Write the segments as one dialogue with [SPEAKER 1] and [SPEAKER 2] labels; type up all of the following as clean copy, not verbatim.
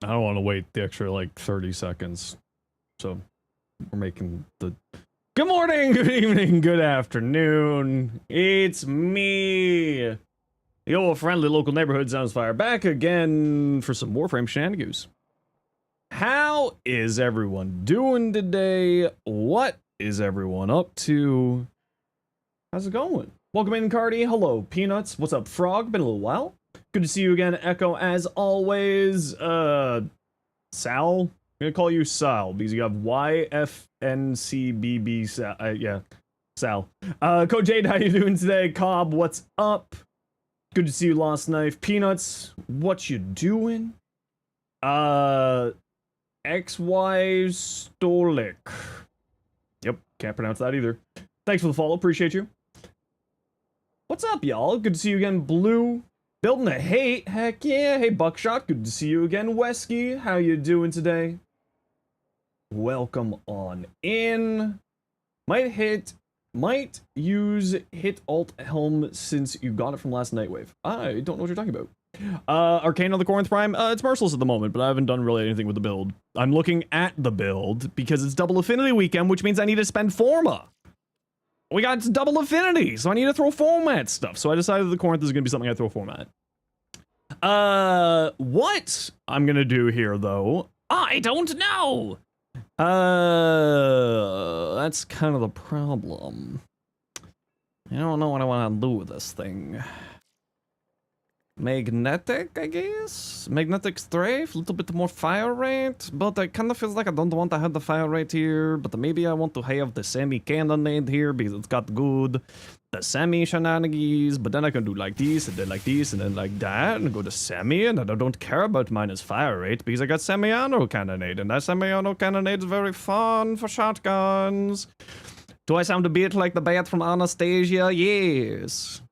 [SPEAKER 1] I don't want to wait the extra like 30 seconds. So we're making the good morning, good evening, good afternoon. It's me, your friendly local neighborhood Zenosfire, back again for some Warframe shenanigans. How is everyone doing today? What is everyone up to? How's it going? Welcome in, Cardi. Hello, Peanuts. What's up, Frog? Been a little while. Good to see you again, Echo, as always. Sal? I'm gonna call you Sal, because you have YFNCBB Sal. Yeah, Sal. Coach Jade, how you doing today? Cobb, what's up? Good to see you, Lost Knife. Peanuts, what you doing? XY Stolik. Yep, can't pronounce that either. Thanks for the follow, appreciate you. What's up, y'all? Good to see you again, Blue. Building a hate, heck yeah. Hey, Buckshot, good to see you again. Wesky, how you doing today? Welcome on in. Might use hit alt helm since you got it from last Nightwave. I don't know what you're talking about. Arcane on the Corinth Prime, it's merciless at the moment, but I haven't done really anything with the build. I'm looking at the build because it's double affinity weekend, which means I need to spend Forma. We got double affinity, so I need to throw format stuff. So I decided the Corinth is gonna be something I throw format. What I'm gonna do here though, I don't know. That's kind of the problem. I don't know what I want to do with this thing. Magnetic, I guess? Magnetic strafe, a little bit more fire rate, but I kind of feel like I don't want to have the fire rate here, but maybe I want to have the semi-cannonade here because it's got good, the semi-shenanigans, but then I can do like this, and then like this, and then like that, and go to semi, and I don't care about minus fire rate because I got semi-auto cannonade, and that semi-auto cannonade is very fun for shotguns. Do I sound a bit like the bat from Anastasia? Yes.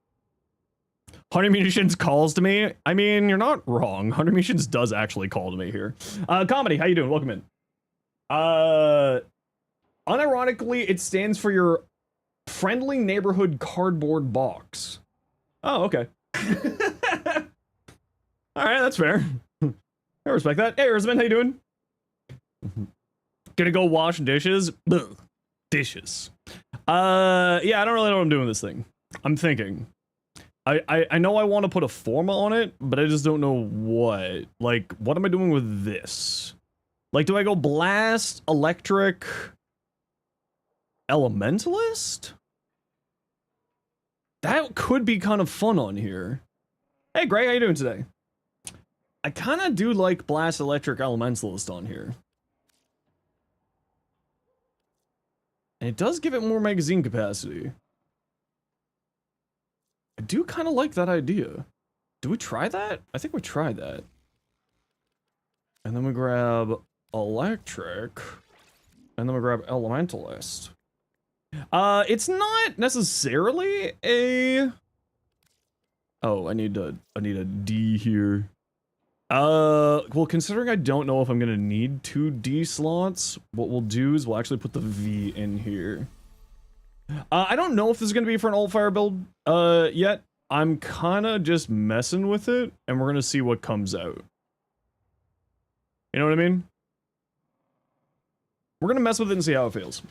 [SPEAKER 1] 100 Munitions calls to me. I mean, you're not wrong. 100 Munitions does actually call to me here. Comedy, how you doing? Welcome in. Unironically, it stands for your friendly neighborhood cardboard box. Oh, okay. Alright, that's fair. I respect that. Hey, Erzman, how you doing? Gonna go wash dishes? Ugh. Dishes. Yeah, I don't really know what I'm doing with this thing. I'm thinking. I know I want to put a Forma on it, but I just don't know what. Like, what am I doing with this? Like, do I go Blast, Electric, Elementalist? That could be kind of fun on here. Hey, Gray, how you doing today? I kind of do like Blast, Electric, Elementalist on here. And it does give it more magazine capacity. I do kind of like that idea. Do we try that? I think we tried that. And then we grab Electric. And then we grab Elementalist. It's not necessarily a... Oh, I need a D here. Well, considering I don't know if I'm gonna need 2 D slots, what we'll do is we'll actually put the V in here. I don't know if this is gonna be for an alt fire build, yet. I'm kinda just messing with it, and we're gonna see what comes out. You know what I mean? We're gonna mess with it and see how it feels.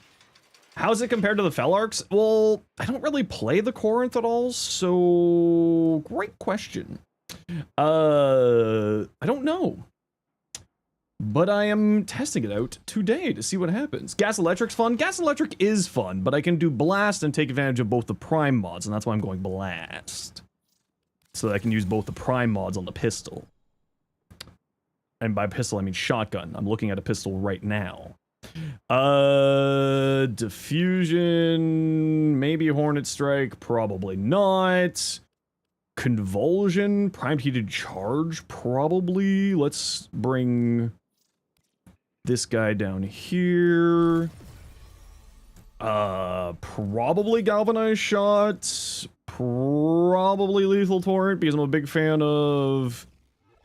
[SPEAKER 1] How's it compared to the Felarks? Well, I don't really play the Corinth at all, so... Great question. I don't know. But I am testing it out today to see what happens. Gas Electric's fun. Gas Electric is fun, but I can do Blast and take advantage of both the Prime mods, and that's why I'm going Blast. So that I can use both the Prime mods on the pistol. And by pistol, I mean shotgun. I'm looking at a pistol right now. Diffusion, maybe Hornet Strike, probably not. Convulsion, primed heated charge, probably. Let's bring this guy down here. Probably galvanized shots, probably lethal torrent because I'm a big fan of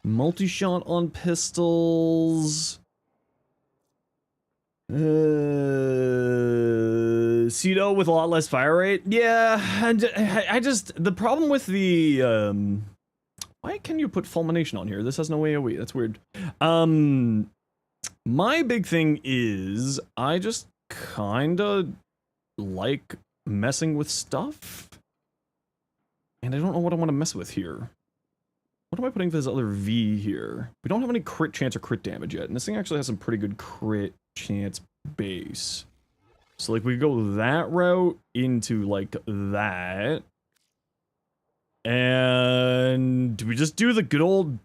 [SPEAKER 1] multi-shot on pistols. Cedo with a lot less fire rate. Yeah, and I just, the problem with the, why can you put fulmination on here? This has no AoE. That's weird. My big thing is I just kinda like messing with stuff. And I don't know what I want to mess with here. What am I putting for this other V here? We don't have any crit chance or crit damage yet, and this thing actually has some pretty good crit chance base. So, like, we go that route into, like, that. And do we just do the good old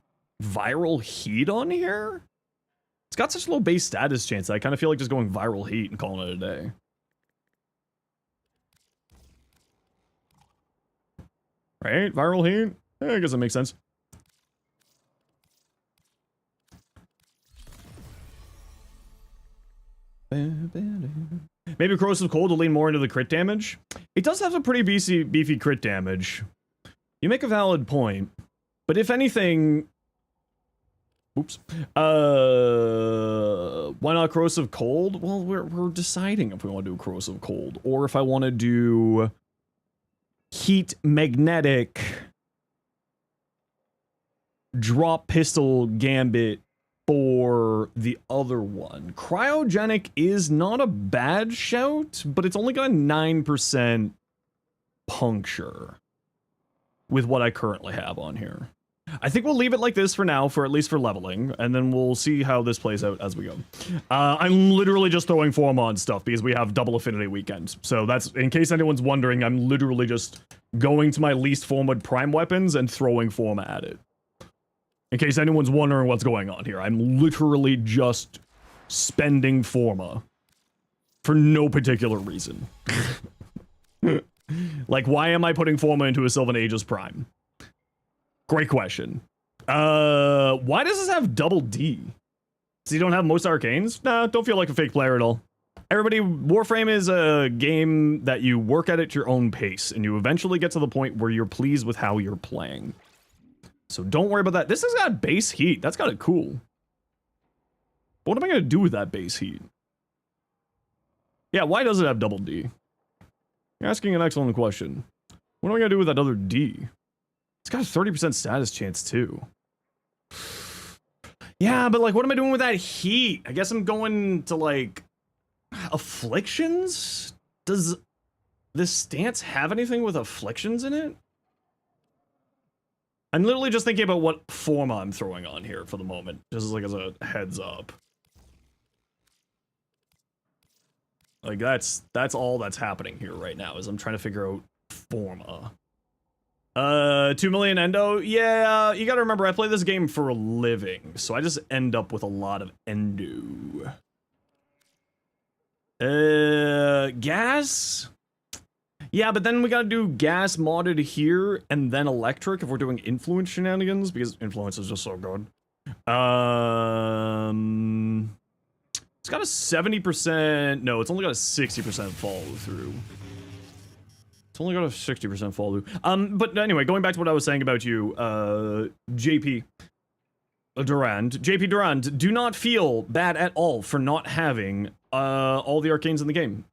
[SPEAKER 1] viral heat on here? It's got such low base status chance that I kind of feel like just going viral heat and calling it a day. Right? Viral heat? I guess that makes sense. Maybe Corrosive Cold will lean more into the crit damage. It does have some pretty beefy crit damage. You make a valid point. But if anything... Oops. Why not Corrosive Cold? Well, we're deciding if we want to do Corrosive Cold. Or if I want to do... Heat Magnetic... Drop Pistol Gambit for the other one. Cryogenic is not a bad shout, but it's only got a 9% puncture with what I currently have on here. I think we'll leave it like this for now, for at least for leveling, and then we'll see how this plays out as we go. I'm literally just throwing Forma on stuff because we have double Affinity weekends. So that's, in case anyone's wondering, I'm literally just going to my least Forma prime weapons and throwing Forma at it. In case anyone's wondering what's going on here, I'm literally just spending Forma for no particular reason. Like, why am I putting Forma into a Sylvan Aegis Prime? Great question. Why does this have double D? So you don't have most arcanes? Nah, don't feel like a fake player at all. Everybody, Warframe is a game that you work at your own pace, and you eventually get to the point where you're pleased with how you're playing. So don't worry about that. This has got base heat. That's kind of cool. But what am I going to do with that base heat? Yeah, why does it have double D? You're asking an excellent question. What am I going to do with that other D? It's got a 30% status chance, too. Yeah, but, like, what am I doing with that heat? I guess I'm going to, like, Afflictions? Does this stance have anything with Afflictions in it? I'm literally just thinking about what Forma I'm throwing on here for the moment, just like as a heads up. Like, that's all that's happening here right now, is I'm trying to figure out Forma. 2 million endo? Yeah, you gotta remember, I play this game for a living, so I just end up with a lot of endo. Gas? Yeah, but then we gotta do gas modded here, and then electric if we're doing influence shenanigans, because influence is just so good. It's got a 70%, no, it's only got a 60% follow through. It's only got a 60% follow through. But anyway, going back to what I was saying about you, JP Durand, do not feel bad at all for not having all the arcanes in the game.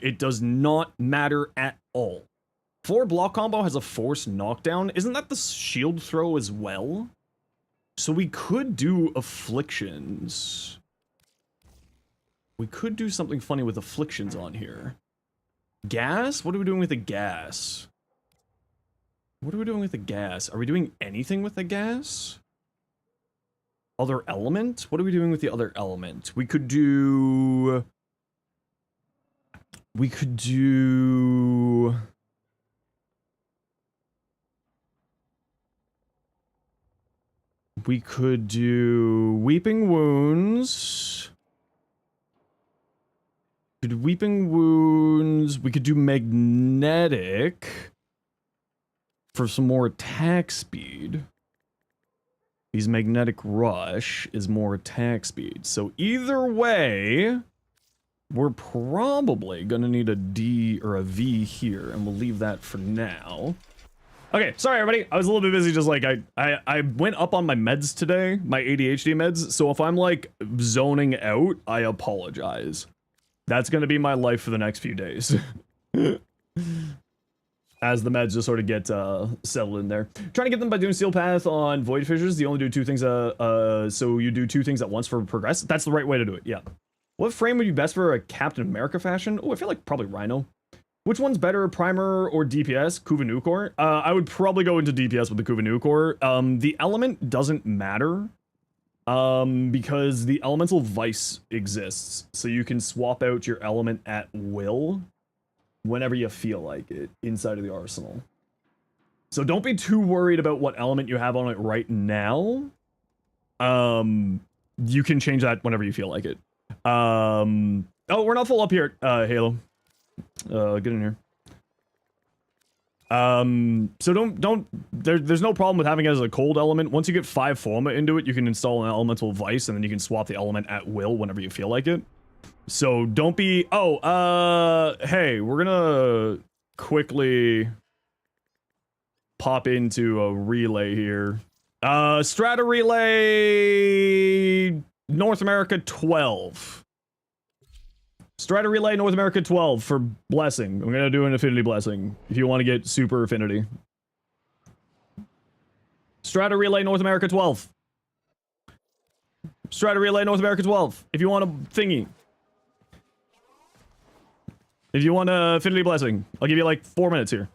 [SPEAKER 1] It does not matter at all. 4 block combo has a force knockdown. Isn't that the shield throw as well? So we could do afflictions. We could do something funny with afflictions on here. Gas? What are we doing with the gas? What are we doing with the gas? Are we doing anything with the gas? Other element? What are we doing with the other element? We could do... We could do Weeping Wounds. We could do Magnetic for some more attack speed. Because Magnetic Rush is more attack speed. So either way, we're probably gonna need a D or a V here, and we'll leave that for now. Okay, sorry everybody, I was a little bit busy, just like, I went up on my meds today, my ADHD meds, so if I'm like zoning out, I apologize. That's gonna be my life for the next few days. as the meds just sort of get settled in there. Trying to get them by doing Steel Path on Void Fissures. You only do 2 things, so you do 2 things at once for progress. That's the right way to do it, yeah. What frame would be best for a Captain America fashion? Oh, I feel like probably Rhino. Which one's better, Primer or DPS? Kuva-Nukor? I would probably go into DPS with the Kuva-Nukor. The element doesn't matter, because the Elemental Vice exists, so you can swap out your element at will whenever you feel like it inside of the arsenal. So don't be too worried about what element you have on it right now. You can change that whenever you feel like it. Oh, we're not full up here, Halo. Get in here. So there's no problem with having it as a cold element. Once you get 5 Forma into it, you can install an Elemental Vice, and then you can swap the element at will whenever you feel like it. So don't be, hey, we're gonna quickly pop into a relay here. Strata Relay North America 12. Strata Relay North America 12 for Blessing. I'm gonna do an Affinity Blessing if you want to get super Affinity. Strata Relay North America 12. Strata Relay North America 12 if you want a thingy. If you want a Affinity Blessing, I'll give you like 4 minutes here.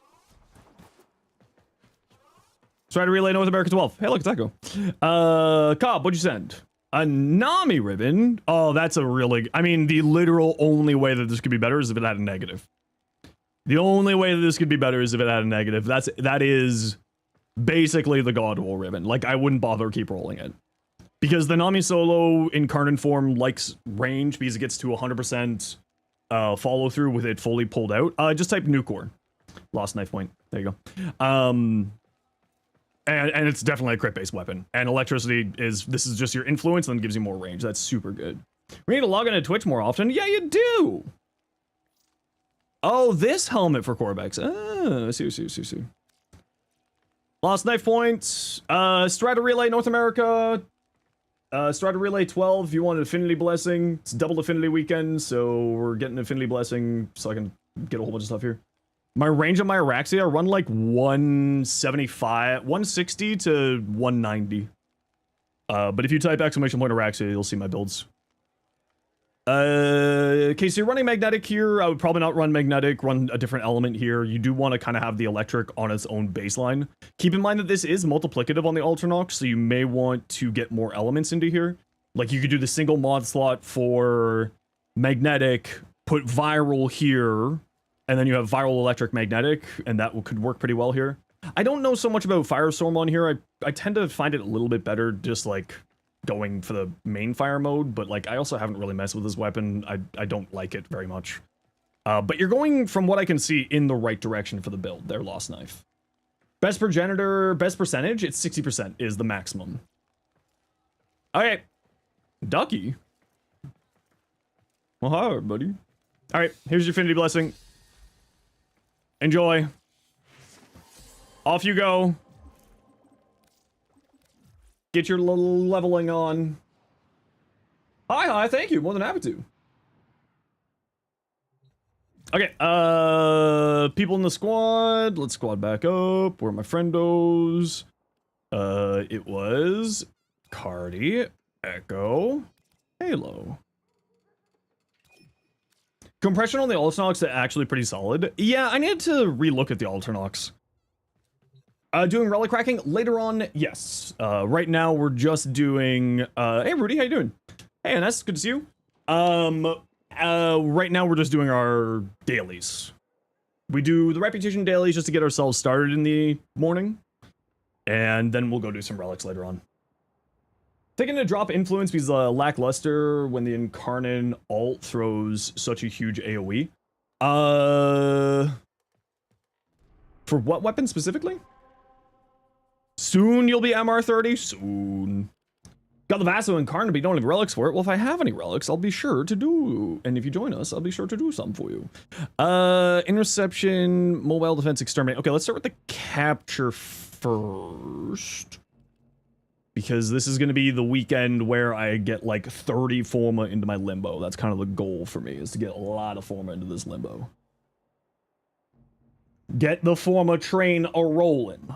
[SPEAKER 1] Strata Relay North America 12. Hey, look, it's Echo. Cobb, what'd you send? A Nami ribbon? Oh, that's a really... I mean, the literal only way that this could be better is if it had a negative. The only way that this could be better is if it had a negative. That is basically the God Roll ribbon. Like, I wouldn't bother keep rolling it. Because the Nami Solo Incarnate form likes range because it gets to 100% follow through with it fully pulled out. Just type Nukor. Lost knife point. There you go. And it's definitely a crit-based weapon. And electricity this is just your influence and then gives you more range. That's super good. We need to log into Twitch more often. Yeah, you do! Oh, this helmet for Corbex. Ah, see. Lost knife points. Strata Relay North America. Strata Relay 12 if you want an Affinity Blessing. It's double Affinity weekend, so we're getting an Affinity Blessing so I can get a whole bunch of stuff here. My range on my Araxia, I run like 175, 160 to 190. But if you type exclamation point Araxia, you'll see my builds. Okay, so you're running Magnetic here. I would probably not run Magnetic, run a different element here. You do want to kind of have the Electric on its own baseline. Keep in mind that this is multiplicative on the Ultranox, so you may want to get more elements into here. Like you could do the single mod slot for Magnetic, put Viral here, and then you have Viral Electric Magnetic, and that could work pretty well here. I don't know so much about Firestorm on here. I tend to find it a little bit better just like going for the main fire mode, but like I also haven't really messed with this weapon. I don't like it very much. But you're going, from what I can see, in the right direction for the build there, Lost Knife. Best progenitor, best percentage, it's 60% is the maximum. Okay. Ducky. Well, hi, buddy. Alright, here's your Affinity Blessing. Enjoy. Off you go. Get your little leveling on. Hi, thank you. More than happy to. Okay, people in the squad. Let's squad back up. Where are my friendos? It was Cardi, Echo, Halo. Compression on the Ultranox is actually pretty solid. Yeah, I need to relook at the Ultranox. Doing relic cracking later on, yes. Right now we're just doing, hey Rudy, how you doing? Hey NS, good to see you. Right now we're just doing our dailies. We do the reputation dailies just to get ourselves started in the morning. And then we'll go do some relics later on. Taking a drop influence because lackluster when the Incarnate alt throws such a huge AoE. For what weapon specifically? Soon you'll be MR30? Soon. Got the Vaso Incarnate, but you don't have relics for it. Well, if I have any relics, I'll be sure to do. And if you join us, I'll be sure to do something for you. Interception, mobile defense, exterminate. Okay, let's start with the capture first. Because this is going to be the weekend where I get like 30 Forma into my limbo. That's kind of the goal for me, is to get a lot of Forma into this limbo. Get the former train a-rolling.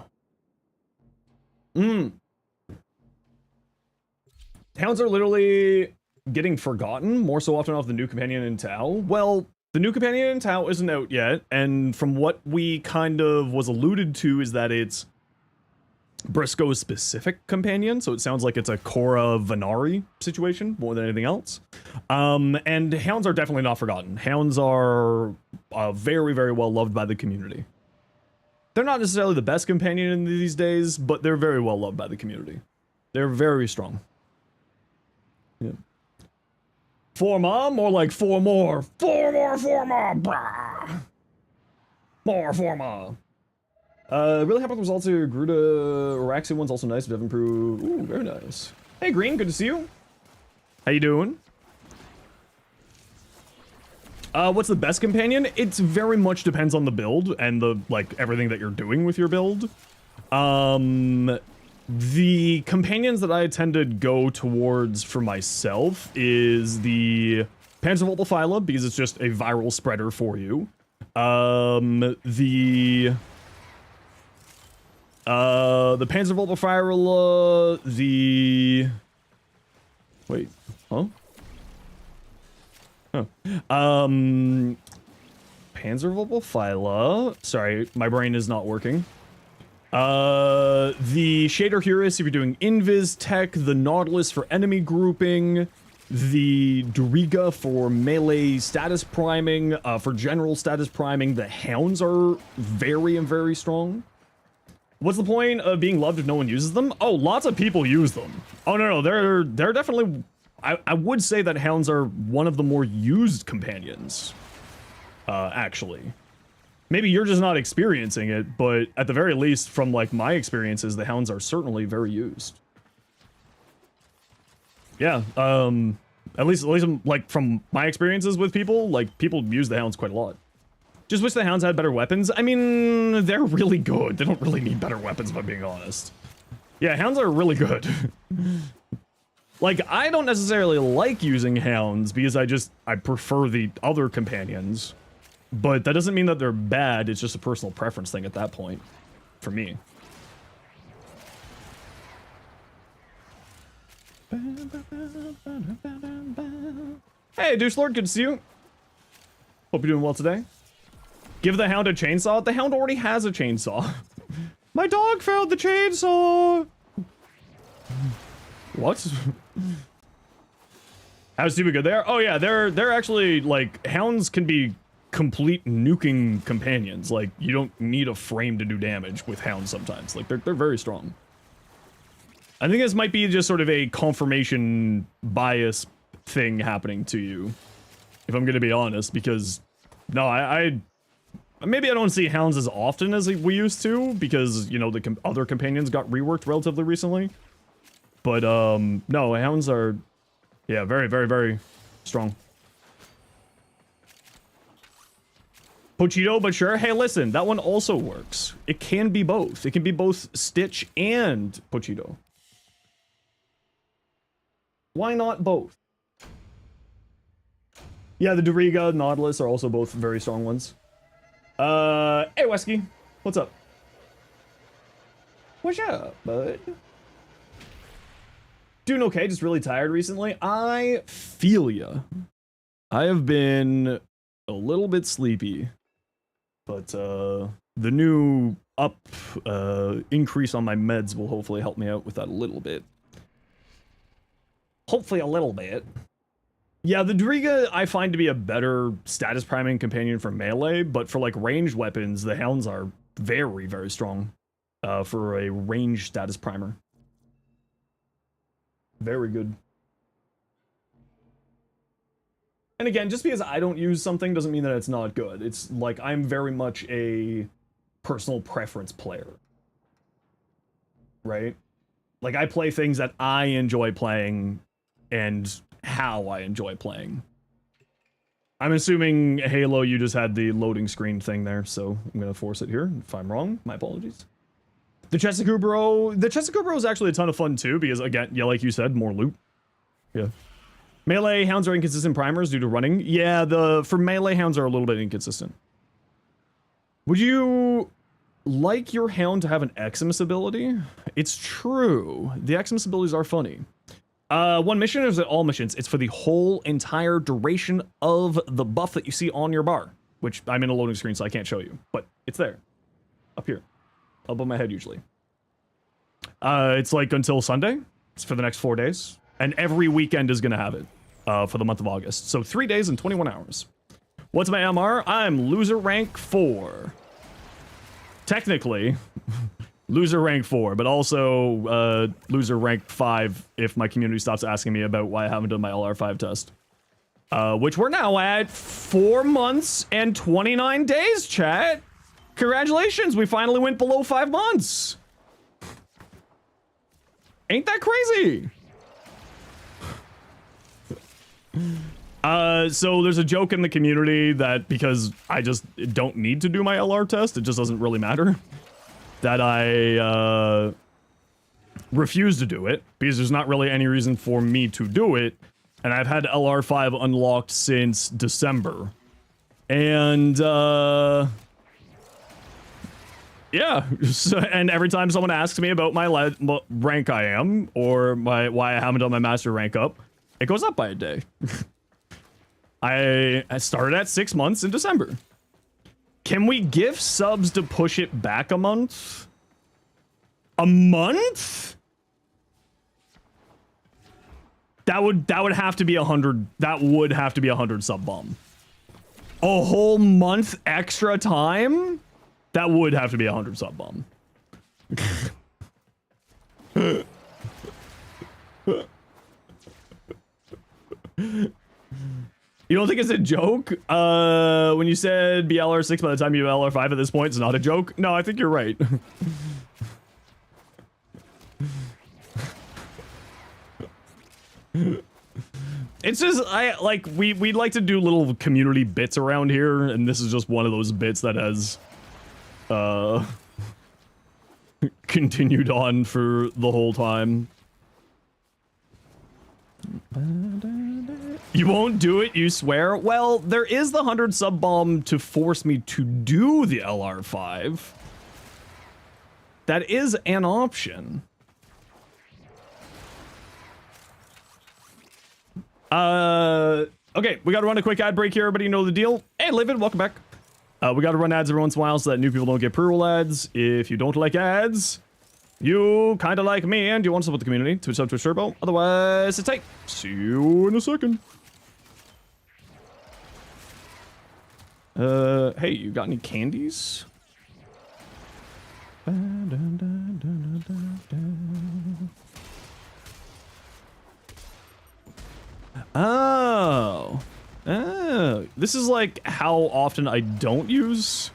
[SPEAKER 1] Hounds are literally getting forgotten more so often off the new companion in Tau. Well, the new companion in Tau isn't out yet, and from what we kind of was alluded to is that it's Briscoe's specific companion, so it sounds like it's a Korra Venari situation more than anything else. And hounds are definitely not forgotten. Hounds are very, very well loved by the community. They're not necessarily the best companion in these days, but they're very well loved by the community. They're very strong. Yeah. 4 more? More like 4 more. 4 more, 4 more. Brah. More, 4 more. Really happy with the results here. Gruta Araxi one's also nice. Dev improved. Ooh, very nice. Hey, Green, good to see you. How you doing? What's the best companion? It's very much depends on the build and the, like, everything that you're doing with your build. The companions that I tend to go towards for myself is the Panzervoltophyla, because it's just a viral spreader for you. The Panzervoltophyla, the... Wait, huh? Huh. Panzervoltophyla, sorry, my brain is not working. The Shader Hurus if you're doing Invis Tech, the Nautilus for enemy grouping, the Doriga for melee status priming, for general status priming. The Hounds are very and very strong. What's the point of being loved if no one uses them? Oh, lots of people use them. Oh, no, they're definitely... I would say that Hounds are one of the more used companions, actually. Maybe you're just not experiencing it, but at the very least, from like my experiences, the Hounds are certainly very used. Yeah, at least like from my experiences with people, like people use the Hounds quite a lot. Just wish the Hounds had better weapons. I mean, they're really good. They don't really need better weapons, if I'm being honest. Yeah, Hounds are really good. Like, I don't necessarily like using Hounds because I prefer the other companions. But that doesn't mean that they're bad, it's just a personal preference thing at that point. For me. Hey, Douche Lord, good to see you. Hope you're doing well today. Give the Hound a chainsaw? The Hound already has a chainsaw. My dog found the chainsaw! What? How stupid good they are? Oh yeah, they're actually, like, Hounds can be complete nuking companions. Like, you don't need a frame to do damage with Hounds sometimes. Like, they're very strong. I think this might be just sort of a confirmation bias thing happening to you, if I'm gonna be honest, because, no, maybe I don't see Hounds as often as we used to, because, you know, the other companions got reworked relatively recently. But, no, Hounds are, yeah, very, very, very strong. Pochito, but sure. Hey, listen, that one also works. It can be both. It can be both Stitch and Pochito. Why not both? Yeah, the Doriga, Nautilus are also both very strong ones. Hey, Wesky. What's up? What's up, bud? Doing okay, just really tired recently. I feel ya. I have been a little bit sleepy. But, the new increase on my meds will hopefully help me out with that a little bit. Hopefully a little bit. Yeah, the Doriga I find to be a better status priming companion for melee, but for, like, ranged weapons, the Hounds are very, very strong, for a ranged status primer. Very good. And again, just because I don't use something doesn't mean that it's not good. It's like, I'm very much a personal preference player. Right? Like, I play things that I enjoy playing and how I enjoy playing. I'm assuming, Halo, you just had the loading screen thing there, so I'm gonna force it here. If I'm wrong, my apologies. The Chesapeake is actually a ton of fun too, because again, yeah, like you said, more loot. Yeah. Melee Hounds are inconsistent primers due to running. Yeah, for melee Hounds are a little bit inconsistent. Would you like your Hound to have an Eximus ability? It's true. The Eximus abilities are funny. One mission, or is it all missions? It's for the whole entire duration of the buff that you see on your bar, which I'm in a loading screen, so I can't show you, but it's there. Up here. Above my head, usually. It's like until Sunday. It's for the next 4 days. And every weekend is going to have it for the month of August. So 3 days and 21 hours. What's my MR? I'm loser rank 4. Technically, loser rank 4, but also loser rank 5 if my community stops asking me about why I haven't done my LR5 test. Which we're now at 4 months and 29 days, chat. Congratulations, we finally went below 5 months. Ain't that crazy? So there's a joke in the community that because I just don't need to do my LR test, it just doesn't really matter, that I refuse to do it because there's not really any reason for me to do it, and I've had LR5 unlocked since December, and yeah, and every time someone asks me about my rank I am, or why I haven't done my master rank up, it goes up by a day. I started at 6 months in December. Can we give subs to push it back a month? A month? That would have to be 100. That would have to be 100 sub bomb. A whole month extra time? That would have to be 100 sub bomb. You don't think it's a joke? When you said be LR6 by the time you have LR5 at this point, it's not a joke? No, I think you're right. It's just, we'd like to do little community bits around here, and this is just one of those bits that has, continued on for the whole time. You won't do it, you swear? Well, there is the 100 sub bomb to force me to do the LR5. That is an option. Okay, we gotta run a quick ad break here. Everybody, you know the deal. Hey, Livid, welcome back. We gotta run ads every once in a while so that new people don't get pre-roll ads. If you don't like ads, you kinda like me and you want to support the community, Twitch sub, Twitch Turbo. Otherwise, it's tight. See you in a second. Hey, you got any candies? Oh. Oh. This is like how often I don't use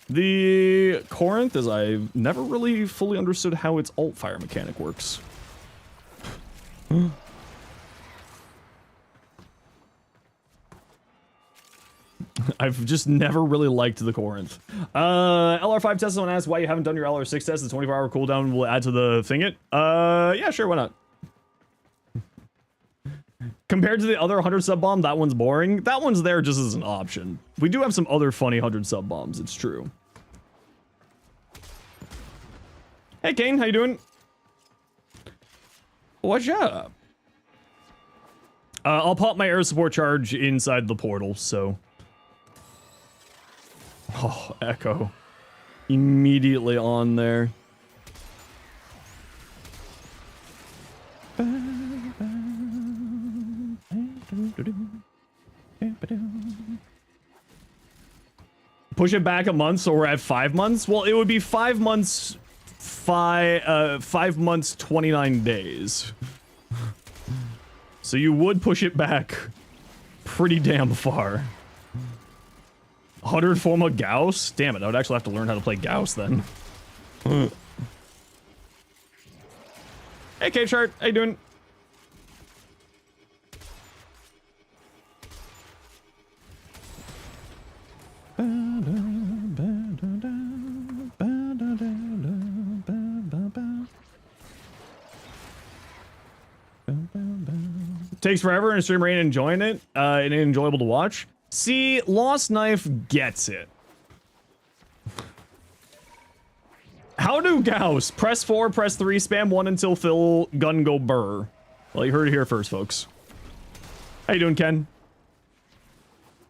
[SPEAKER 1] the Corinth, as I've never really fully understood how its alt fire mechanic works. I've just never really liked the Corinth. LR5 test, someone asked why you haven't done your LR6 test. The 24-hour cooldown will add to the thingy. Yeah, sure, why not? Compared to the other 100 sub bomb, that one's boring. That one's there just as an option. We do have some other funny 100 sub bombs, it's true. Hey, Kane, how you doing? What's up? I'll pop my air support charge inside the portal, so... Oh, Echo. Immediately on there. Push it back a month, so we're at 5 months? Well, it would be 5 months... 5 months, 29 days. So you would push it back pretty damn far. 100 Forma Gauss? Damn it, I would actually have to learn how to play Gauss then. Hey, Cave Chart, how you doing? Takes forever and stream rain enjoying it, and enjoyable to watch. See, Lost Knife gets it. How do Gauss? Press 4, press 3, spam 1 until fill, gun go burr. Well, you heard it here first, folks. How you doing, Ken?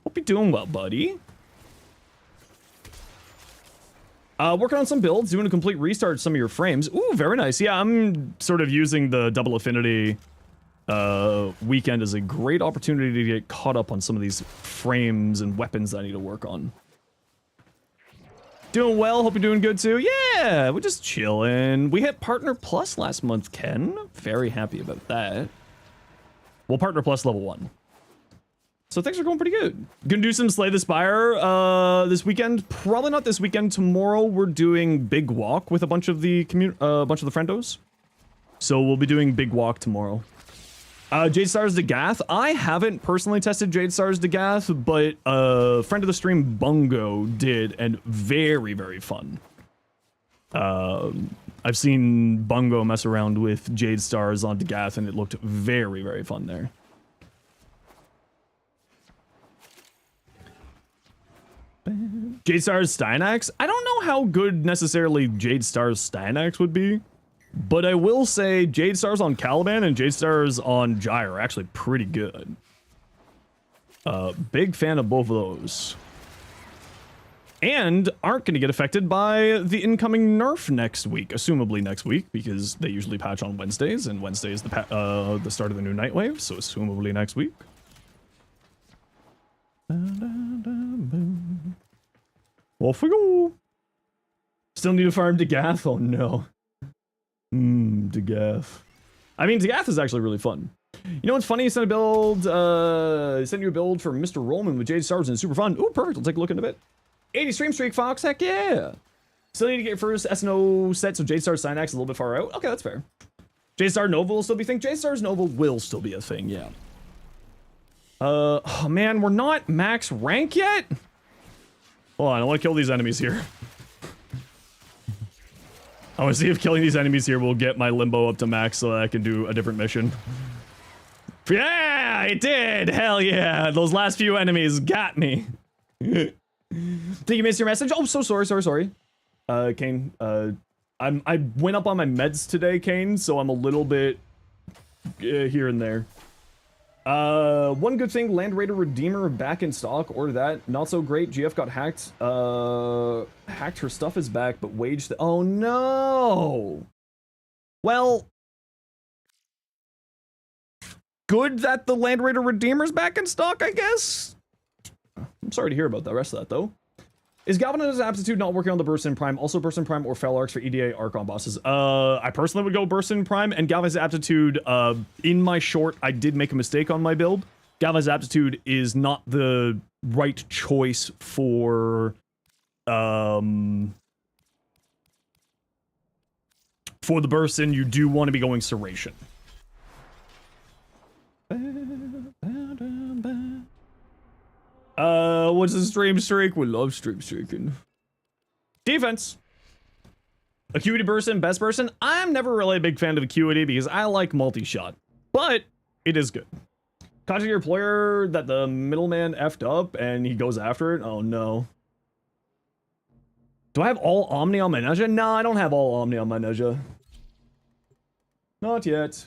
[SPEAKER 1] Hope you're doing well, buddy. Working on some builds, doing a complete restart of some of your frames. Ooh, very nice. Yeah, I'm sort of using the double affinity weekend as a great opportunity to get caught up on some of these frames and weapons I need to work on. Doing well, hope you're doing good too. Yeah, we're just chilling. We hit Partner Plus last month, Ken. Very happy about that. Well, Partner Plus level 1. So things are going pretty good. Gonna do some Slay the Spire this weekend. Probably not this weekend. Tomorrow we're doing Big Walk with a bunch of the friendos. So we'll be doing Big Walk tomorrow. Jade Stars Dagath. I haven't personally tested Jade Stars Dagath, but a friend of the stream, Bungo, did, and very, very fun. I've seen Bungo mess around with Jade Stars on Dagath, and it looked very, very fun there. Jade Stars Stynax? I don't know how good necessarily Jade Stars Stynax would be, but I will say Jade Stars on Caliban and Jade Stars on Gyre are actually pretty good. Big fan of both of those. And aren't going to get affected by the incoming nerf next week, assumably next week, because they usually patch on Wednesdays, and Wednesday is the start of the new Nightwave, so assumably next week. Off we go. Still need to farm Dagath? Oh no. Dagath. I mean, Dagath is actually really fun. You know what's funny? He sent a build, sent you a build for Mr. Roman with Jade Stars and it's super fun. Ooh, perfect. I'll take a look in a bit. 80 stream streak, Fox. Heck yeah. Still need to get your first SNO set, so Jade Star Synax is a little bit far out. Okay, that's fair. Jade Star Nova will still be a thing. Jade Stars Nova will still be a thing, yeah. Oh man, we're not max rank yet? Hold on, I want to kill these enemies here. I want to see if killing these enemies here will get my limbo up to max so that I can do a different mission. Yeah, it did! Hell yeah! Those last few enemies got me. Did you miss your message? Oh, so sorry. Kane, I went up on my meds today, Kane, so I'm a little bit here and there. One good thing, Land Raider Redeemer back in stock. Order that. Not so great. GF got hacked. Hacked her stuff is back, but waged. Oh no. Well, good that the Land Raider Redeemer's back in stock, I guess. I'm sorry to hear about the rest of that though. Is Galvanized Aptitude not working on the Burst in Prime? Also Burst in Prime or Fell Arcs for EDA Archon bosses? I personally would go Burst in Prime, and Galvanized Aptitude, in my short, I did make a mistake on my build. Galvanized Aptitude is not the right choice for the Burst in. You do want to be going Serration. What's the stream streak? We love stream streaking. Defense. Acuity person, best person. I'm never really a big fan of Acuity because I like multi-shot, but it is good. Contact your employer that the middleman effed up and he goes after it. Oh no. Do I have all Omni on my Neja? No, I don't have all Omni on my Neja. Not yet.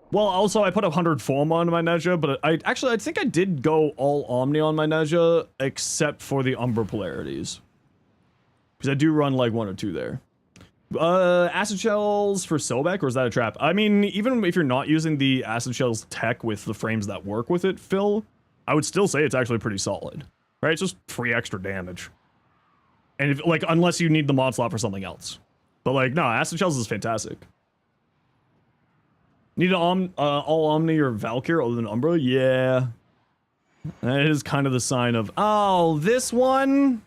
[SPEAKER 1] Well, also, I put 100 foam on my Neja, but I think I did go all Omni on my Neja, except for the Umbra polarities. Because I do run like 1 or 2 there. Acid Shells for Sobek, or is that a trap? I mean, even if you're not using the Acid Shells tech with the frames that work with it, Phil, I would still say it's actually pretty solid. Right? It's just free extra damage. And if, like, unless you need the mod slot for something else. But like, no, Acid Shells is fantastic. Need an all Omni or Valkyr other than Umbra? Yeah. That is kind of the sign of, oh, this one?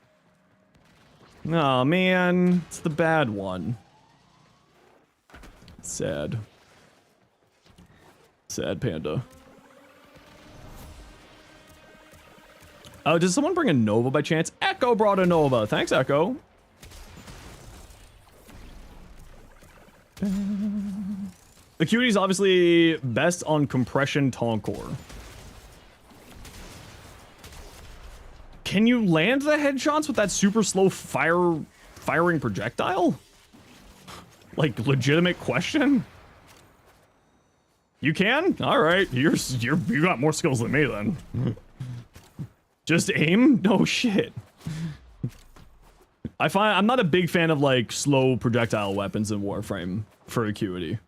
[SPEAKER 1] Oh, man. It's the bad one. Sad. Sad panda. Oh, did someone bring a Nova by chance? Echo brought a Nova. Thanks, Echo. Acuity is obviously best on compression Tonkor. Can you land the headshots with that super slow fire firing projectile? Like, legitimate question? You can? Alright, you got more skills than me then. Just aim? No shit. I'm not a big fan of like slow projectile weapons in Warframe for acuity.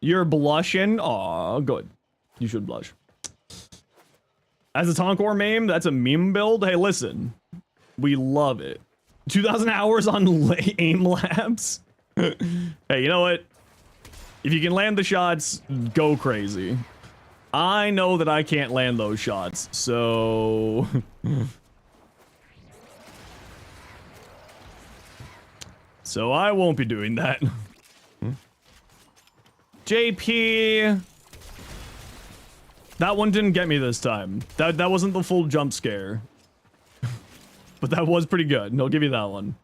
[SPEAKER 1] You're blushing? Aw, good. You should blush. As a Tonkor main, that's a meme build? Hey, listen. We love it. 2,000 hours on aim labs? Hey, you know what? If you can land the shots, go crazy. I know that I can't land those shots, so... So I won't be doing that. JP... That one didn't get me this time. That wasn't the full jump scare. But that was pretty good, and I'll give you that one.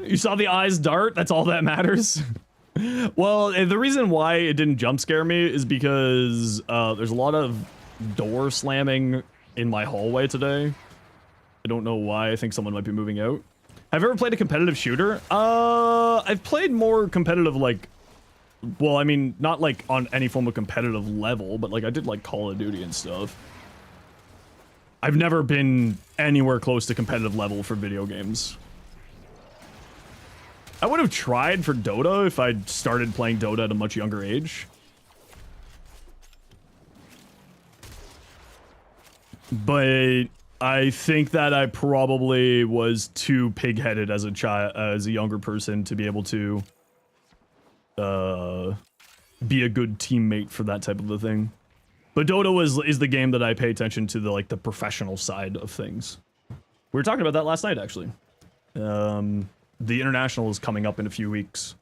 [SPEAKER 1] You saw the eyes dart? That's all that matters. Well, the reason why it didn't jump scare me is because there's a lot of door slamming in my hallway today. I don't know why. I think someone might be moving out. Have you ever played a competitive shooter? I've played more competitive, like... Well, I mean, not like on any form of competitive level, but like I did like Call of Duty and stuff. I've never been anywhere close to competitive level for video games. I would have tried for Dota if I'd started playing Dota at a much younger age. But I think that I probably was too pig-headed as a younger person to be able to be a good teammate for that type of a thing. But Dota is the game that I pay attention to, the professional side of things. We were talking about that last night, actually. The International is coming up in a few weeks.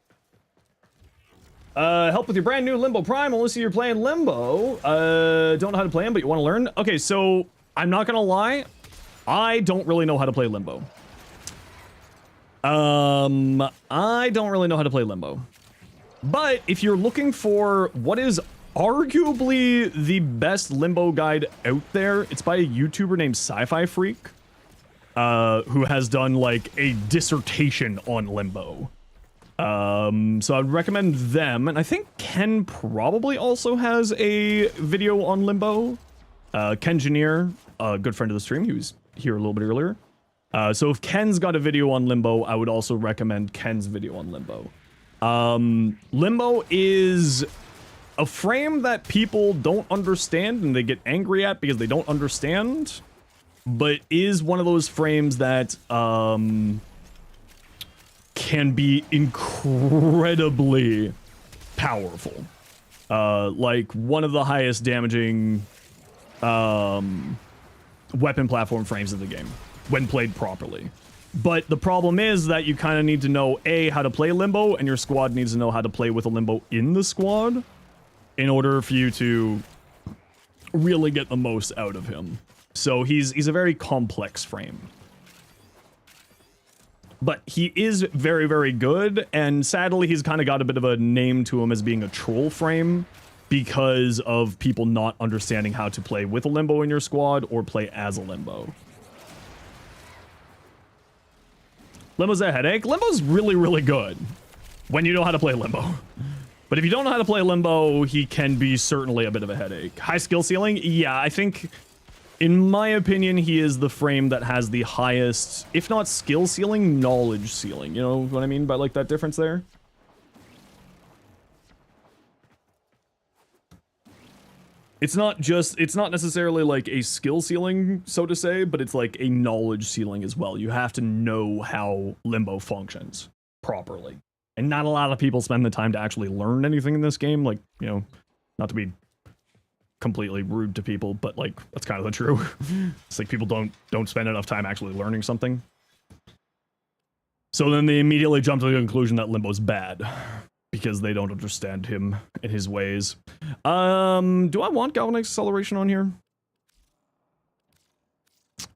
[SPEAKER 1] Help with your brand new Limbo Prime. Only see you're playing Limbo. Don't know how to play him, but you want to learn? Okay, so I'm not gonna lie. I don't really know how to play Limbo. I don't really know how to play Limbo. But if you're looking for what is arguably the best Limbo guide out there, it's by a YouTuber named Sci-Fi Freak, who has done like a dissertation on Limbo. So I'd recommend them, and I think Ken probably also has a video on Limbo. Kengineer, a good friend of the stream, he was here a little bit earlier. So if Ken's got a video on Limbo, I would also recommend Ken's video on Limbo. Limbo is a frame that people don't understand and they get angry at because they don't understand, but is one of those frames that can be incredibly powerful. Like one of the highest damaging weapon platform frames in the game when played properly. But the problem is that you kind of need to know, A, how to play Limbo, and your squad needs to know how to play with a Limbo in the squad in order for you to really get the most out of him. So he's a very complex frame. But he is very, very good, and sadly he's kind of got a bit of a name to him as being a troll frame because of people not understanding how to play with a Limbo in your squad or play as a Limbo. Limbo's a headache. Limbo's really, really good when you know how to play Limbo. But if you don't know how to play Limbo, he can be certainly a bit of a headache. High skill ceiling? Yeah, I think, in my opinion, he is the frame that has the highest, if not skill ceiling, knowledge ceiling. You know what I mean by like that difference there? It's not necessarily like a skill ceiling, so to say, but it's like a knowledge ceiling as well. You have to know how Limbo functions properly. And not a lot of people spend the time to actually learn anything in this game. Like, you know, not to be completely rude to people, but like, that's kind of the truth. It's like people don't spend enough time actually learning something. So then they immediately jump to the conclusion that Limbo's bad. Because they don't understand him and his ways. Do I want galvanic acceleration on here?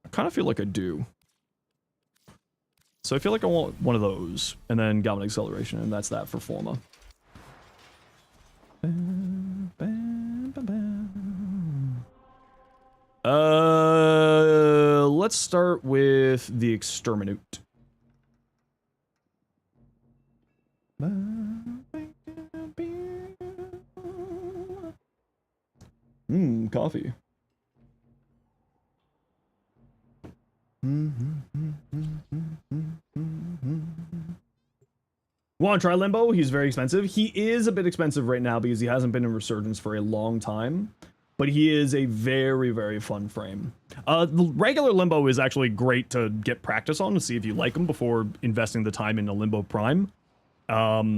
[SPEAKER 1] I kind of feel like I do. So I feel like I want one of those, and then galvanic acceleration, and that's that for Forma. Let's start with the exterminate. Coffee. Want to try Limbo? He's very expensive. He is a bit expensive right now because he hasn't been in Resurgence for a long time. But he is a very, very fun frame. The regular Limbo is actually great to get practice on to see if you like him before investing the time into Limbo Prime. What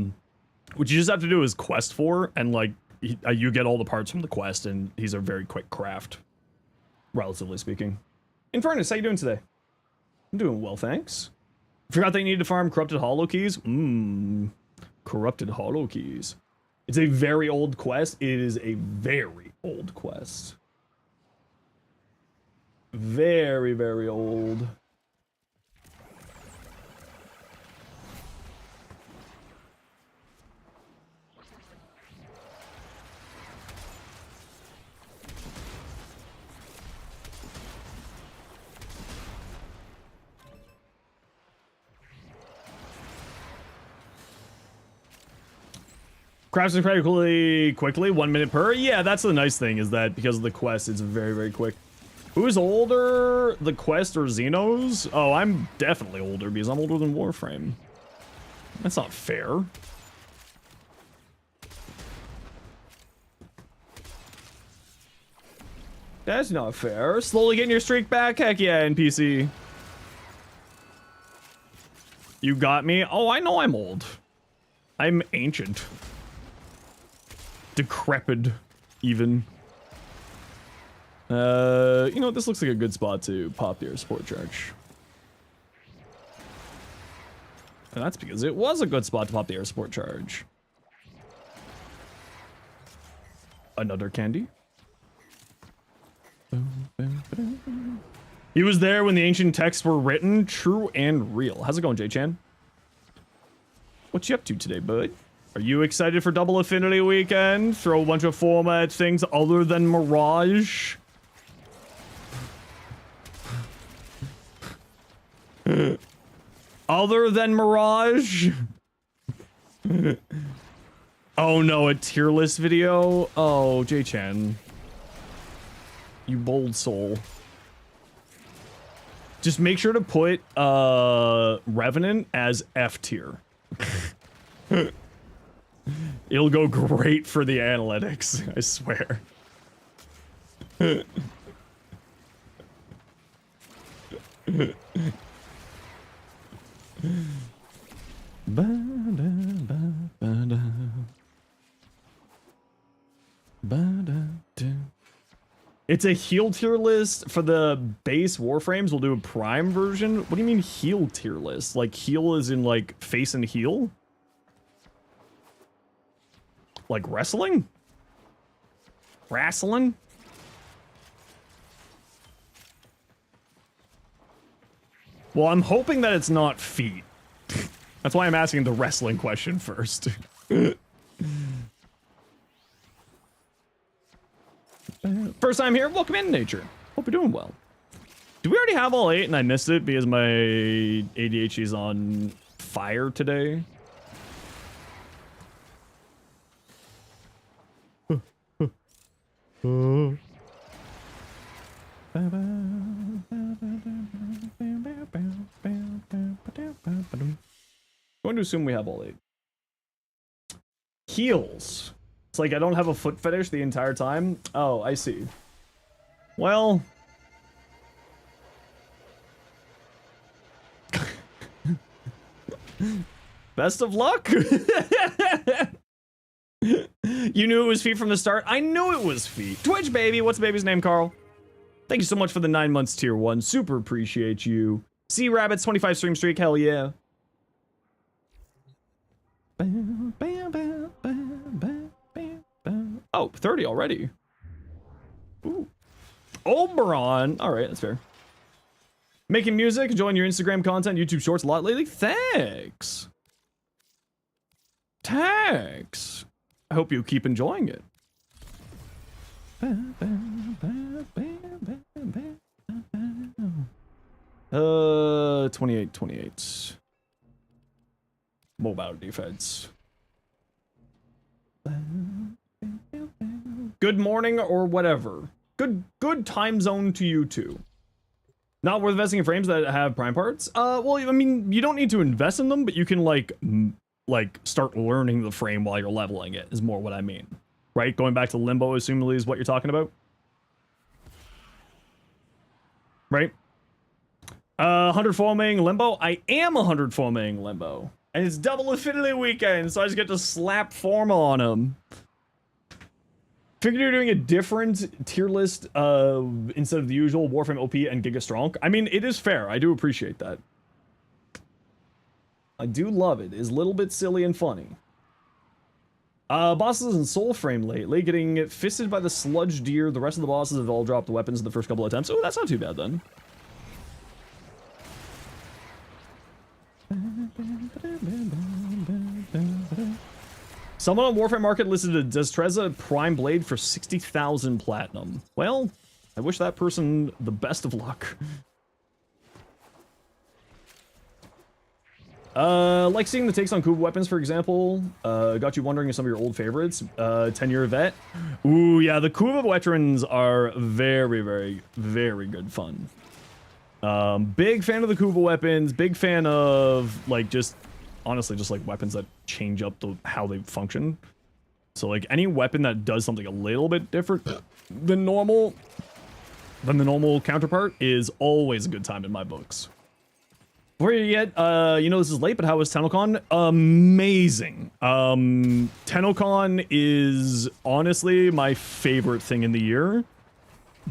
[SPEAKER 1] you just have to do is quest for, and like you get all the parts from the quest, and he's a very quick craft, relatively speaking. Infernus, how you doing today? I'm doing well, thanks. Forgot that you needed to farm corrupted hollow keys. Corrupted hollow keys. It's a very old quest. It is a very old quest. Very, very old. Crafts incredibly quickly, 1 minute per. Yeah, that's the nice thing, is that because of the quest, it's very, very quick. Who's older, the quest or Zenos? Oh, I'm definitely older because I'm older than Warframe. That's not fair. That's not fair. Slowly getting your streak back? Heck yeah, NPC. You got me? Oh, I know I'm old. I'm ancient. Decrepit, even. You know what? This looks like a good spot to pop the air support charge. And that's because it was a good spot to pop the air support charge. Another candy. He was there when the ancient texts were written. True and real. How's it going, J-Chan? What you up to today, bud? Are you excited for Double Affinity weekend? Throw a bunch of format things other than Mirage? Other than Mirage? Oh no, a tier list video? Oh, J-Chan. You bold soul. Just make sure to put Revenant as F tier. It'll go great for the analytics, I swear. It's a heal tier list for the base Warframes. We'll do a prime version. What do you mean heal tier list? Like heal is in like face and heal? Like wrestling? Wrestling? Well, I'm hoping that it's not feet. That's why I'm asking the wrestling question first. First time here, welcome in, nature. Hope you're doing well. Do we already have all 8 and I missed it because my ADHD is on fire today? I'm going to assume we have all 8. Heels. It's like I don't have a foot fetish the entire time. Oh, I see. Well. Best of luck. You knew it was feet from the start? I knew it was feet. Twitch, baby. What's the baby's name, Carl? Thank you so much for the 9 months tier 1. Super appreciate you. Sea Rabbits, 25 stream streak. Hell yeah. Oh, 30 already. Ooh. Oberon. All right, that's fair. Making music, enjoying your Instagram content, YouTube shorts a lot lately. Thanks. Thanks. I hope you keep enjoying it. $28. Mobile defense. Good morning or whatever. Good time zone to you too. Not worth investing in frames that have prime parts. Well, I mean, you don't need to invest in them, but you can like start learning the frame while you're leveling it. Is more what I mean, right? Going back to Limbo, assumably is what you're talking about, right? 100 foaming Limbo. I am 100 foaming Limbo, and it's double Affinity weekend, so I just get to slap form on him. Figured you're doing a different tier list instead of the usual Warframe OP and Giga Strong. I mean, it is fair. I do appreciate that. I do love it. It's a little bit silly and funny. Bosses in Soulframe lately, getting fisted by the sludge deer. The rest of the bosses have all dropped the weapons in the first couple attempts. Oh, that's not too bad then. Someone on Warframe Market listed a Destreza Prime Blade for 60,000 platinum. Well, I wish that person the best of luck. Like seeing the takes on Kuba weapons, for example. Got you wondering if some of your old favorites. 10-year vet. Ooh, yeah, the Kuba veterans are very, very, very good fun. Big fan of the Kuba weapons. Big fan of, like, just... honestly, just like weapons that change up how they function. So like any weapon that does something a little bit different than the normal counterpart is always a good time in my books. Before you get, you know this is late, but how was TennoCon? Amazing. TennoCon is honestly my favorite thing in the year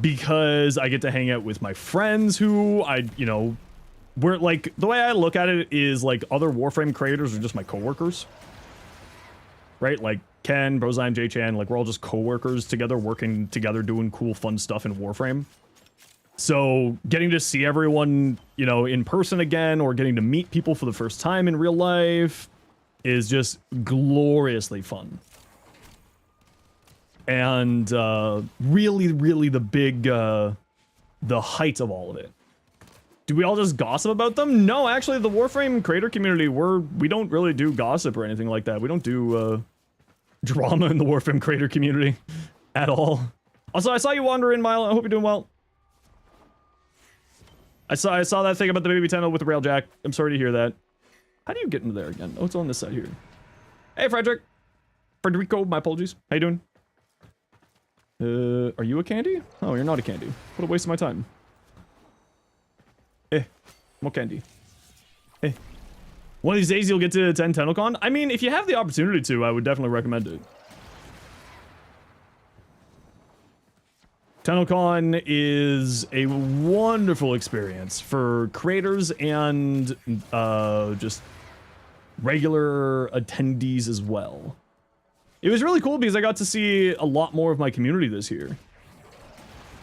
[SPEAKER 1] because I get to hang out with my friends who we're like, the way I look at it is like other Warframe creators are just my coworkers, right? Like Ken, Brozyme, J-Chan, like we're all just coworkers together, working together, doing cool, fun stuff in Warframe. So getting to see everyone, you know, in person again, or getting to meet people for the first time in real life is just gloriously fun. And really, really the big, the height of all of it. Do we all just gossip about them? No, actually, the Warframe creator community, we don't really do gossip or anything like that. We don't do drama in the Warframe creator community at all. Also, I saw you wander in, Milo. I hope you're doing well. I saw that thing about the baby Tenno with the railjack. I'm sorry to hear that. How do you get into there again? Oh, it's on this side here. Hey, Frederico, my apologies. How you doing? Are you a candy? Oh, you're not a candy. What a waste of my time. More candy. One of these days you'll get to attend TennoCon. I mean, if you have the opportunity to, I would definitely recommend it. TennoCon is a wonderful experience for creators and just regular attendees as well. It was really cool because I got to see a lot more of my community this year.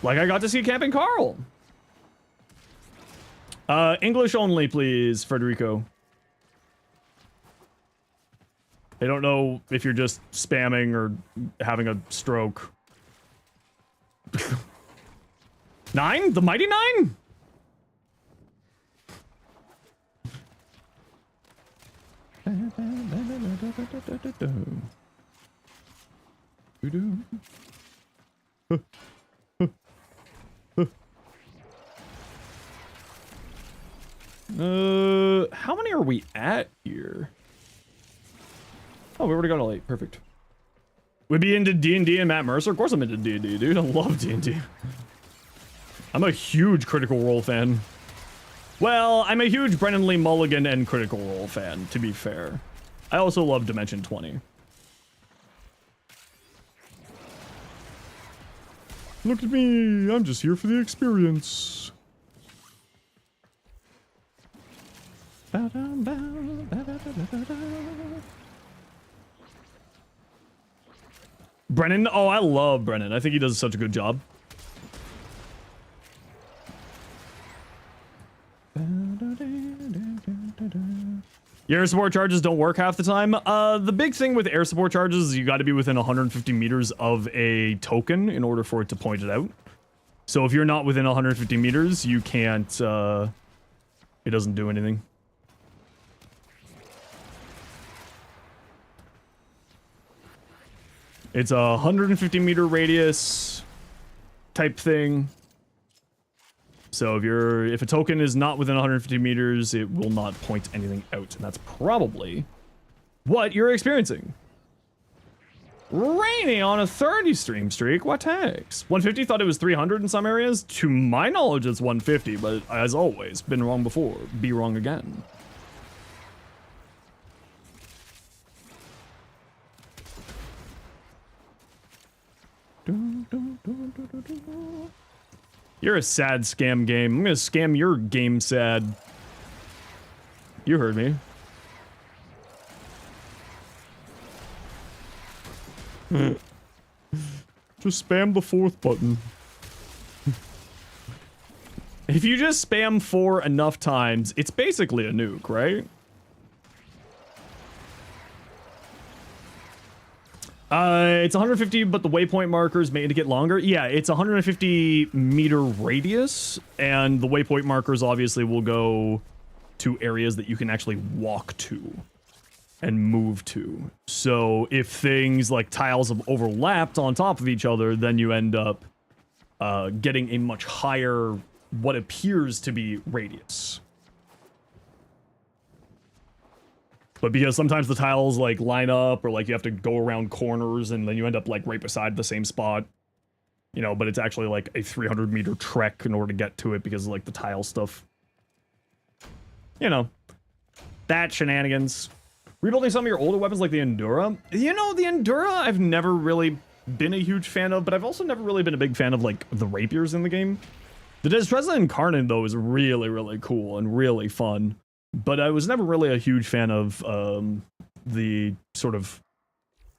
[SPEAKER 1] Like, I got to see Camping Carl. English only, please, Federico. I don't know if you're just spamming or having a stroke. 9? The Mighty 9? How many are we at here? Oh, we already got all 8. Perfect. We'd be into D&D and Matt Mercer? Of course I'm into D&D, dude. I love D&D. I'm a huge Critical Role fan. Well, I'm a huge Brennan Lee Mulligan and Critical Role fan, to be fair. I also love Dimension 20. Look at me. I'm just here for the experience. Brennan? Oh, I love Brennan. I think he does such a good job. Your air support charges don't work half the time. The big thing with air support charges is you got to be within 150 meters of a token in order for it to point it out. So if you're not within 150 meters, you can't, it doesn't do anything. It's a 150 meter radius type thing. So if a token is not within 150 meters, it will not point anything out. And that's probably what you're experiencing. Rainy on a 30 stream streak. What takes? 150, thought it was 300 in some areas. To my knowledge, it's 150, but as always, been wrong before. Be wrong again. You're a sad scam game. I'm gonna scam your game sad. You heard me. Just spam the 4th button. If you just spam 4 enough times, it's basically a nuke, right? It's 150, but the waypoint markers made to get longer. Yeah, it's 150 meter radius, and the waypoint markers obviously will go to areas that you can actually walk to and move to. So if things like tiles have overlapped on top of each other, then you end up getting a much higher, what appears to be radius. But because sometimes the tiles like line up, or like you have to go around corners and then you end up like right beside the same spot, you know, but it's actually like a 300 meter trek in order to get to it because of like the tile stuff. You know, that shenanigans. Rebuilding some of your older weapons like the Endura. You know, the Endura I've never really been a huge fan of, but I've also never really been a big fan of like the rapiers in the game. The Destreza Incarnate though is really, really cool and really fun. But I was never really a huge fan of the sort of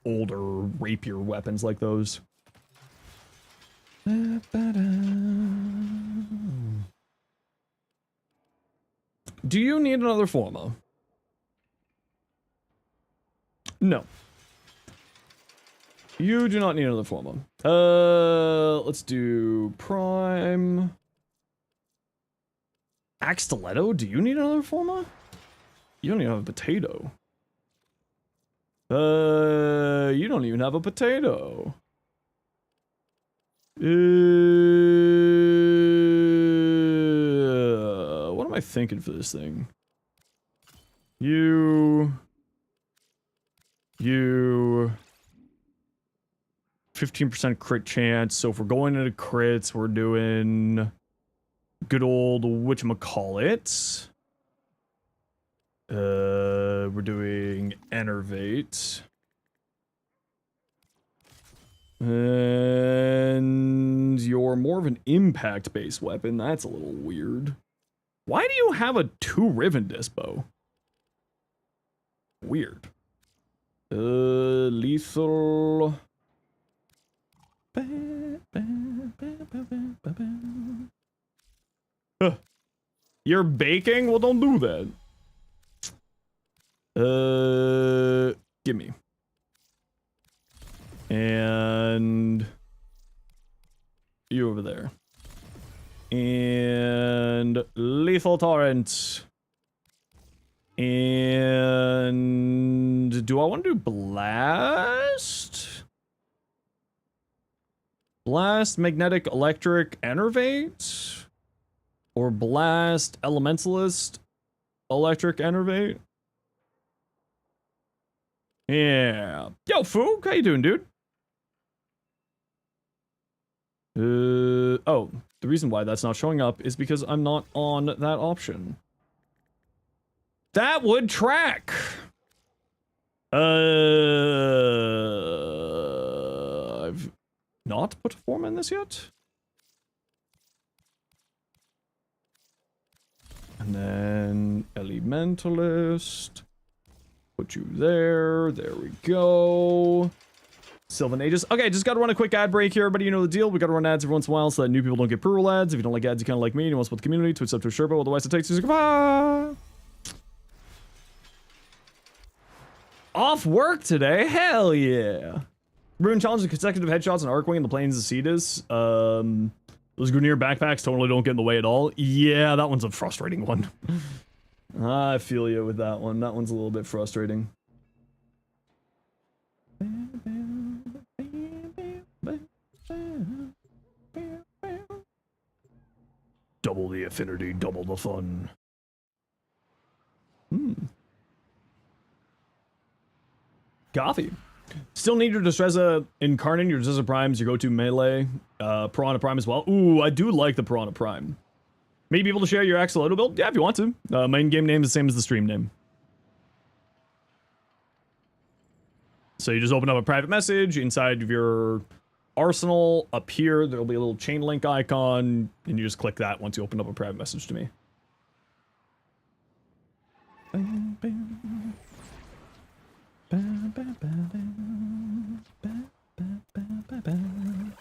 [SPEAKER 1] older rapier weapons like those. Do you need another Forma? No. You do not need another Forma. Let's do Prime. Axe Stiletto? Do you need another Forma? You don't even have a potato. You don't even have a potato. What am I thinking for this thing? You 15% crit chance. So if we're going into crits, we're doing good old whatchamacallit. We're doing Enervate. And you're more of an impact-based weapon. That's a little weird. Why do you have a 2-Riven dispo? Weird. Lethal. You're baking? Well, don't do that. Gimme. And you over there. And Lethal Torrent. And do I want to do Blast? Blast, Magnetic, Electric, Enervate? Or Blast, Elementalist, Electric, Enervate? Yeah. Yo, Fook, how you doing, dude? Oh, the reason why that's not showing up is because I'm not on that option. That would track. I've not put a form in this yet. And then Elementalist. Put you there. There we go. Sylvan Aegis. Okay, just gotta run a quick ad break here, everybody. You know the deal. We gotta run ads every once in a while so that new people don't get pre-roll ads. If you don't like ads, you kind of like me. You want to support the community. Twitch up to a Sherpa. Otherwise, it takes you. Goodbye. Off work today? Hell yeah. Ruin challenges consecutive headshots on Arcwing in the plains of Cetus. Those Grenier backpacks totally don't get in the way at all. Yeah, that one's a frustrating one. I feel you with that one. That one's a little bit frustrating. Double the affinity, double the fun. Coffee. Still need your Distressa Incarnate, your Distressa Prime's your go-to melee. Piranha Prime as well. Ooh, I do like the Piranha Prime. May be able to share your Axolotl build? Yeah, if you want to. My in-game name is the same as the stream name. So you just open up a private message inside of your arsenal. Up here, there'll be a little chain link icon, and you just click that once you open up a private message to me. Bam, bam. Bam, bam, bam, bam. Bam, bam, bam, bam,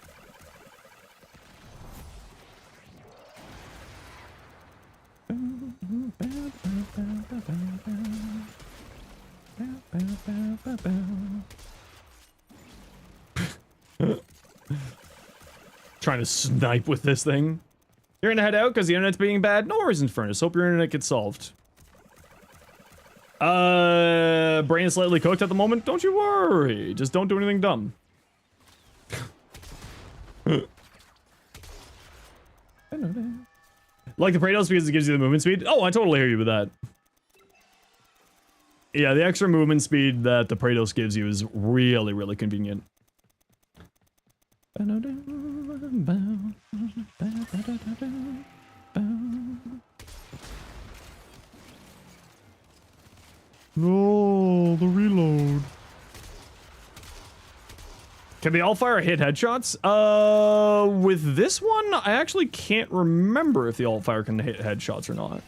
[SPEAKER 1] bam. Trying to snipe with this thing. You're gonna head out because the internet's being bad? No worries, Infernus. Hope your internet gets solved. Brain is slightly cooked at the moment. Don't you worry. Just don't do anything dumb. Like the Praetos because it gives you the movement speed? Oh, I totally hear you with that. Yeah, the extra movement speed that the Praetos gives you is really, really convenient. No, the reload. Can the Allfire hit headshots? With this one, I actually can't remember if the Allfire can hit headshots or not.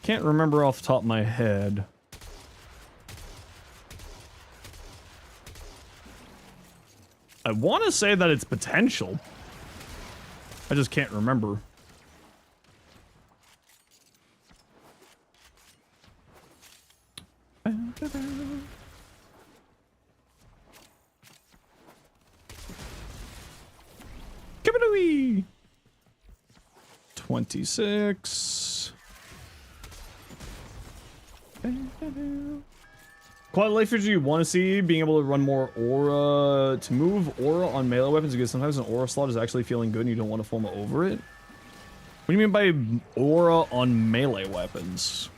[SPEAKER 1] Can't remember off the top of my head. I want to say that it's potential. I just can't remember. Kabadooey! 26. Quality life feature you want to see, being able to run more aura, to move aura on melee weapons, because sometimes an aura slot is actually feeling good and you don't want to form over it. What do you mean by aura on melee weapons?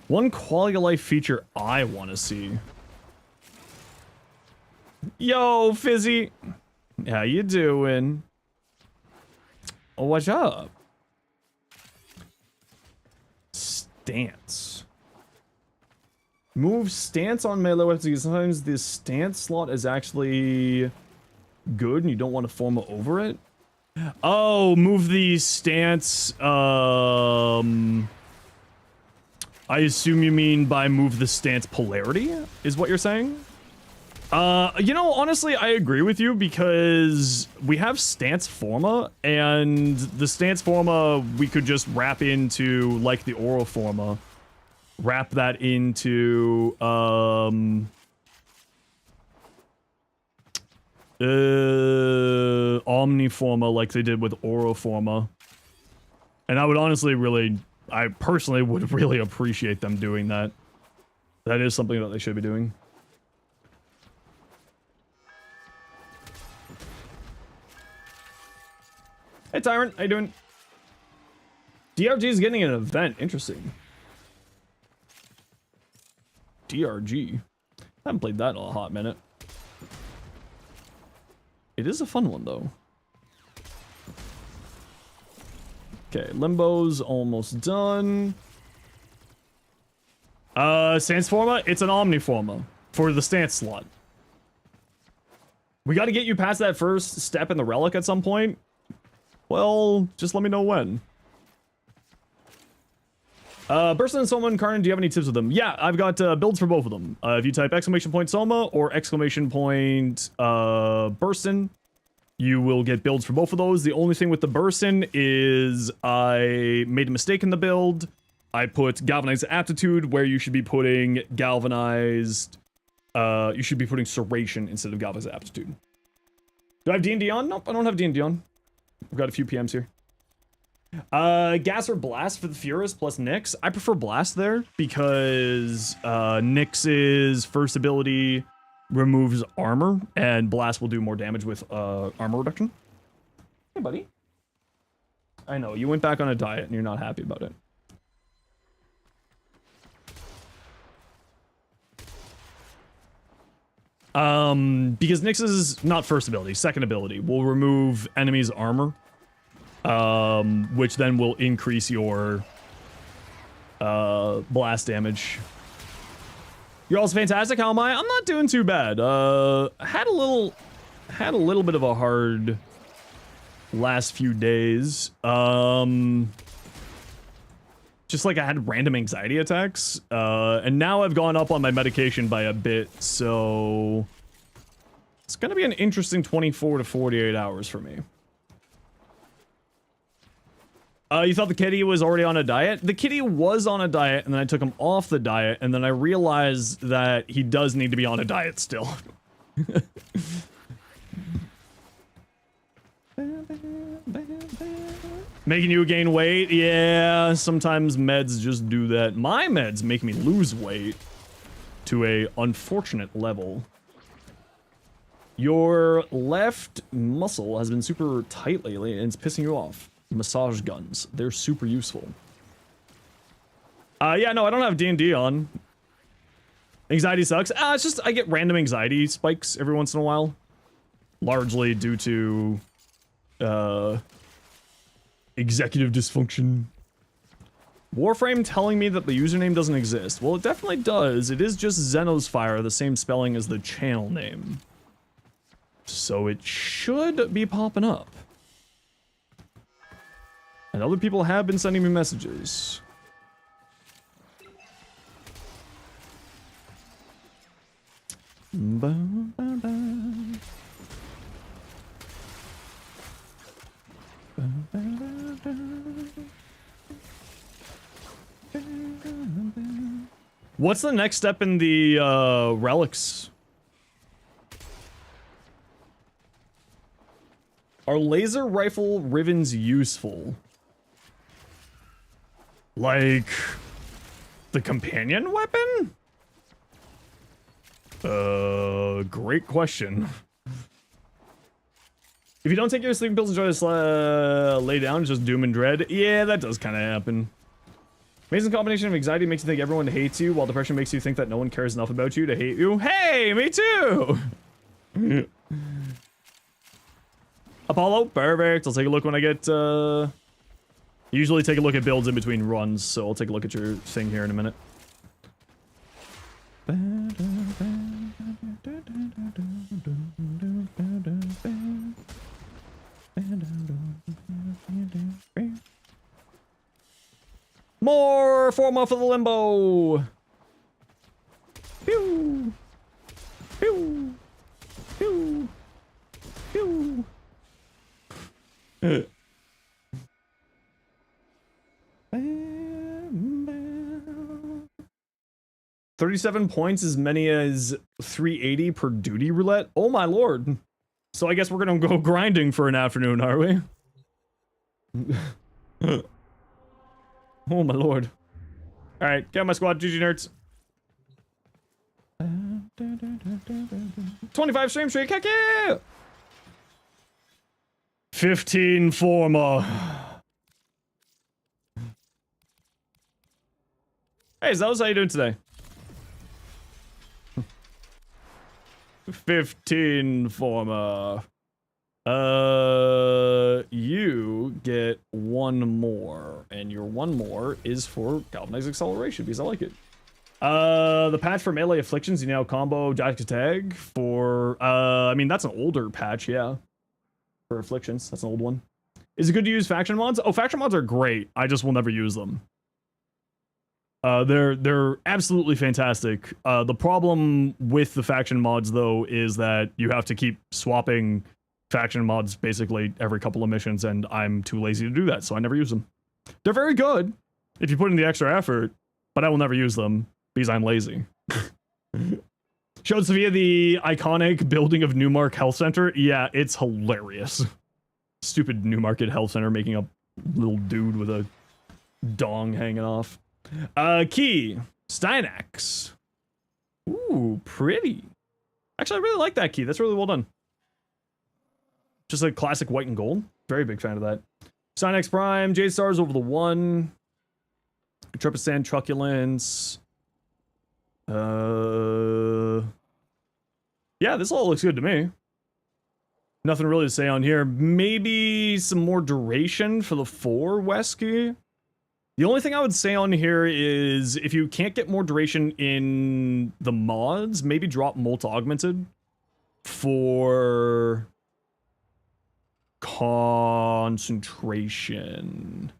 [SPEAKER 1] One quality of life feature I want to see. Yo, Fizzy. How you doing? Oh, what's up? Stance. Move stance on melee weapons because sometimes this stance slot is actually good and you don't want to form over it. Oh, move the stance. I assume you mean by move the stance polarity, is what you're saying? You know, honestly, I agree with you because we have stance forma, and the stance forma we could just wrap into, like the aura forma, wrap that into, omniforma like they did with aura forma. And I would honestly I personally would really appreciate them doing that. That is something that they should be doing. Hey Tyrant, how you doing? DRG is getting an event. Interesting. DRG. I haven't played that in a hot minute. It is a fun one though. Okay, Limbo's almost done. Stance forma? It's an omniforma for the stance slot. We gotta get you past that first step in the relic at some point. Well, just let me know when. Burst and Soma and Karnan, do you have any tips with them? Yeah, I've got builds for both of them. If you type !Soma or !Bursten, you will get builds for both of those. The only thing with the Burson is I made a mistake in the build. I put Galvanized Aptitude where you should be putting Galvanized... you should be putting Serration instead of Galvanized Aptitude. Do I have D&D on? Nope, I don't have D&D on. I've got a few PMs here. Gas or Blast for the Furist plus Nyx. I prefer Blast there because Nyx's first ability removes armor, and Blast will do more damage with armor reduction. Hey, buddy. I know, you went back on a diet and you're not happy about it. Because Nyx's not first ability, second ability will remove enemies' armor, which then will increase your blast damage. You're also fantastic. How am I? I'm not doing too bad. Had a little bit of a hard last few days. Just like I had random anxiety attacks, and now I've gone up on my medication by a bit, so it's gonna be an interesting 24 to 48 hours for me. You thought the kitty was already on a diet? The kitty was on a diet, and then I took him off the diet, and then I realized that he does need to be on a diet still. Making you gain weight? Yeah, sometimes meds just do that. My meds make me lose weight to a unfortunate level. Your left muscle has been super tight lately, and it's pissing you off. Massage guns. They're super useful. Yeah, no, I don't have D&D on. Anxiety sucks. It's just I get random anxiety spikes every once in a while. Largely due to executive dysfunction. Warframe telling me that the username doesn't exist. Well, it definitely does. It is just Zenosfire, the same spelling as the channel name. So it should be popping up. And other people have been sending me messages. What's the next step in the relics? Are laser rifle ribbons useful? Like the companion weapon? Great question. If you don't take your sleeping pills and try to lay down, just doom and dread. Yeah, that does kind of happen. Amazing combination of anxiety makes you think everyone hates you, while depression makes you think that no one cares enough about you to hate you. Hey, me too! Apollo, perfect. I'll take a look when I get, usually take a look at builds in between runs, so I'll take a look at your thing here in a minute. More Forma for the limbo. Pew. Pew. Pew. Pew. 37 points, as many as 380 per duty roulette. Oh my lord. So I guess we're gonna go grinding for an afternoon, are we? Oh my lord. Alright, get my squad, GG nerds. 25 stream streak, heck yeah! 15 Forma. Hey, Zeus, how you doing today? 15 Forma. You get one more, and your one more is for Galvanized Acceleration, because I like it. The patch for melee afflictions, you now combo Jack Tag for, I mean, that's an older patch, yeah. For afflictions, that's an old one. Is it good to use faction mods? Oh, faction mods are great. I just will never use them. They're absolutely fantastic. The problem with the faction mods, though, is that you have to keep swapping faction mods basically every couple of missions, and I'm too lazy to do that, so I never use them. They're very good if you put in the extra effort, but I will never use them because I'm lazy. Showed Sophia the iconic building of Newmark Health Center. Yeah, it's hilarious. Stupid Newmarket Health Center making a little dude with a dong hanging off. Key. Stynax. Ooh, pretty. Actually, I really like that key. That's really well done. Just a classic white and gold. Very big fan of that. Stynax Prime. Jade Stars over the 1. Trepisand Truculence. Yeah, this all looks good to me. Nothing really to say on here. Maybe some more duration for the 4 Wesky. The only thing I would say on here is if you can't get more duration in the mods, maybe drop Molt Augmented for concentration.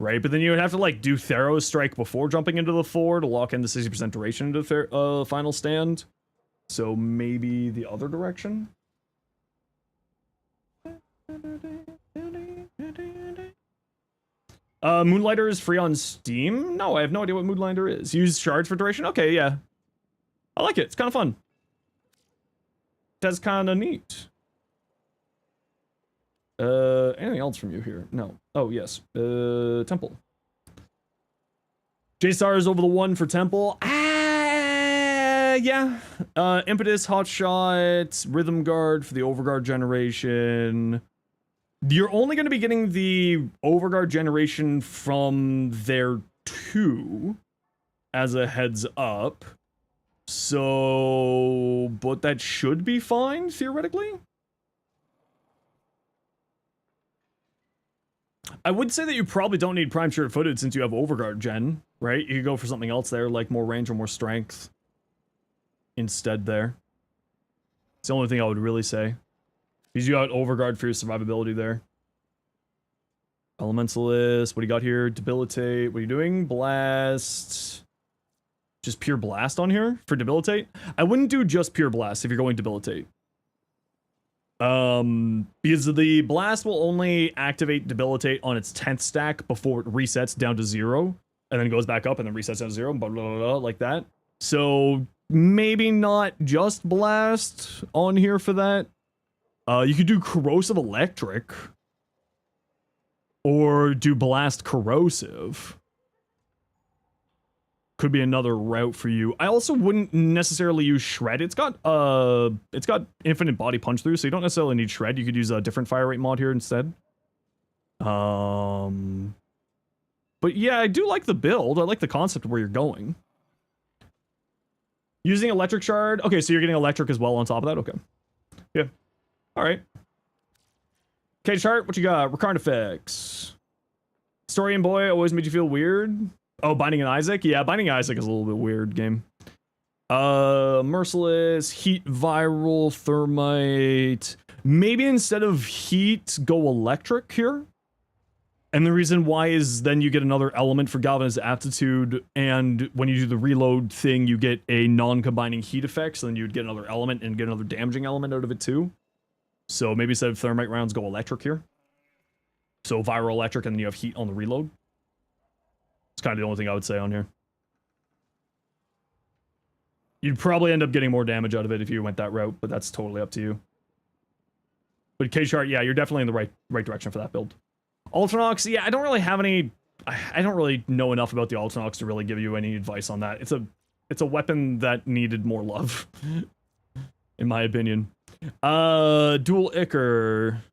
[SPEAKER 1] Right, but then you would have to like do Theros Strike before jumping into the 4 to lock in the 60% duration into the final stand. So maybe the other direction. Moonlighter is free on Steam? No, I have no idea what Moonlighter is. Use shards for duration? Okay, yeah. I like it. It's kind of fun. That's kind of neat. Anything else from you here? No. Oh, yes. Temple. J-Star is over the 1 for Temple. Yeah. Impetus, Hotshot, Rhythm Guard for the Overguard generation. You're only going to be getting the Overguard generation from there too, as a heads up. So, but that should be fine, theoretically. I would say that you probably don't need Prime Sure-Footed since you have Overguard gen, right? You could go for something else there, like more range or more strength instead there. It's the only thing I would really say. Because you got Overguard for your survivability there. Elementalist, what do you got here? Debilitate, what are you doing? Blast. Just pure blast on here for Debilitate? I wouldn't do just pure blast if you're going Debilitate. Because the blast will only activate Debilitate on its 10th stack before it resets down to 0, and then goes back up and then resets down to 0, blah, blah, blah, blah, like that. So maybe not just blast on here for that. You could do corrosive electric, or do blast corrosive. Could be another route for you. I also wouldn't necessarily use shred. It's got infinite body punch through, so you don't necessarily need shred. You could use a different fire rate mod here instead. But yeah, I do like the build. I like the concept of where you're going. Using electric shard. Okay, so you're getting electric as well on top of that. Okay. Yeah. All right. Okay, chart. What you got? Recurrent effects. Story and Boy always made you feel weird. Oh, Binding and Isaac? Yeah, Binding and Isaac is a little bit weird game. Merciless, Heat, Viral, Thermite. Maybe instead of Heat, go Electric here. And the reason why is then you get another element for Galvanized Aptitude, and when you do the reload thing, you get a non-combining heat effect, so then you'd get another element and get another damaging element out of it too. So maybe instead of Thermite rounds, go Electric here. So Viral Electric, and then you have Heat on the reload. It's kind of the only thing I would say on here. You'd probably end up getting more damage out of it if you went that route, but that's totally up to you. But K-Chart, yeah, you're definitely in the right direction for that build. Ultranox, yeah, I don't really have any... I don't really know enough about the Ultranox to really give you any advice on that. It's a weapon that needed more love, in my opinion. Dual Ichor...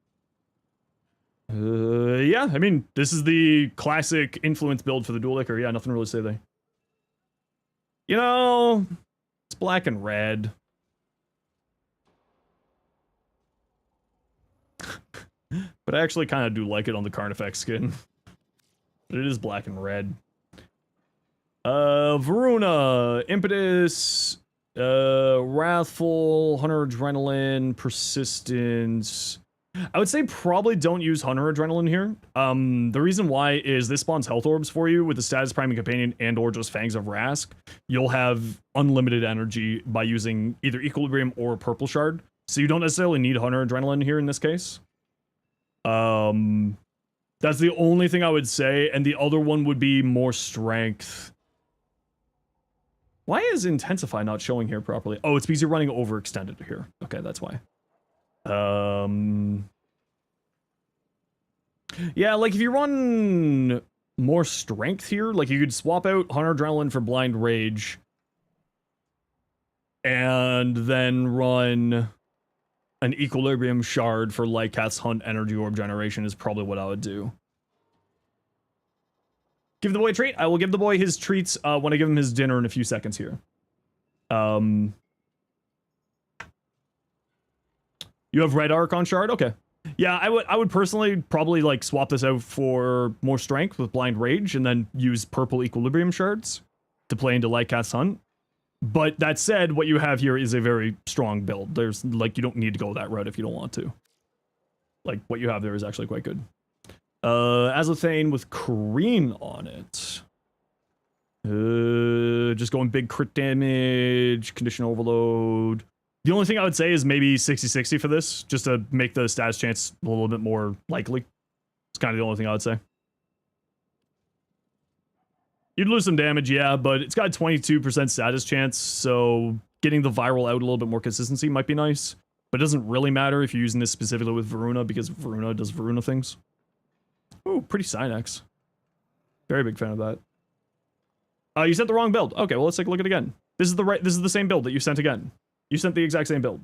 [SPEAKER 1] yeah, I mean, this is the classic influence build for the Dual Ichor. Yeah, nothing to really say there. You know, it's black and red. But I actually kind of do like it on the Carnifex skin. But it is black and red. Varuna, Impetus, Wrathful, Hunter Adrenaline, Persistence... I would say probably don't use Hunter Adrenaline here. The reason why is this spawns health orbs for you with the status priming companion and or just Fangs of Rask. You'll have unlimited energy by using either Equilibrium or Purple Shard. So you don't necessarily need Hunter Adrenaline here in this case. That's the only thing I would say, and the other one would be more strength. Why is Intensify not showing here properly? Oh, it's because you're running overextended here. Okay, that's why. Yeah, like if you run more strength here, like you could swap out Hunter Adrenaline for Blind Rage and then run an Equilibrium Shard for Lycat's Hunt Energy Orb Generation is probably what I would do. Give the boy a treat. I will give the boy his treats when I give him his dinner in a few seconds here. You have Red Archon Shard? Okay. Yeah, I would personally probably like swap this out for more strength with Blind Rage and then use purple Equilibrium Shards to play into Lycat's Hunt. But that said, what you have here is a very strong build. There's like, you don't need to go that route if you don't want to. Like, what you have there is actually quite good. Azothane with Kareen on it. Just going big crit damage, condition overload. The only thing I would say is maybe 60-60 for this, just to make the status chance a little bit more likely. It's kind of the only thing I would say. You'd lose some damage, yeah, but it's got 22% status chance, so getting the viral out a little bit more consistency might be nice. But it doesn't really matter if you're using this specifically with Varuna, because Varuna does Varuna things. Ooh, pretty Synex. Very big fan of that. You sent the wrong build. Okay, well, let's take a look at it again. This is the same build that you sent again. You sent the exact same build.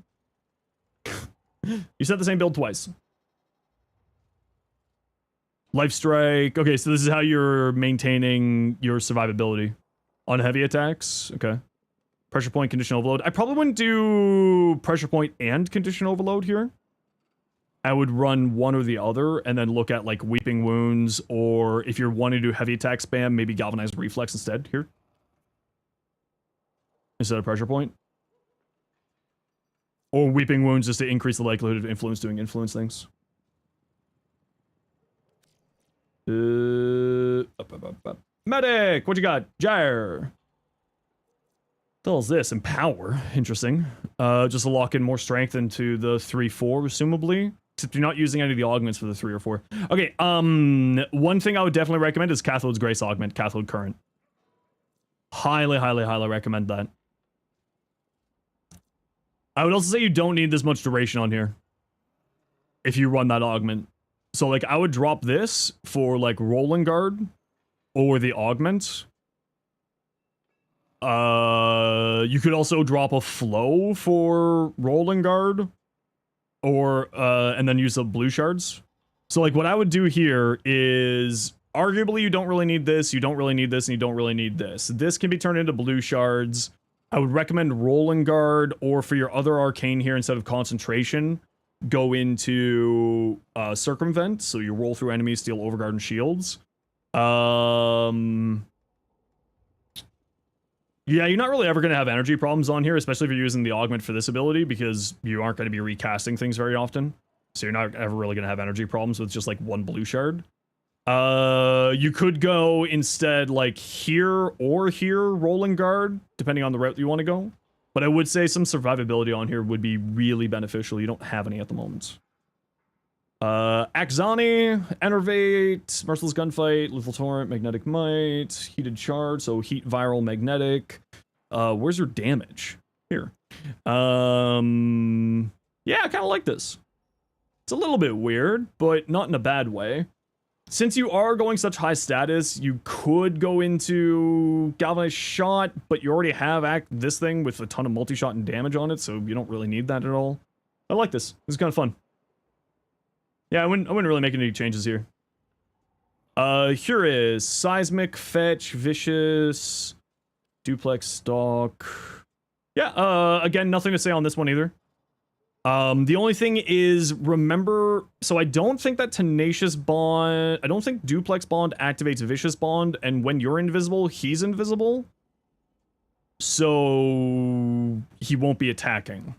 [SPEAKER 1] You sent the same build twice. Life Strike. Okay, so this is how you're maintaining your survivability on heavy attacks. Okay. Pressure Point, Condition Overload. I probably wouldn't do Pressure Point and Condition Overload here. I would run one or the other and then look at like Weeping Wounds, or if you're wanting to do heavy attack spam, maybe Galvanized Reflex instead here. Instead of Pressure Point. Or Weeping Wounds just to increase the likelihood of influence doing influence things. Medic! What you got? Gyre. The hell is this? Empower. Interesting. Just to lock in more strength into the 3-4, presumably. Except you're not using any of the augments for the 3 or 4. Okay, one thing I would definitely recommend is Cathode's Grace Augment, Cathode Current. Highly, highly, highly recommend that. I would also say you don't need this much duration on here. If you run that augment. So, like, I would drop this for, like, Rolling Guard or the augment. You could also drop a flow for Rolling Guard or, and then use the blue shards. So, like, what I would do here is, arguably, you don't really need this, you don't really need this, and you don't really need this. This can be turned into blue shards. I would recommend Rolling Guard, or for your other arcane here, instead of Concentration, go into Circumvent, so you roll through enemies, steal Overguard and shields. Yeah, you're not really ever going to have energy problems on here, especially if you're using the augment for this ability, because you aren't going to be recasting things very often. So you're not ever really going to have energy problems with just like one blue shard. You could go instead like here or here, Rolling Guard, depending on the route you want to go. But I would say some survivability on here would be really beneficial. You don't have any at the moment. Axani, Enervate, Merciless Gunfight, Lethal Torrent, Magnetic Might, Heated Shard, so Heat, Viral, Magnetic. Where's your damage? Here. Yeah, I kind of like this. It's a little bit weird, but not in a bad way. Since you are going such high status, you could go into Galvanized Shot, but you already have this thing with a ton of multi-shot and damage on it, so you don't really need that at all. I like this. This is kind of fun. Yeah, I wouldn't really make any changes here. Here is Seismic, Fetch, Vicious, Duplex, Stalk. Yeah, again, nothing to say on this one either. The only thing is, remember, so I don't think that Tenacious Bond, I don't think Duplex Bond activates Vicious Bond, and when you're invisible, he's invisible. So he won't be attacking.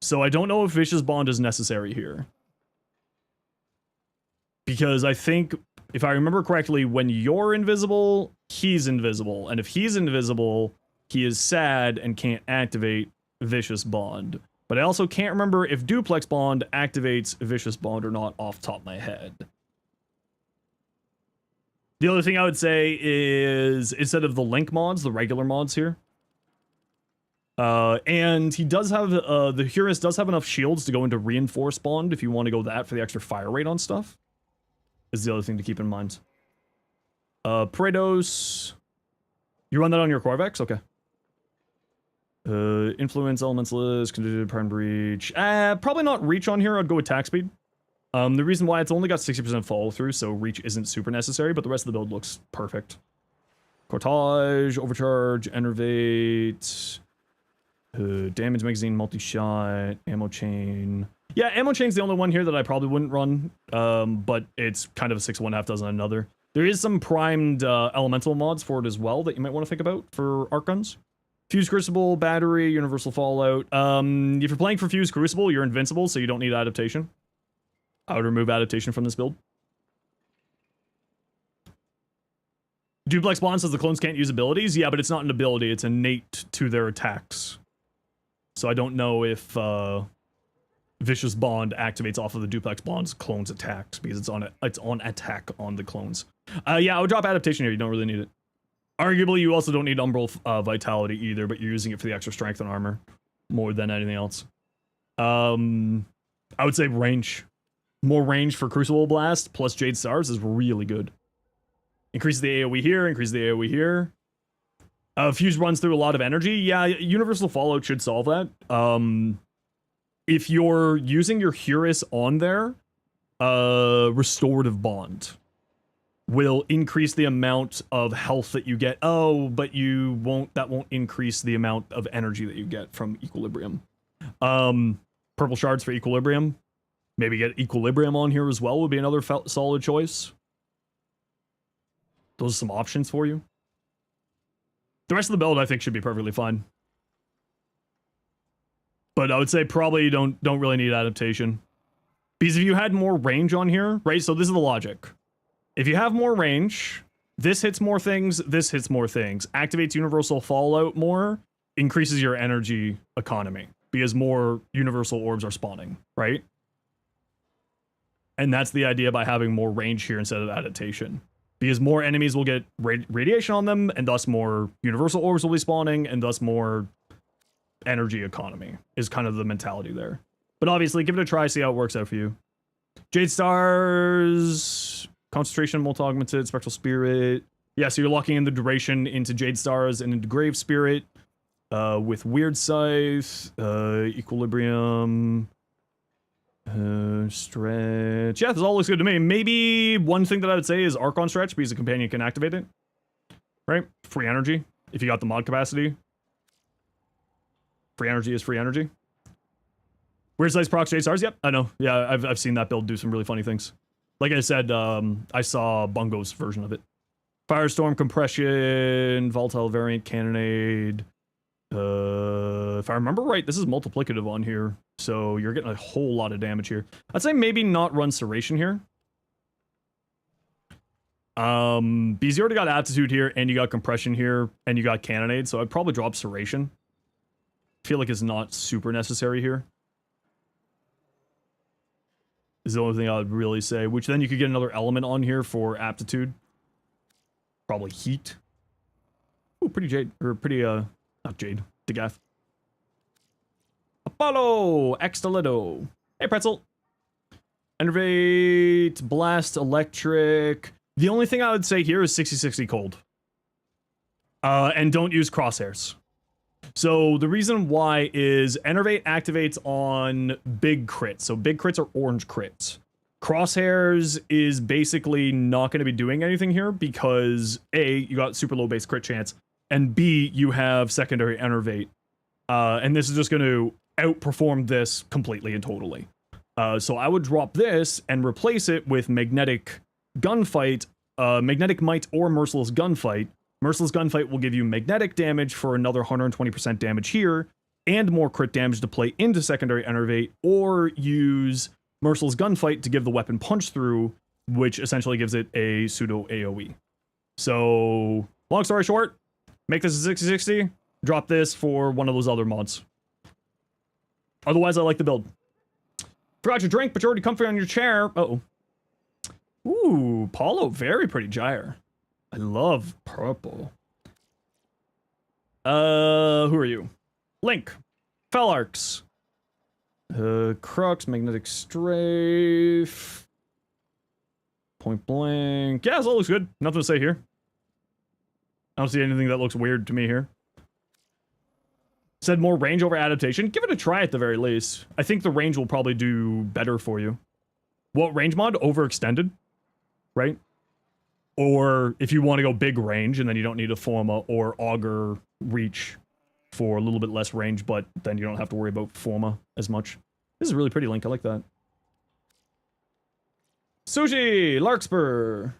[SPEAKER 1] So I don't know if Vicious Bond is necessary here. Because I think, if I remember correctly, when you're invisible, he's invisible. And if he's invisible, he is sad and can't activate Vicious Bond. But I also can't remember if Duplex Bond activates Vicious Bond or not off the top of my head. The other thing I would say is, instead of the Link mods, the regular mods here. And he does have, the Hurus does have enough shields to go into Reinforced Bond if you want to go that for the extra fire rate on stuff. Is the other thing to keep in mind. Paretos. You run that on your Corvex? Okay. Influence, Elements List, Condition, Prime Breach. Probably not Reach on here, I'd go attack speed. The reason why it's only got 60% follow through, so Reach isn't super necessary, but the rest of the build looks perfect. Cortage, Overcharge, Enervate, Damage Magazine, Multi-Shot, Ammo Chain. Yeah, Ammo Chain's the only one here that I probably wouldn't run, but it's kind of a 6 1/2 dozen another. There is some primed elemental mods for it as well that you might want to think about for arc guns. Fuse Crucible, Battery, Universal Fallout. If you're playing for Fuse Crucible, you're invincible, so you don't need adaptation. I would remove adaptation from this build. Duplex Bond says the clones can't use abilities. Yeah, but it's not an ability. It's innate to their attacks. So I don't know if Vicious Bond activates off of the Duplex Bond's clones' attacks, because it's on attack on the clones. Yeah, I would drop adaptation here. You don't really need it. Arguably, you also don't need Umbral Vitality either, but you're using it for the extra strength and armor more than anything else. I would say range. More range for Crucible Blast plus Jade Stars is really good. Increase the AoE here, increase the AoE here. Fuse runs through a lot of energy. Yeah, Universal Fallout should solve that. If you're using your Hurus on there, Restorative Bond will increase the amount of health that you get. Oh, but that won't increase the amount of energy that you get from Equilibrium. Purple Shards for Equilibrium. Maybe get Equilibrium on here as well would be another solid choice. Those are some options for you. The rest of the build, I think, should be perfectly fine. But I would say probably don't really need adaptation. Because if you had more range on here, right? So this is the logic. If you have more range, this hits more things, this hits more things. Activates Universal Fallout more, increases your energy economy. Because more Universal Orbs are spawning, right? And that's the idea by having more range here instead of adaptation. Because more enemies will get radiation on them, and thus more Universal Orbs will be spawning, and thus more energy economy is kind of the mentality there. But obviously, give it a try, see how it works out for you. Jade Stars, Concentration, Molt Augmented, Spectral Spirit. Yeah, so you're locking in the duration into Jade Stars and into Grave Spirit with Weird Scythe, Equilibrium, Stretch. Yeah, this all looks good to me. Maybe one thing that I would say is Archon Stretch, because the companion can activate it. Right? Free energy, if you got the mod capacity. Free energy is free energy. Weird Scythe procs Jade Stars? Yep, I know. Yeah, I've seen that build do some really funny things. Like I said, I saw Bungo's version of it. Firestorm, Compression, Volatile Variant, Cannonade. If I remember right, this is multiplicative on here, so you're getting a whole lot of damage here. I'd say maybe not run Serration here. Because you already got Aptitude here, and you got Compression here, and you got Cannonade, so I'd probably drop Serration. I feel like it's not super necessary here. Is the only thing I would really say, which then you could get another element on here for Aptitude. Probably Heat. Ooh, pretty Jade, or pretty, not Jade, Degath. Apollo! Extolido. Hey, Pretzel. Enervate, Blast, Electric. The only thing I would say here is 60-60 cold. And don't use crosshairs. So the reason why is Enervate activates on big crits. So big crits are orange crits. Crosshairs is basically not going to be doing anything here because A, you got super low base crit chance, and B, you have secondary Enervate. And this is just going to outperform this completely and totally. So I would drop this and replace it with Magnetic Gunfight, Magnetic Might or Merciless Gunfight. Merciless Gunfight will give you magnetic damage for another 120% damage here, and more crit damage to play into secondary Enervate, or use Merciless Gunfight to give the weapon punch through, which essentially gives it a pseudo AoE. So, long story short, make this a 60-60, drop this for one of those other mods. Otherwise, I like the build. Forgot your drink, but you're already comfy on your chair. Uh-oh. Ooh, Paulo, very pretty gyre. I love purple. Who are you? Link. Fellarks. Crux, Magnetic Strafe. Point Blank. Yeah, this all looks good. Nothing to say here. I don't see anything that looks weird to me here. Said more range over adaptation. Give it a try at the very least. I think the range will probably do better for you. What range mod? Overextended, right? Or if you want to go big range and then you don't need a Forma or Augur reach for a little bit less range, but then you don't have to worry about Forma as much. This is a really pretty Link. I like that. Sushi! Larkspur!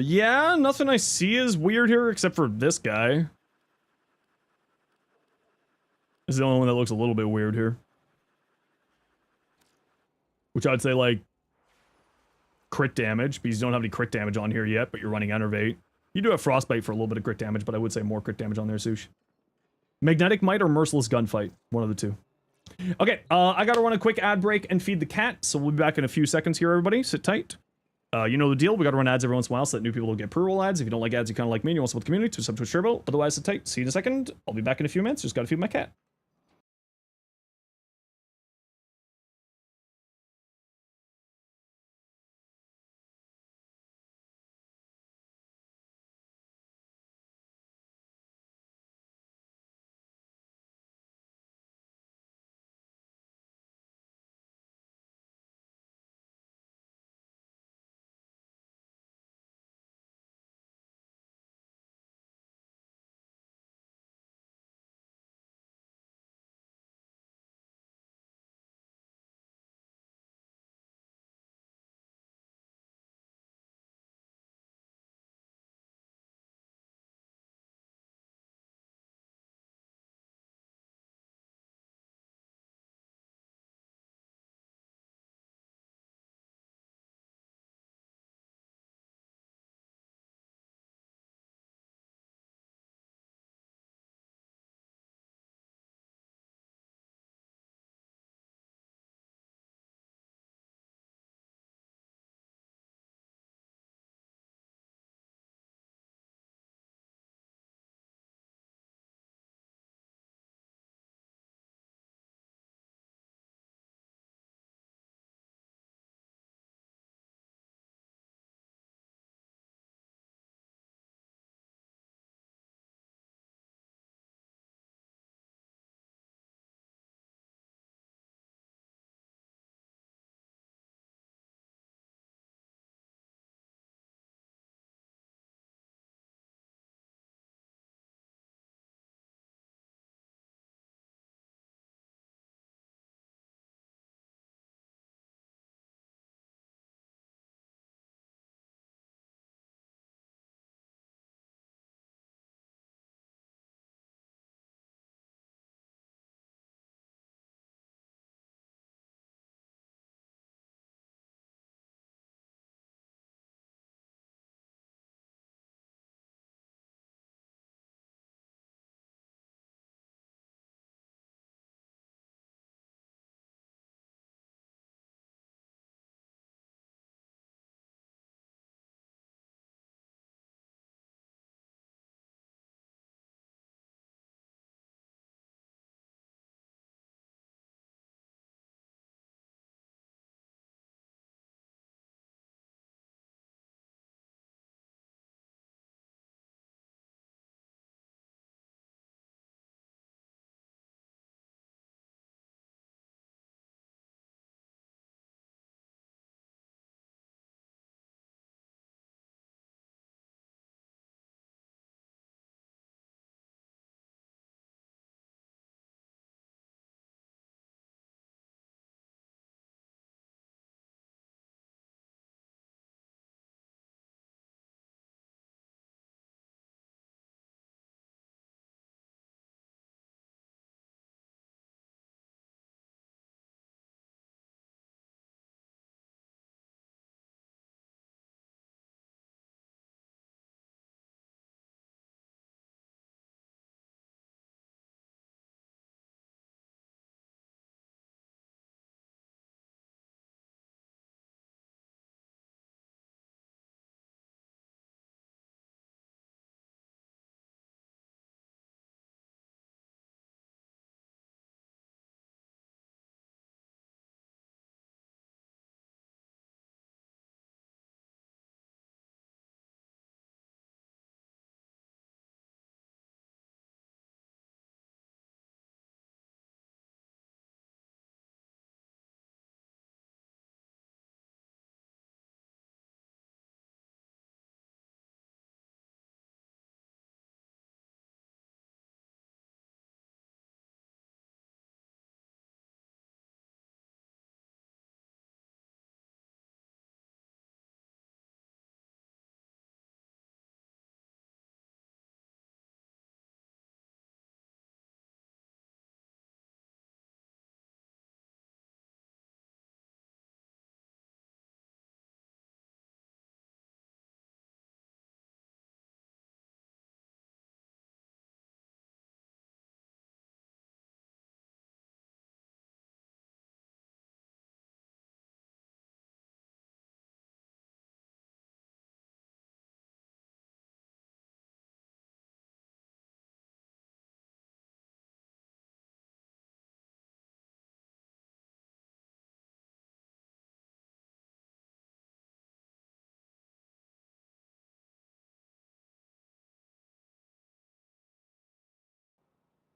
[SPEAKER 1] Yeah, nothing I see is weird here except for this guy. This is the only one that looks a little bit weird here. Which I'd say, like, crit damage, because you don't have any crit damage on here yet, but you're running Enervate. You do have Frostbite for a little bit of crit damage, but I would say more crit damage on there, Sush. Magnetic Might or Merciless Gunfight? One of the two. Okay, I gotta run a quick ad break and feed the cat, so we'll be back in a few seconds here, everybody. Sit tight. You know the deal, we gotta run ads every once in a while so that new people will get pre-roll ads. If you don't like ads, you kinda like me and you want to support the community, to sub to a Sherbo. Otherwise, sit tight. See you in a second. I'll be back in a few minutes. Just gotta feed my cat.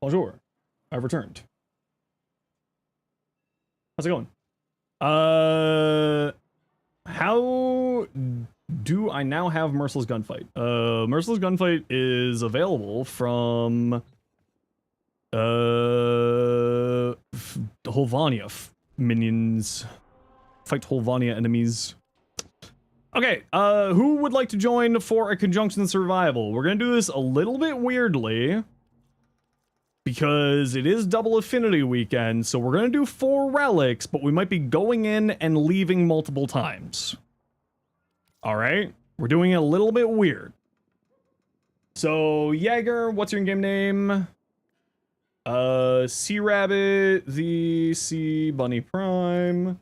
[SPEAKER 1] Bonjour. I've returned. How's it going? How do I now have Merciless Gunfight? Merciless Gunfight is available from Holvania minions. Fight Holvania enemies. Okay, who would like to join for a conjunction survival? We're gonna do this a little bit weirdly because it is double Affinity weekend, so we're gonna do 4 relics, but we might be going in and leaving multiple times. Alright, we're doing it a little bit weird. So, Jaeger, what's your in-game name? Sea Rabbit, the Sea Bunny Prime.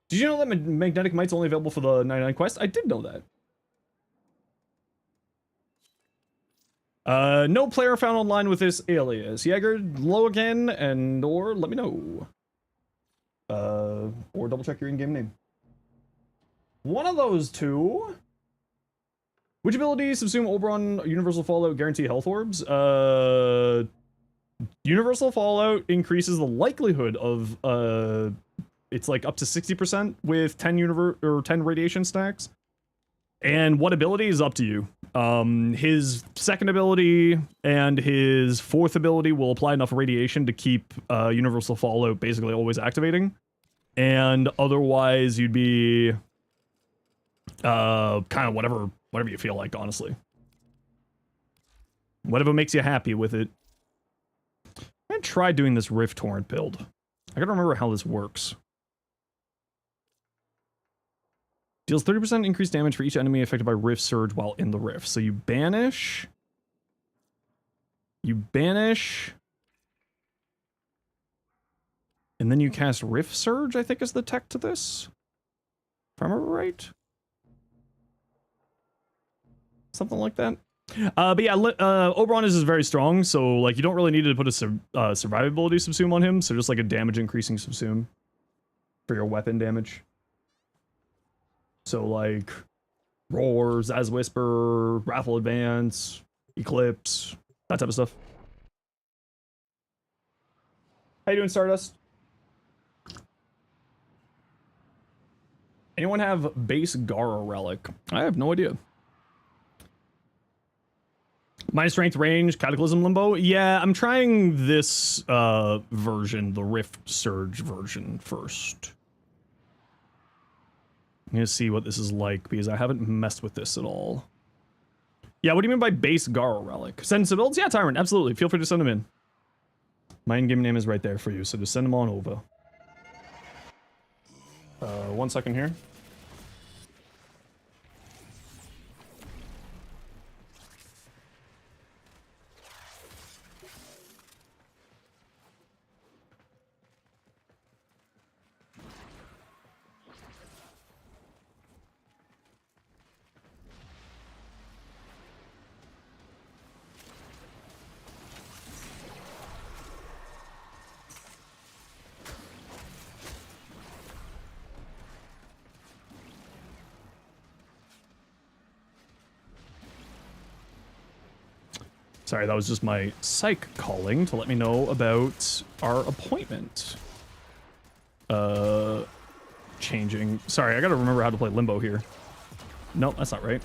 [SPEAKER 1] Did you know that Magnetic Mite's only available for the 99 quest? I did know that. No player found online with this alias. Jaeger, low again, and or let me know. Or double check your in-game name. One of those two. Which abilities subsume Oberon Universal Fallout guarantee health orbs? Universal Fallout increases the likelihood of it's like up to 60% with 10 radiation stacks. And what ability is up to you. His second ability and his fourth ability will apply enough radiation to keep Universal Fallout basically always activating. And otherwise you'd be kind of whatever you feel like, honestly. Whatever makes you happy with it. I'm gonna try doing this Rift Torrent build. I gotta remember how this works. Deals 30% increased damage for each enemy affected by Rift Surge while in the Rift. So you banish. And then you cast Rift Surge, I think is the tech to this. If I remember right. Something like that. But yeah, Oberon is very strong, so like you don't really need to put a survivability subsume on him, so just like a damage increasing subsume for your weapon damage. So like Roar, Zaz Whisper, Raffle Advance, Eclipse, that type of stuff. How you doing, Stardust? Anyone have base Gara relic? I have no idea. Minus strength, range, Cataclysm Limbo. Yeah, I'm trying this version, the Rift Surge version first. I'm gonna see what this is like because I haven't messed with this at all. Yeah, what do you mean by base Gara relic? Send some builds? Yeah, Tyrant, absolutely. Feel free to send them in. My in-game name is right there for you, so just send them on over. 1 second here. Sorry, that was just my psych calling to let me know about our appointment. Changing. Sorry, I gotta remember how to play Limbo here. Nope, that's not right.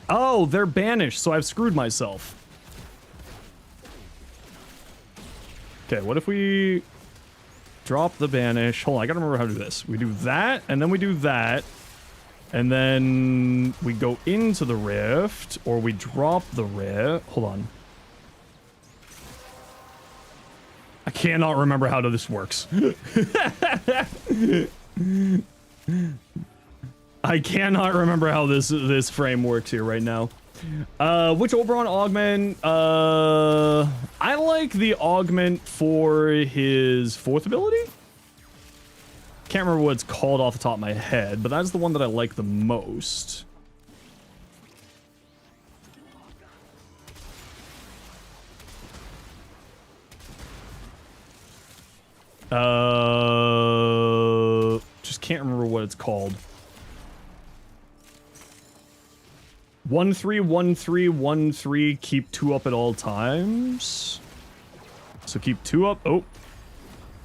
[SPEAKER 1] Oh, they're banished, so I've screwed myself. Okay, what if we drop the banish? Hold on, I gotta remember how to do this. We do that, and then we do that. And then we go into the rift, or we drop the rift. Hold on. I cannot remember how this works. I cannot remember how this frame works here right now. Which Oberon augment? I like the augment for his fourth ability. Can't remember what it's called off the top of my head, but that's the one that I like the most. Just can't remember what it's called. 1-3-1-3-1-3, keep 2 up at all times. So keep 2 up. Oh.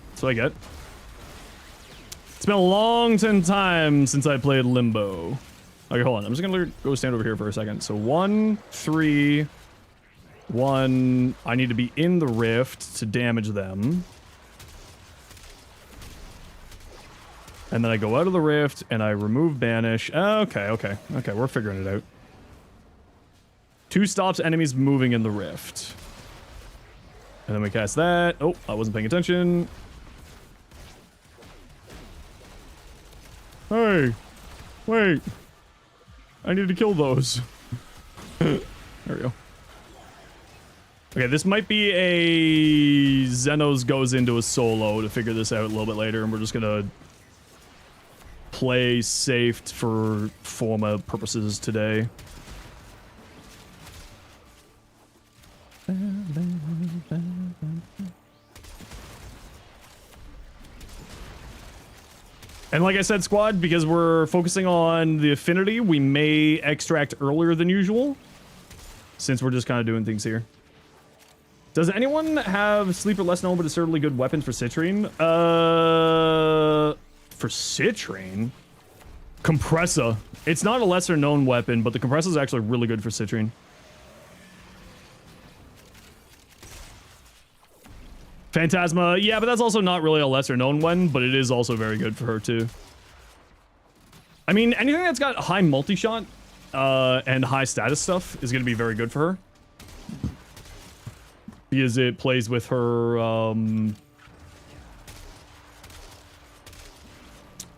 [SPEAKER 1] That's what I get. It's been a long time since I played Limbo. Okay, hold on. I'm just gonna go stand over here for a second. So 1-3-1. I need to be in the rift to damage them. And then I go out of the rift and I remove banish. Okay, we're figuring it out. 2 stops enemies moving in the rift. And then we cast that. Oh, I wasn't paying attention. Hey, wait. I need to kill those. There we go. Okay, this might be a Zenos goes into a solo to figure this out a little bit later, and we're just gonna play safe for forma purposes today. And like I said, squad, because we're focusing on the Affinity, we may extract earlier than usual, since we're just kind of doing things here. Does anyone have Sleeper less known but assertively good weapons for Citrine? For Citrine? Compressor. It's not a lesser known weapon, but the Compressor is actually really good for Citrine. Phantasma, yeah, but that's also not really a lesser known one, but it is also very good for her too. I mean, anything that's got high multi-shot and high status stuff is going to be very good for her. Because it plays with her,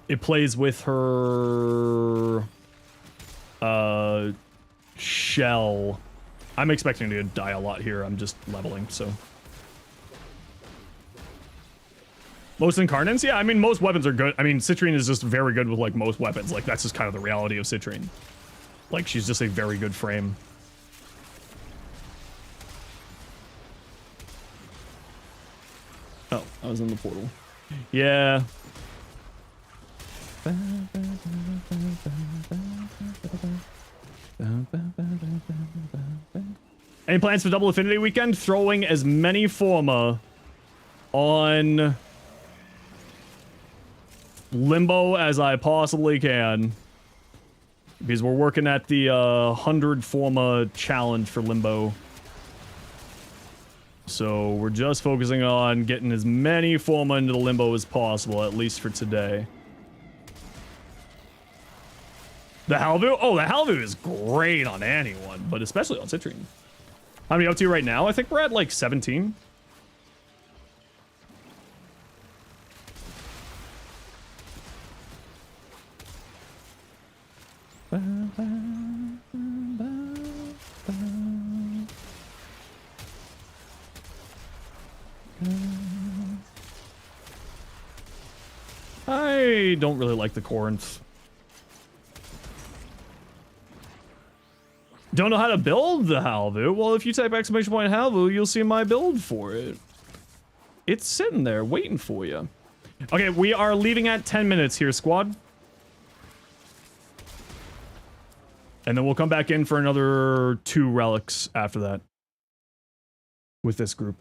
[SPEAKER 1] it plays with her, shell. I'm expecting to die a lot here, I'm just leveling, so. Most incarnates? Yeah, I mean, most weapons are good. I mean, Citrine is just very good with, like, most weapons. Like, that's just kind of the reality of Citrine. Like, she's just a very good frame. Oh, I was in the portal. Yeah. Any plans for double Affinity weekend? Throwing as many forma on Limbo as I possibly can, because we're working at the 100 forma challenge for Limbo. So we're just focusing on getting as many forma into the Limbo as possible, at least for today. The Halvu? Oh, the Halvu is great on anyone, but especially on Citrine. How many up to right now? I think we're at like 17. I don't really like the Corinth. Don't know how to build the Halvu? Well, if you type exclamation point Halvu, you'll see my build for it. It's sitting there waiting for you. Okay, we are leaving at 10 minutes here, squad. And then we'll come back in for another 2 relics after that. With this group.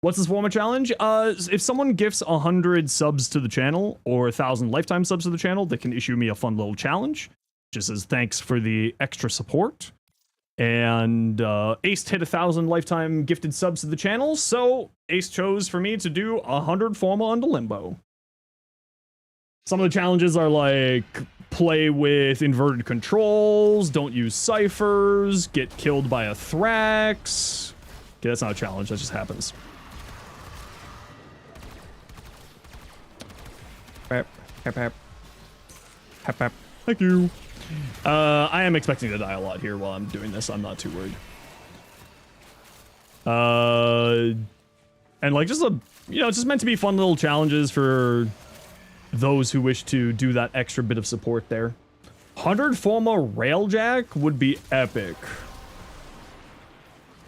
[SPEAKER 1] What's this forma challenge? If someone gifts 100 subs to the channel, or 1,000 lifetime subs to the channel, they can issue me a fun little challenge. Just as thanks for the extra support. And Ace hit 1,000 lifetime gifted subs to the channel, so Ace chose for me to do 100 forma onto Limbo. Some of the challenges are like, play with inverted controls, don't use ciphers, get killed by a Thrax. Okay, that's not a challenge, that just happens. Thank you. I am expecting to die a lot here while I'm doing this. I'm not too worried. And like just it's just meant to be fun little challenges for those who wish to do that extra bit of support there. 100 forma railjack would be epic.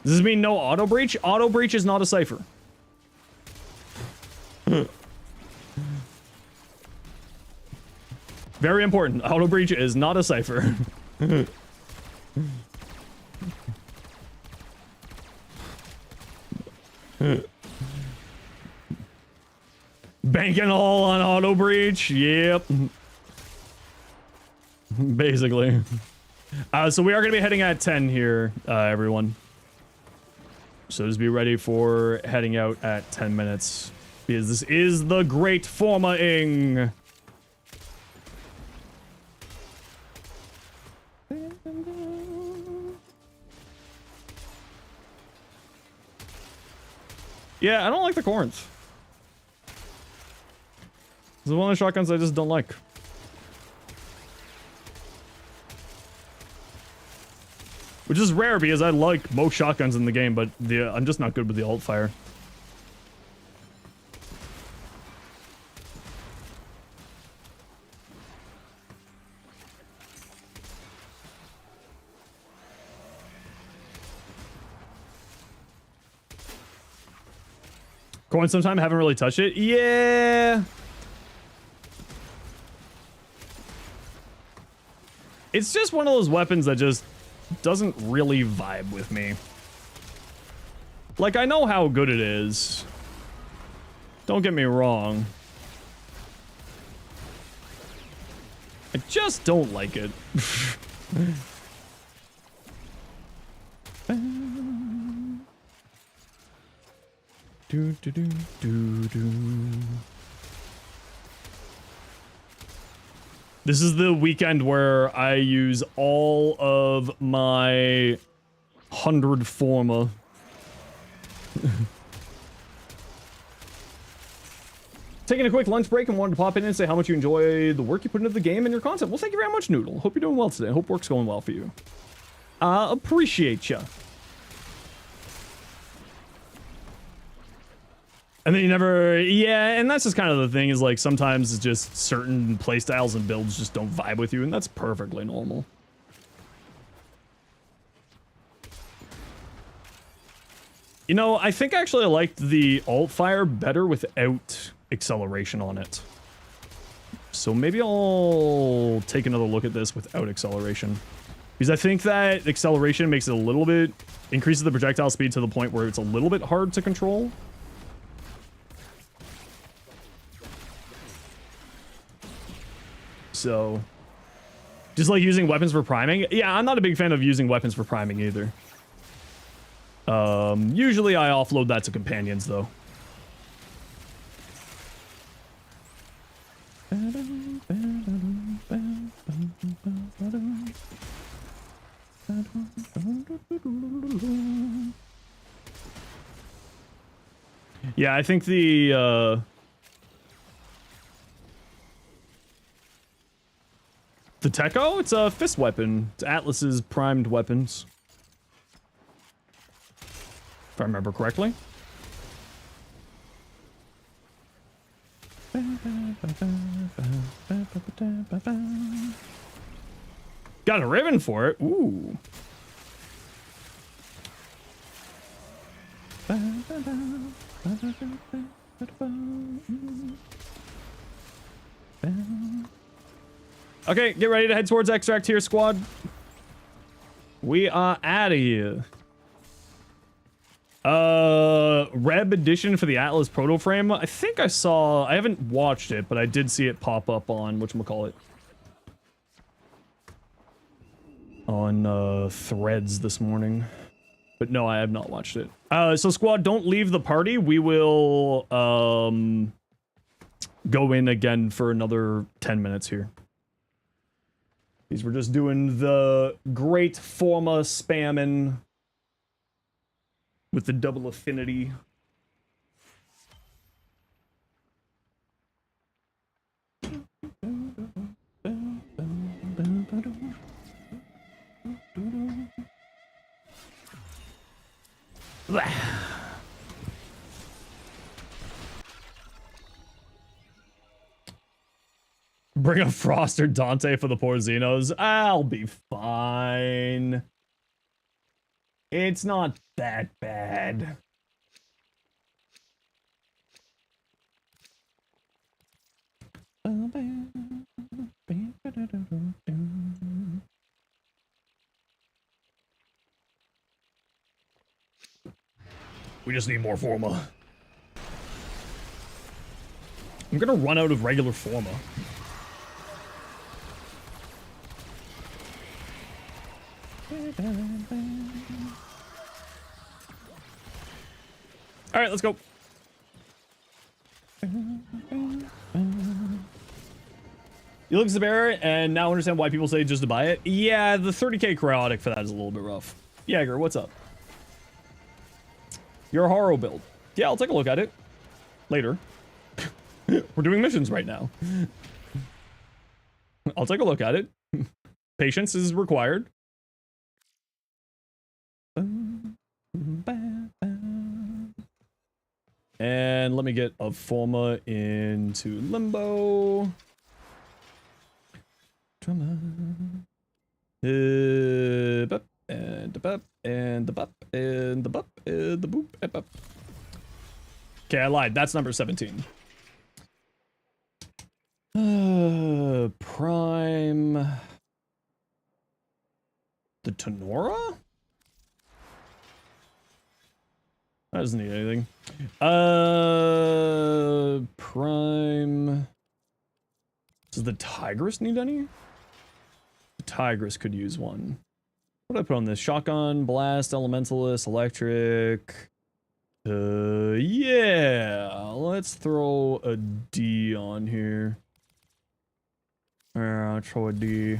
[SPEAKER 1] Does this mean no auto breach? Auto breach is not a cipher. Very important. Auto breach is not a cipher. Banking all on auto breach. Yep. Basically. So we are going to be heading at 10 here, everyone. So just be ready for heading out at 10 minutes. Because this is the Great Forma-ing. Yeah, I don't like the Corinth. This is one of the shotguns I just don't like. Which is rare because I like most shotguns in the game, but I'm just not good with the alt fire. Coin sometime, haven't really touched it. Yeah. It's just one of those weapons that just doesn't really vibe with me. Like, I know how good it is. Don't get me wrong. I just don't like it. Do, do, do, do, do. This is the weekend where I use all of my 100 Forma. Taking a quick lunch break and wanted to pop in and say how much you enjoy the work you put into the game and your content. Well, thank you very much, Noodle. Hope you're doing well today. Hope work's going well for you. Appreciate ya. And then you never, yeah, and that's just kind of the thing is like sometimes it's just certain playstyles and builds just don't vibe with you, and that's perfectly normal. You know, I think actually I liked the alt fire better without acceleration on it. So maybe I'll take another look at this without acceleration. Because I think that acceleration makes it a little bit, increases the projectile speed to the point where it's a little bit hard to control. So, just like using weapons for priming. Yeah, I'm not a big fan of using weapons for priming either. Usually I offload that to companions though. Yeah, I think the Techo, it's a fist weapon. It's Atlas's primed weapons. If I remember correctly. Got a ribbon for it. Ooh. Okay, get ready to head towards extract here, squad. We are out of here. Reb edition for the Atlas proto frame. I think I saw, I haven't watched it, but I did see it pop up on whatchamacallit. On threads this morning. But no, I have not watched it. So squad, don't leave the party. We will go in again for another 10 minutes here. These were just doing the great Forma spamming with the double affinity. Bring a Frost or Dante for the poor Zenos. I'll be fine. It's not that bad. We just need more Forma. I'm gonna run out of regular Forma. All right, let's go. You look at the bear and now understand why people say just to buy it. Yeah, the 30k chaotic for that is a little bit rough. Jaeger, what's up? You're a horror build. Yeah, I'll take a look at it later. We're doing missions right now. I'll take a look at it. Patience is required. And let me get a Forma into limbo. And the bup, and the bup, and the bup, and the bup, and the boop, and bup. Okay, I lied. That's number 17. Prime. The Tenora? That doesn't need anything. Prime. Does the Tigress need any? The Tigress could use one. What did I put on this? Shotgun, blast, elementalist, electric. Yeah. Let's throw a D on here. I'll throw a D.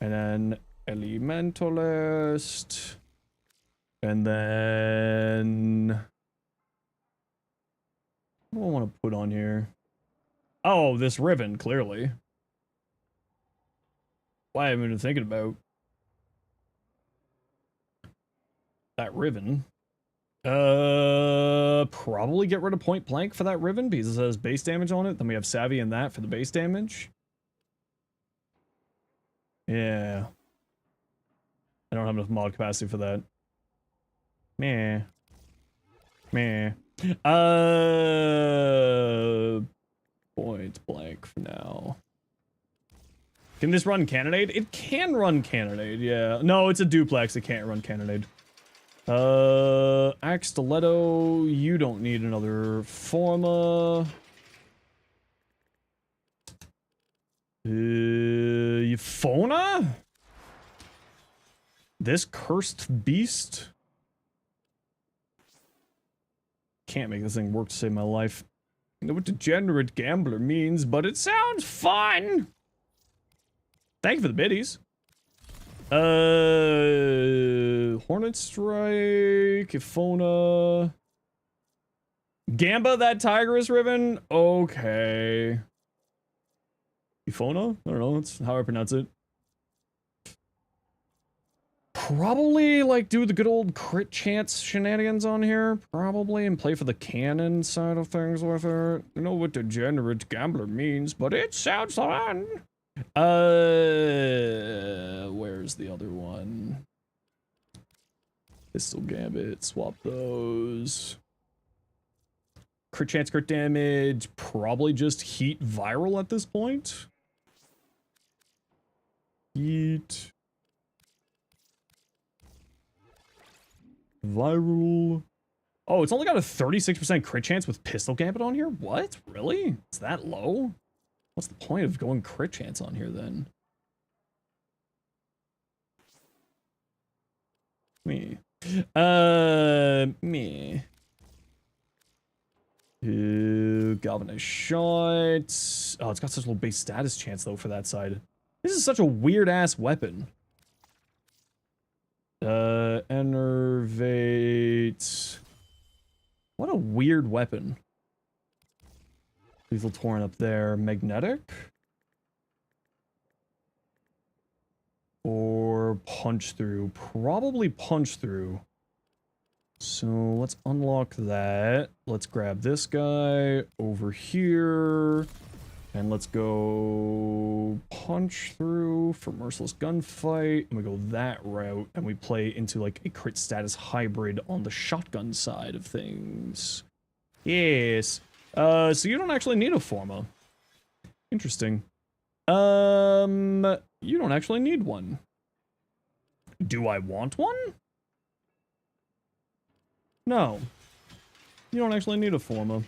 [SPEAKER 1] And then elementalist. And then what do I want to put on here? Oh, this Riven, clearly. Why am I even thinking about that Riven? Probably get rid of point blank for that Riven because it has base damage on it. Then we have Savvy and that for the base damage. Yeah. I don't have enough mod capacity for that. Meh. Meh. Point blank for now. Can this run Cannonade? It can run Cannonade, yeah. No, it's a duplex. It can't run Cannonade. Axe Stiletto. You don't need another Forma. Euphona? This cursed beast? Can't make this thing work to save my life. I know what degenerate gambler means, but it sounds fun! Thank you for the biddies. Hornet Strike, Euphona. Gamba, that Tigress Riven? Okay. Euphona? I don't know, that's how I pronounce it. Probably, like, do the good old crit chance shenanigans on here, probably, and play for the cannon side of things with it. I know what degenerate gambler means, but it sounds fun! Where's the other one? Pistol Gambit, swap those. Crit chance, crit damage, probably just heat viral at this point. Heat. Viral. Oh, it's only got a 36% crit chance with Pistol Gambit on here? What? Really? It's that low? What's the point of going crit chance on here then? Me. Me. Galvanized shot. Oh, it's got such a low base status chance though for that side. This is such a weird ass weapon. Enervate. What a weird weapon. Lethal Torrent up there. Magnetic? Or Punch Through? Probably Punch Through. So let's unlock that. Let's grab this guy over here. And let's go Punch Through for Merciless Gunfight. And we go that route. And we play into like a crit status hybrid on the shotgun side of things. Yes. So you don't actually need a Forma. Interesting. You don't actually need one. Do I want one? No. You don't actually need a Forma.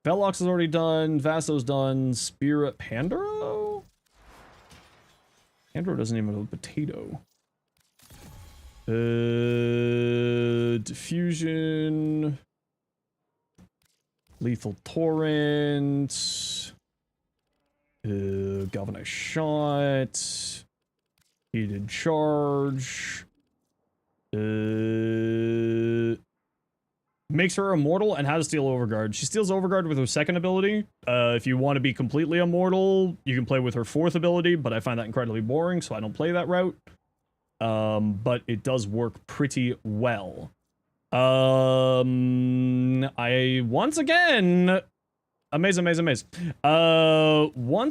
[SPEAKER 1] Velox is already done. Vasso's done. Spirit Pandoro? Pandoro doesn't even have a potato. Diffusion. Lethal Torrent. Galvanized Shot. Heated Charge. Makes her immortal and has Steel Overguard. She steals Overguard with her second ability. If you want to be completely immortal, you can play with her fourth ability, but I find that incredibly boring, so I don't play that route. But it does work pretty well. I once again once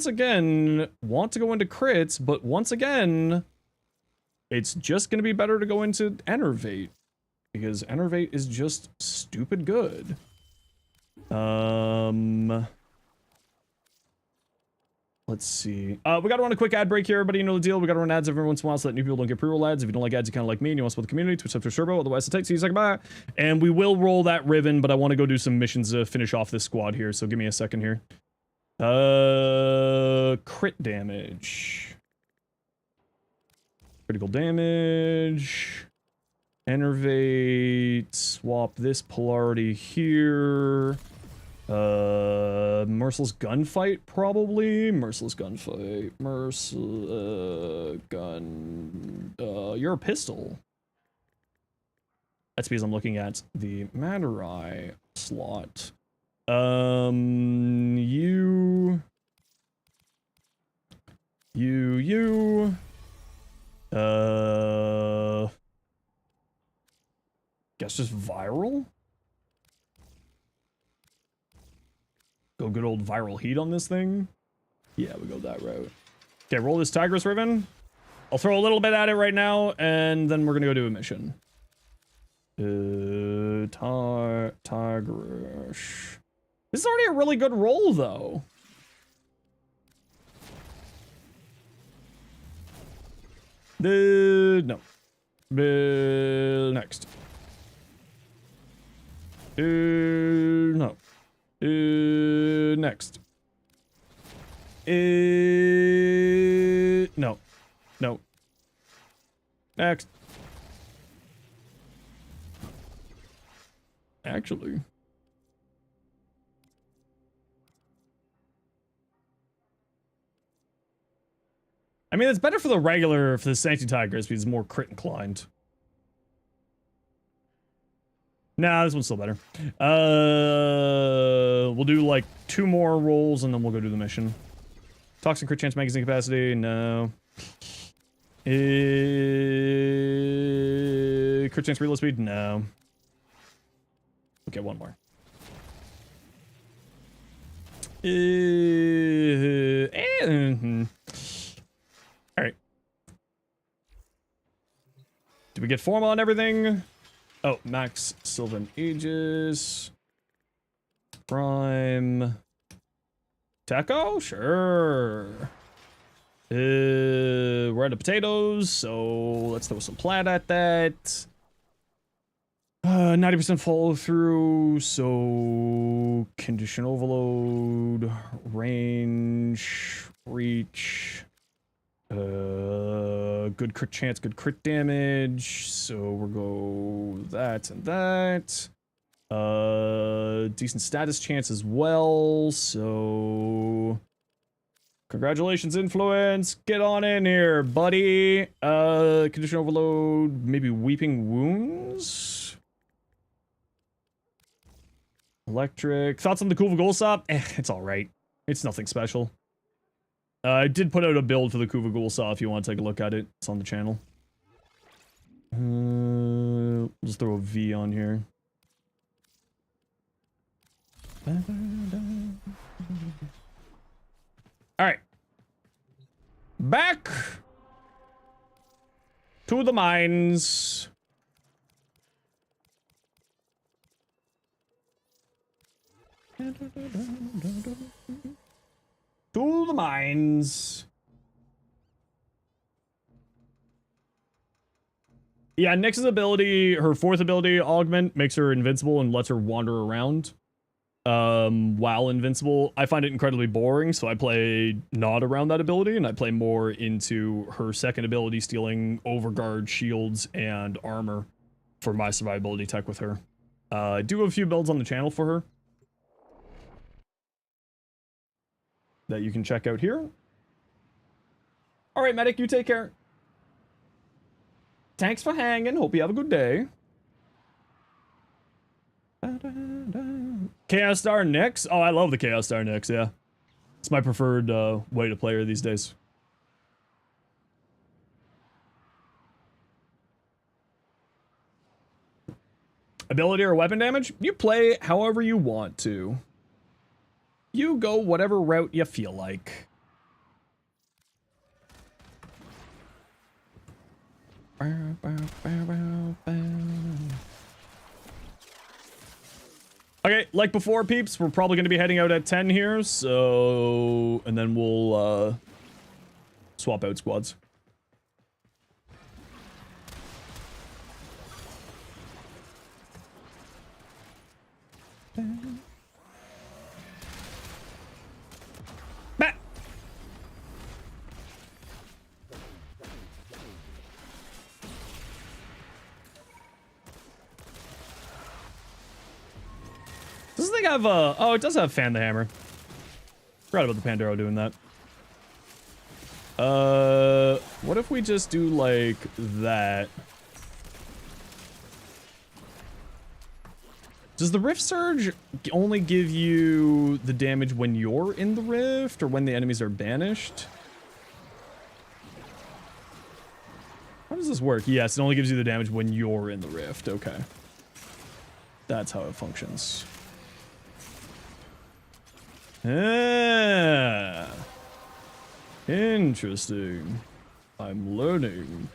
[SPEAKER 1] again want to go into crits, but once again it's just gonna be better to go into Enervate, because Enervate is just stupid good. Let's see. We gotta run a quick ad break here, everybody. You know the deal. We gotta run ads every once in a while so that new people don't get pre-roll ads. If you don't like ads, you kind of like me and you want to support the community, Twitch up to Turbo, otherwise it takes you a second. Bye. And we will roll that ribbon, but I want to go do some missions to finish off this squad here, so give me a second here. Crit damage. Critical damage. Enervate. Swap this polarity here. Merciless Gunfight, probably. Merciless Gunfight. You're a pistol. That's because I'm looking at the Madurai slot. Guess just viral? Go good old viral heat on this thing? Yeah, we go that route. Okay, roll this Tigress Ribbon. I'll throw a little bit at it right now, and then we're gonna go do a mission. Tigress. This is already a really good roll, though. No. Next. No. Next. No. No. Next. Actually. I mean, it's better for the regular, for the Sanctity Tigers, because it's more crit inclined. Nah, this one's still better. We'll do like 2 more rolls and then we'll go do the mission. Toxic crit chance magazine capacity, no. Crit chance reload speed, no. Okay, 1 more. Alright. Did we get form on everything? Oh, max Sylvan Aegis. Prime. Taco? Sure. We're out of potatoes, so let's throw some plat at that. 90% follow through, so condition overload, range, reach, good crit chance, good crit damage, so we'll go that and that. Decent status chance as well, so congratulations, Influence, get on in here, buddy. Condition overload, maybe Weeping Wounds? Electric. Thoughts on the Kuva Gulsop? It's alright. It's nothing special. I did put out a build for the Kuva Gulsop if you want to take a look at it. It's on the channel. Just throw a V on here. Alright. Back to the mines. To the mines. Yeah, Nyx's ability, her fourth ability, Augment, makes her invincible and lets her wander around. While invincible. I find it incredibly boring, so I play not around that ability, and I play more into her second ability, stealing overguard, shields, and armor for my survivability tech with her. I do have a few builds on the channel for her that you can check out here. Alright, medic, you take care. Thanks for hanging. Hope you have a good day. Chaos Star Nyx? Oh, I love the Chaos Star Nyx, yeah. It's my preferred way to play her these days. Ability or weapon damage? You play however you want to. You go whatever route you feel like. Okay, like before, peeps, we're probably going to be heading out at 10 here, so... And then we'll, swap out squads. Bah! Does this thing have a... Oh, it does have Fan the Hammer. Forgot about the Pandero doing that. What if we just do, like, that? Does the Rift Surge only give you the damage when you're in the Rift, or when the enemies are banished? How does this work? Yes, it only gives you the damage when you're in the Rift. Okay. That's how it functions. Ah, interesting. I'm learning.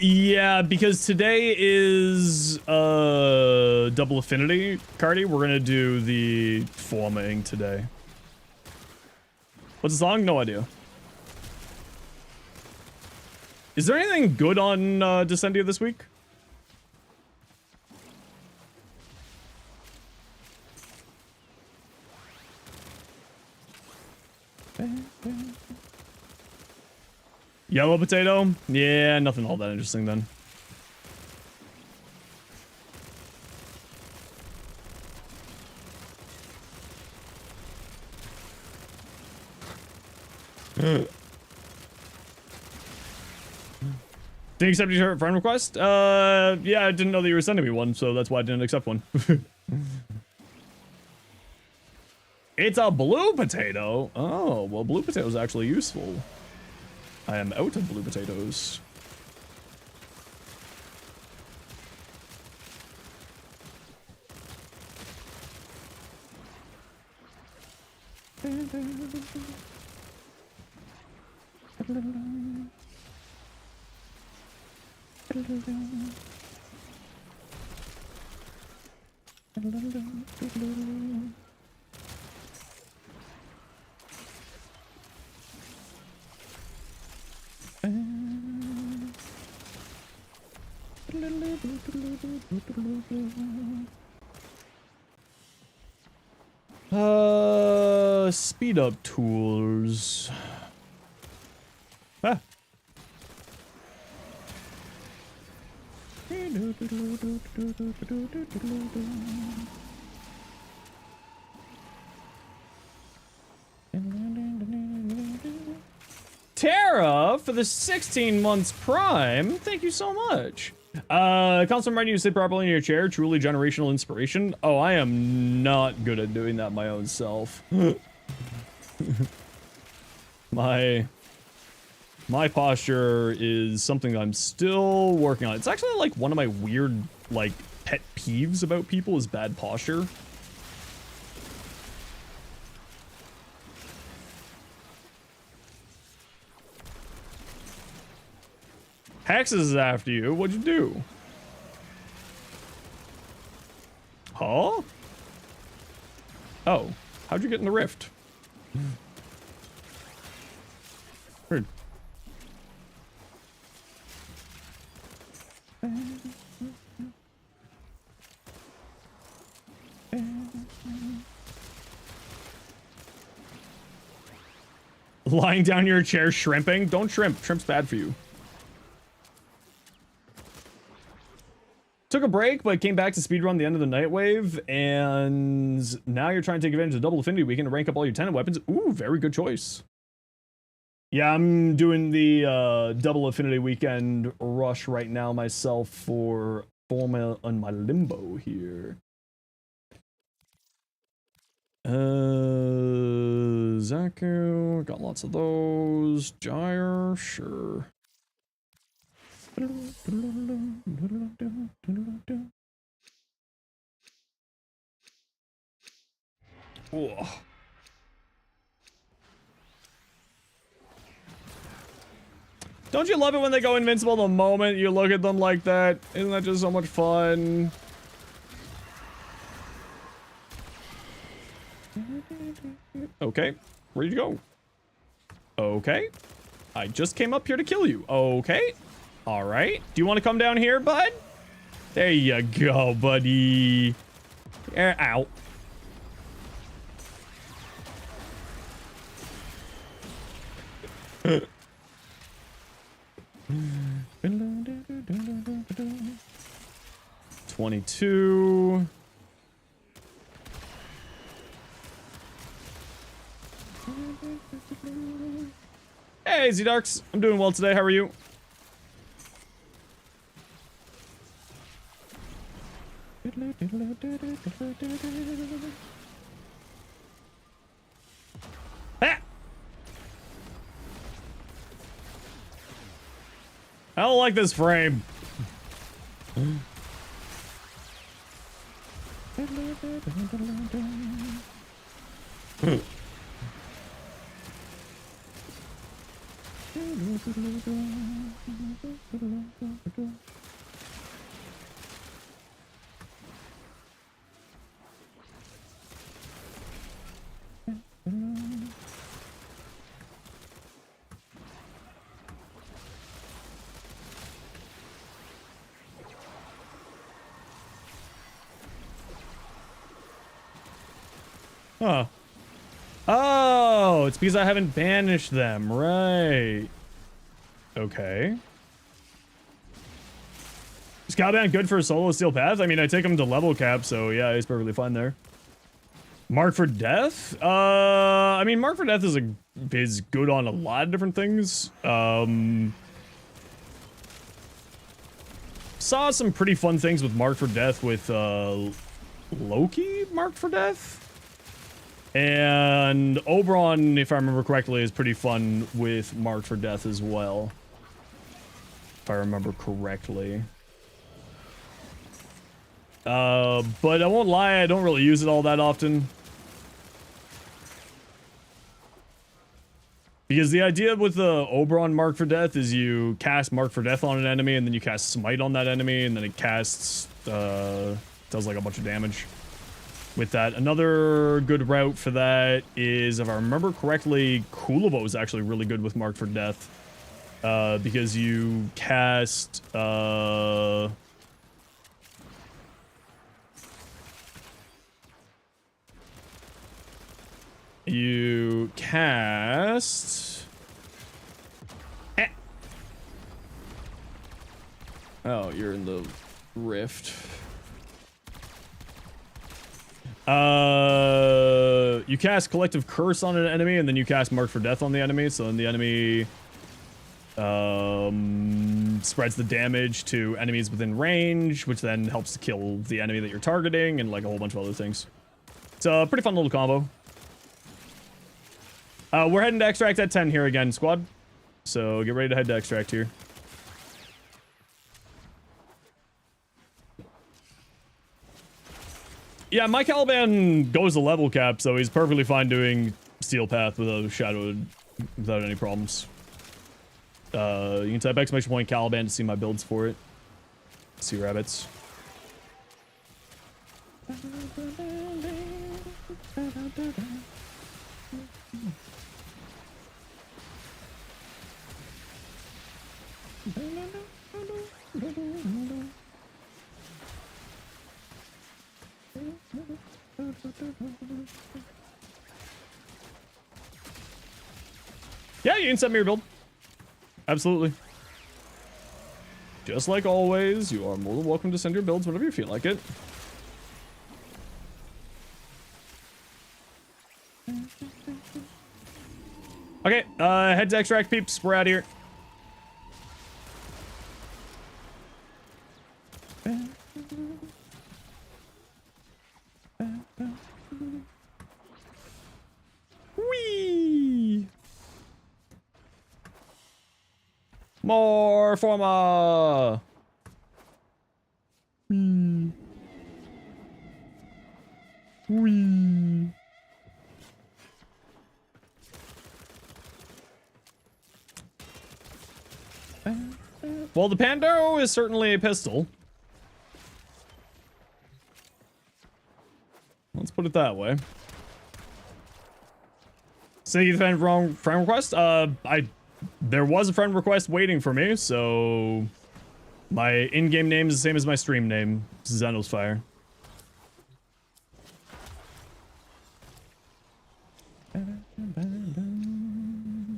[SPEAKER 1] Yeah, because today is double affinity, Cardi. We're gonna do the forming today. What's the song? No idea. Is there anything good on Descendia this week? Yellow potato? Yeah, nothing all that interesting then. Did you accept your friend request? Yeah, I didn't know that you were sending me one, so that's why I didn't accept one. It's a blue potato. Oh, well, blue potato is actually useful. I am out of blue potatoes. Speed up tools. Ah. Tara for the 16 months prime. Thank you so much. Constant writing you sit properly in your chair. Truly generational inspiration. Oh, I am not good at doing that my own self. My posture is something I'm still working on. It's actually like one of my weird, like, pet peeves about people is bad posture. Hexes is after you. What'd you do? Huh? Oh. How'd you get in the rift? Weird. Lying down in your chair shrimping? Don't shrimp. Shrimp's bad for you. Took a break, but came back to speedrun the end of the Night Wave, and now you're trying to take advantage of Double Affinity Weekend to rank up all your tenant weapons. Ooh, very good choice. Yeah, I'm doing the Double Affinity Weekend rush right now myself for Forma on my Limbo here. Zaku, got lots of those. Gyre, sure. Whoa. Don't you love it when they go invincible the moment you look at them like that? Isn't that just so much fun? Okay, where'd you go? Okay, I just came up here to kill you. Okay, all right. Do you want to come down here, bud? There you go, buddy. Ow. $22. Hey, Z-Darks. I'm doing well today. How are you? Ah! I don't like this frame. Huh. Oh, it's because I haven't banished them, right? Okay. Is Caliban good for a solo steel path? I mean, I take him to level cap, so yeah, he's perfectly fine there. Mark for Death? I mean, Mark for Death is good on a lot of different things. Saw some pretty fun things with Mark for Death with Loki Mark for Death. And Oberon, if I remember correctly, is pretty fun with Mark for Death as well. If I remember correctly. But I won't lie, I don't really use it all that often. Because the idea with the Oberon Mark for Death is you cast Mark for Death on an enemy, and then you cast Smite on that enemy, and then it casts, does like a bunch of damage with that. Another good route for that is, if I remember correctly, Kulovo is actually really good with Mark for Death. Because you cast, you cast... Oh, you're in the rift. You cast Collective Curse on an enemy, and then you cast Mark for Death on the enemy, so then the enemy spreads the damage to enemies within range, which then helps to kill the enemy that you're targeting, and like a whole bunch of other things. It's a pretty fun little combo. We're heading to extract at 10 here again, squad. So get ready to head to extract here. Yeah, my Caliban goes to level cap, so he's perfectly fine doing Steel Path without any problems. You can type exclamation point Caliban to see my builds for it. See rabbits. Yeah, you can send me your build. Absolutely. Just like always, you are more than welcome to send your builds whenever you feel like it. Okay, head to extract peeps. We're out of here. Whee! More forma! Whee! Whee! Well, the Pandero is certainly a pistol. Let's put it that way. Say you found wrong friend request? There was a friend request waiting for me, so my in-game name is the same as my stream name, Zenosfire.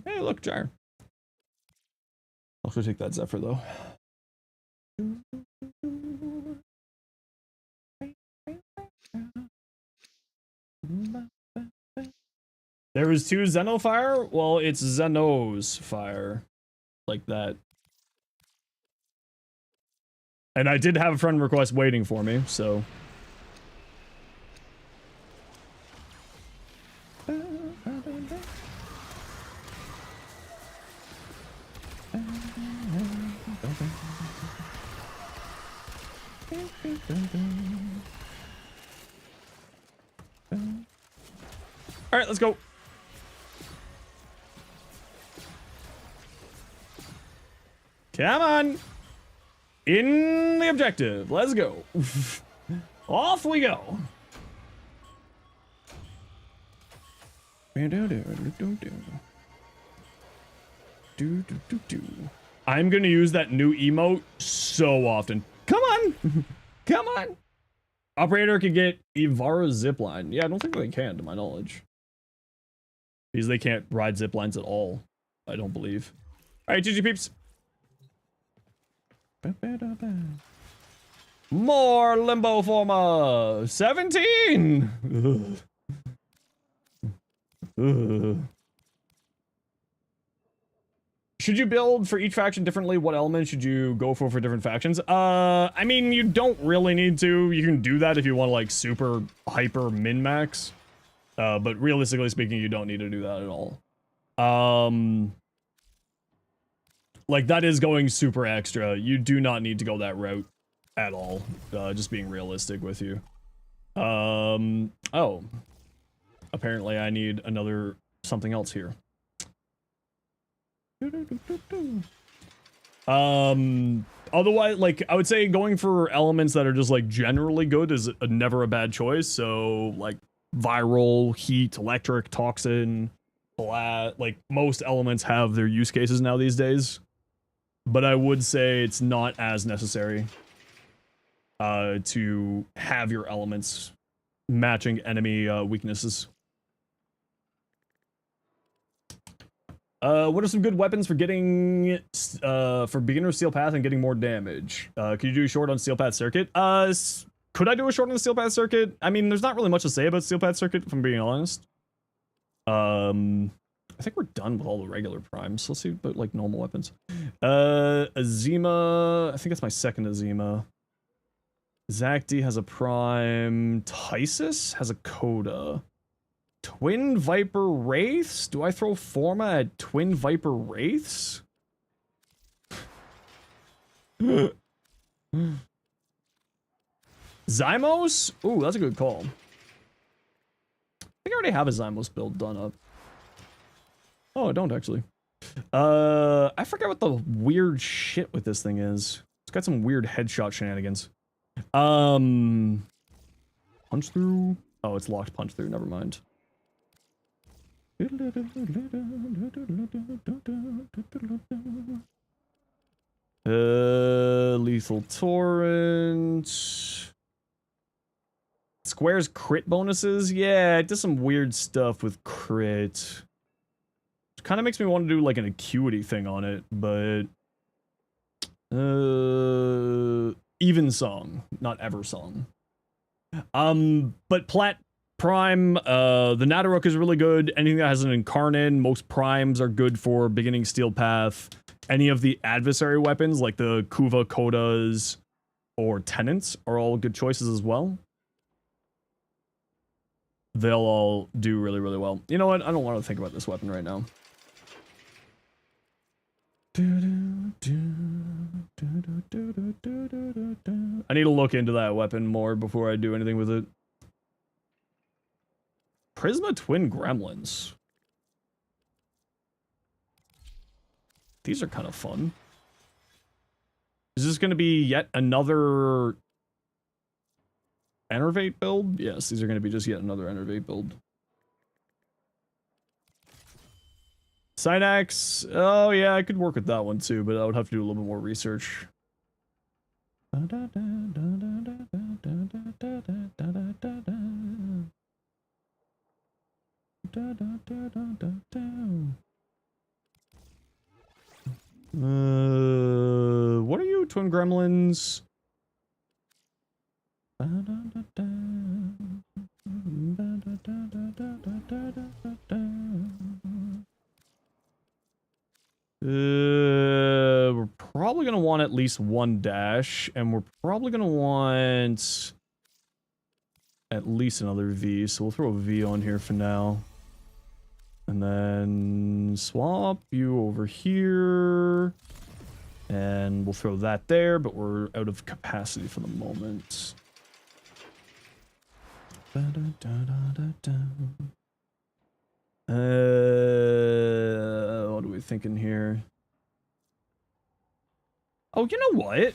[SPEAKER 1] Hey, look, Jar. I'll go take that Zephyr though. There was two Zenosfire? Well, it's Zenosfire. Like that. And I did have a friend request waiting for me, so. Alright, let's go. Come on. In the objective. Let's go. Off we go. I'm gonna use that new emote so often. Come on. Come on. Operator could get Ivara zipline. Yeah, I don't think they can, to my knowledge. Because they can't ride ziplines at all. I don't believe. Alright, GG peeps. More limbo forma. 17. Should you build for each faction differently? What elements should you go for different factions? I mean, you don't really need to. You can do that if you want to, like, super hyper min-max. But realistically speaking, you don't need to do that at all. Like, that is going super extra. You do not need to go that route at all. Just being realistic with you. Oh. Apparently I need another something else here. Otherwise, like, I would say going for elements that are just, like, generally good is never a bad choice. So, like, viral, heat, electric, toxin, like, most elements have their use cases now these days. But I would say it's not as necessary to have your elements matching enemy weaknesses. What are some good weapons for getting for beginner steel path and getting more damage? Could you do a short on steel path circuit? Could I do a short on the steel path circuit? I mean, there's not really much to say about steel path circuit, if I'm being honest. I think we're done with all the regular primes. Let's see about, like, normal weapons. Azima. I think that's my second Azima. Zakdi has a prime. Tysus has a Coda. Twin Viper Wraiths? Do I throw Forma at Twin Viper Wraiths? Zymos? Ooh, that's a good call. I think I already have a Zymos build done up. Oh, I don't actually. I forget what the weird shit with this thing is. It's got some weird headshot shenanigans. Punch through. Oh, it's locked punch through. Never mind. Lethal torrent. Square's crit bonuses? Yeah, it does some weird stuff with crit. It kind of makes me want to do like an acuity thing on it, but even song, not ever song. But Plat Prime, the Nadaruk is really good. Anything that has an Incarnate, most primes are good for beginning Steel Path. Any of the adversary weapons, like the Kuva, Kodas, or Tenants, are all good choices as well. They'll all do really, really well. You know what? I don't want to think about this weapon right now. I need to look into that weapon more before I do anything with it. Prisma Twin Gremlins. These are kind of fun. Is this going to be yet another Enervate build? Yes, these are going to be just yet another Enervate build. Synax. Oh, yeah, I could work with that one too, but I would have to do a little bit more research. What are you, Twin Gremlins? We're probably gonna want at least one dash, and we're probably gonna want at least another V, so we'll throw a V on here for now. And then swap you over here. And we'll throw that there, but we're out of capacity for the moment. What are we thinking here? Oh, you know what?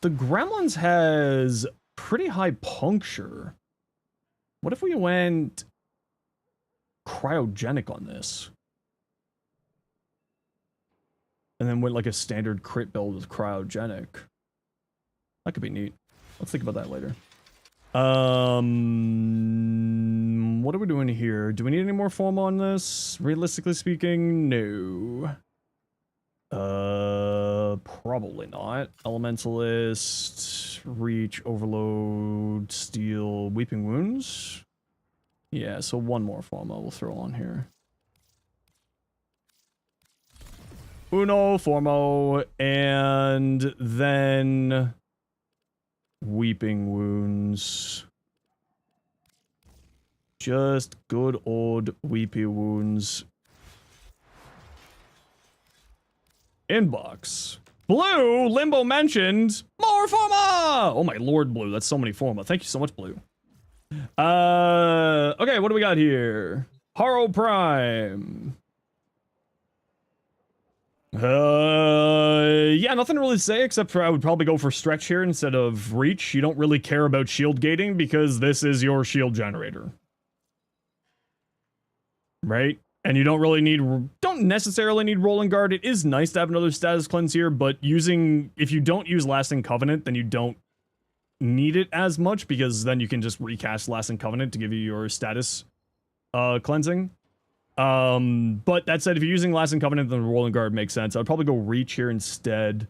[SPEAKER 1] The Gremlins has pretty high puncture. What if we went cryogenic on this? And then went like a standard crit build with cryogenic. That could be neat. Let's think about that later. What are we doing here? Do we need any more foam on this? Realistically speaking, no. Probably not. Elementalist, Reach, Overload, Steel, Weeping Wounds. Yeah, so one more foam I will throw on here. Uno, Formo, and then Weeping Wounds. Just good old Weepy Wounds. Inbox. Blue, Limbo mentioned more Forma! Oh my lord, Blue, that's so many Forma. Thank you so much, Blue. Okay, what do we got here? Haro Prime. Yeah, nothing to really say except for I would probably go for stretch here instead of reach. You don't really care about shield gating because this is your shield generator. Right? And you don't really need, don't necessarily need rolling guard. It is nice to have another status cleanse here, but if you don't use Lasting Covenant, then you don't need it as much because then you can just recast Lasting Covenant to give you your status cleansing. But that said, if you're using Lasting Covenant, then the Rolling Guard makes sense. I'd probably go Reach here instead.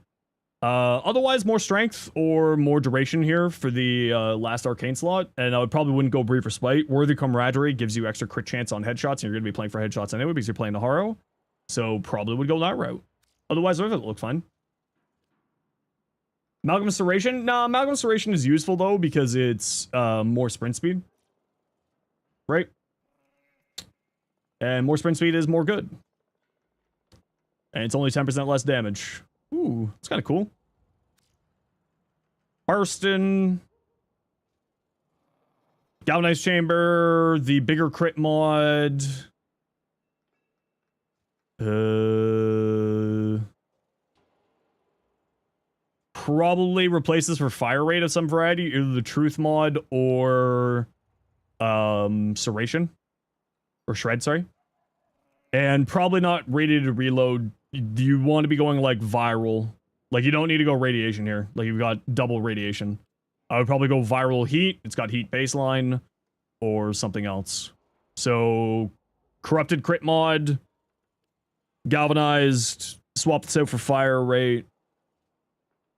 [SPEAKER 1] Otherwise, more Strength or more Duration here for the last Arcane slot. And I probably wouldn't go Breed for Spite. Worthy Camaraderie gives you extra crit chance on headshots, and you're going to be playing for headshots anyway because you're playing the Haro. So probably would go that route. Otherwise, it look fine. Amalgam Serration? Nah, Amalgam Serration is useful though because it's more sprint speed. Right? And more sprint speed is more good. And it's only 10% less damage. Ooh, it's kind of cool. Barston. Galvanized Chamber. The bigger crit mod. Probably replace this for fire rate of some variety, either the truth mod or serration or shred, sorry. And probably not ready to reload. You want to be going like viral. Like you don't need to go radiation here. Like you've got double radiation. I would probably go viral heat. It's got heat baseline or something else. So corrupted crit mod, galvanized, swap this out for fire rate,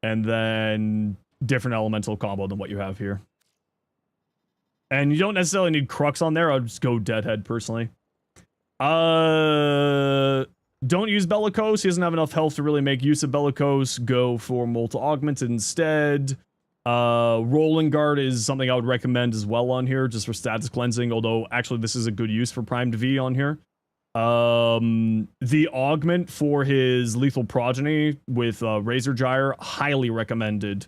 [SPEAKER 1] and then different elemental combo than what you have here. And you don't necessarily need Crux on there. I'll just go Deadhead personally. Don't use Bellicose. He doesn't have enough health to really make use of Bellicose. Go for Molta Augment instead. Rolling Guard is something I would recommend as well on here, just for status cleansing, although actually this is a good use for Primed V on here. The Augment for his Lethal Progeny with Razor Gyre, highly recommended.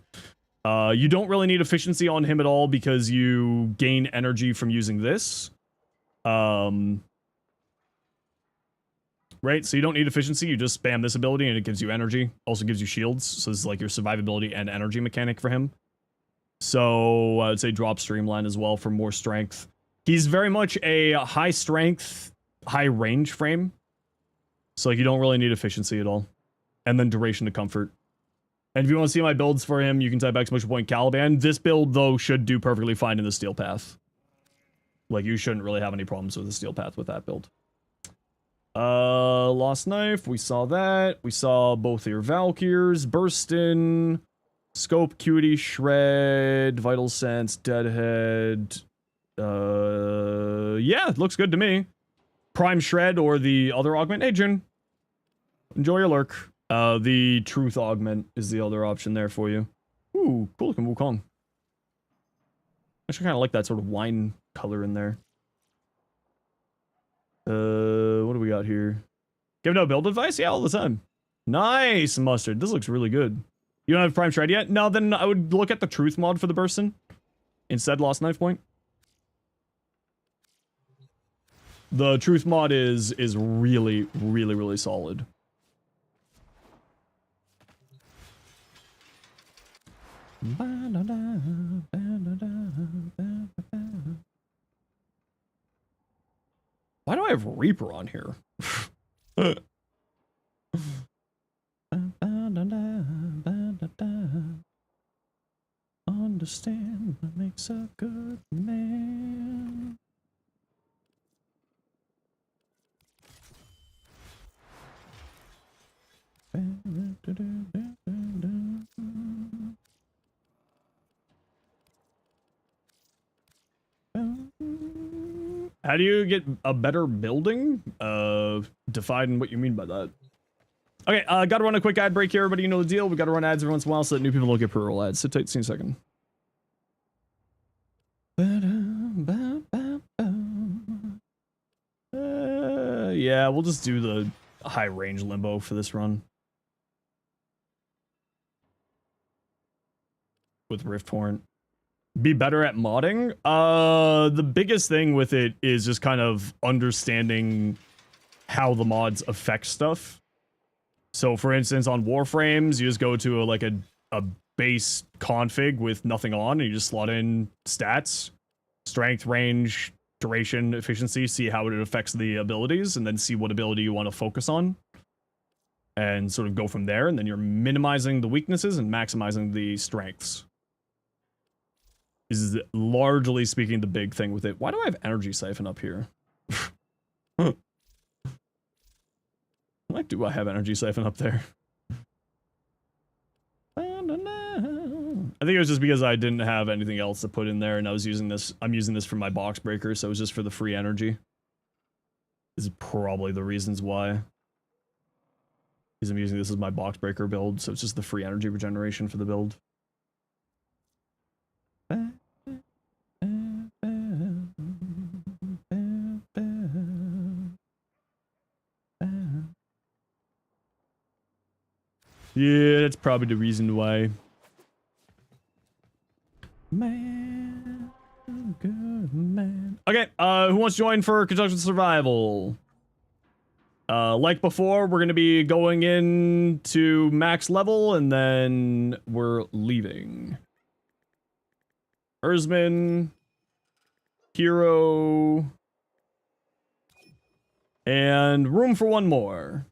[SPEAKER 1] You don't really need efficiency on him at all because you gain energy from using this. Right, so you don't need efficiency, you just spam this ability and it gives you energy. Also gives you shields, so this is like your survivability and energy mechanic for him. So I would say drop Streamline as well for more strength. He's very much a high strength, high range frame. So like you don't really need efficiency at all. And then duration to comfort. And if you want to see my builds for him, you can type exclamation point Caliban. This build though should do perfectly fine in the steel path. Like you shouldn't really have any problems with the steel path with that build. Lost Knife, we saw that. We saw both of your Valkyrs, Burstin, Scope, Cutie, Shred, Vital Sense, Deadhead. Yeah, it looks good to me. Prime Shred or the other augment. Hey, Jin. Enjoy your lurk. The Truth Augment is the other option there for you. Ooh, cool looking Wukong. Actually kind of like that sort of wine color in there. What do we got here? Give no build advice? Yeah, all the time. Nice, Mustard. This looks really good. You don't have Prime Shred yet? No, then I would look at the Truth mod for the Burstin. Instead, Lost Knife Point. The Truth mod is really, really, really solid. Why do I have Reaper on here? Understand what makes a good man. How do you get a better building? Define what you mean by that. Okay, gotta run a quick ad break here, everybody. You know the deal. We gotta run ads every once in a while so that new people don't get pre-roll ads. So take a second. Yeah, we'll just do the high range limbo for this run. With Rift Torrent. Be better at modding? The biggest thing with it is just kind of understanding how the mods affect stuff. So for instance, on Warframes, you just go to a base config with nothing on, and you just slot in stats, strength, range, duration, efficiency, see how it affects the abilities, and then see what ability you want to focus on. And sort of go from there, and then you're minimizing the weaknesses and maximizing the strengths. This is largely speaking the big thing with it. Why do I have Energy Siphon up here? Why do I have Energy Siphon up there? I think it was just because I didn't have anything else to put in there, and I was using this. I'm using this for my box breaker, so it was just for the free energy. This is probably the reasons why. Because I'm using this as my box breaker build, so it's just the free energy regeneration for the build. Yeah, that's probably the reason why. Man, good man. Okay, who wants to join for Construction Survival? Like before, we're going to be going in to max level, and then we're leaving. Erzman, Hero, and room for one more.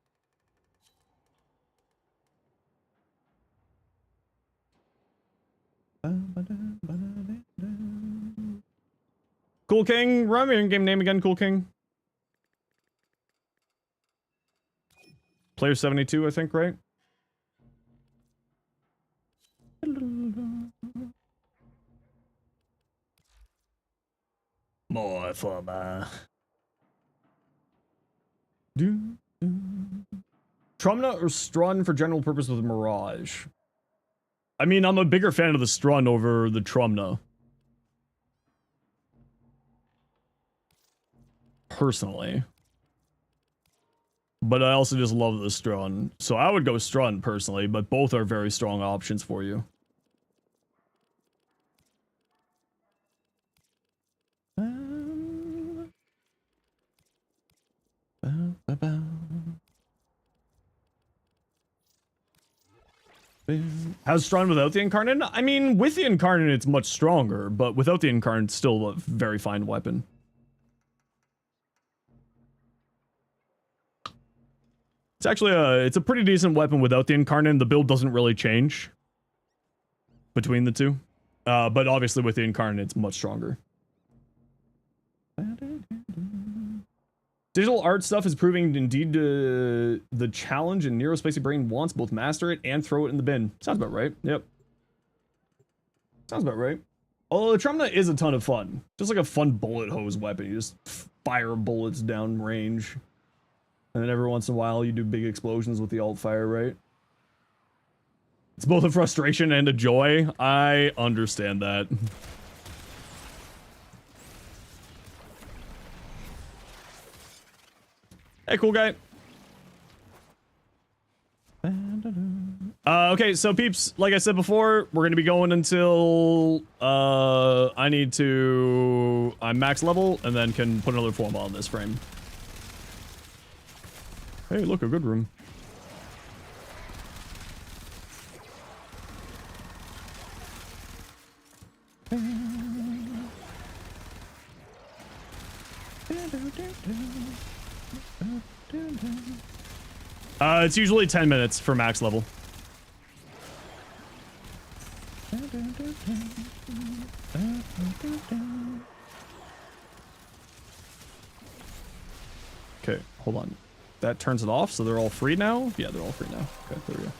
[SPEAKER 1] Cool King, run your in-game name again, Cool King. Player 72, I think, right? More for my... Trumna or Strun for general purpose with Mirage? I mean, I'm a bigger fan of the Strun over the Trumna. Personally. But I also just love the Strun. So I would go Strun personally, but both are very strong options for you. How's Strun without the Incarnate? I mean, with the Incarnate it's much stronger, but without the Incarnate it's still a very fine weapon. It's actually it's a pretty decent weapon without the Incarnate. The build doesn't really change between the two. But obviously with the Incarnate it's much stronger. Digital art stuff is proving indeed the challenge, and Neurospicy Brain wants both master it and throw it in the bin. Sounds about right. Yep. Sounds about right. Although the Trumna is a ton of fun. Just like a fun bullet hose weapon. You just fire bullets down range. And then every once in a while you do big explosions with the alt fire, right? It's both a frustration and a joy. I understand that. Hey, cool guy. Okay, so peeps, like I said before, we're gonna be going until I'm max level and then can put another form on this frame. Hey, look, a good room. It's usually 10 minutes for max level. Okay, hold on. That turns it off, so they're all free now? Yeah, they're all free now. Okay, there we go.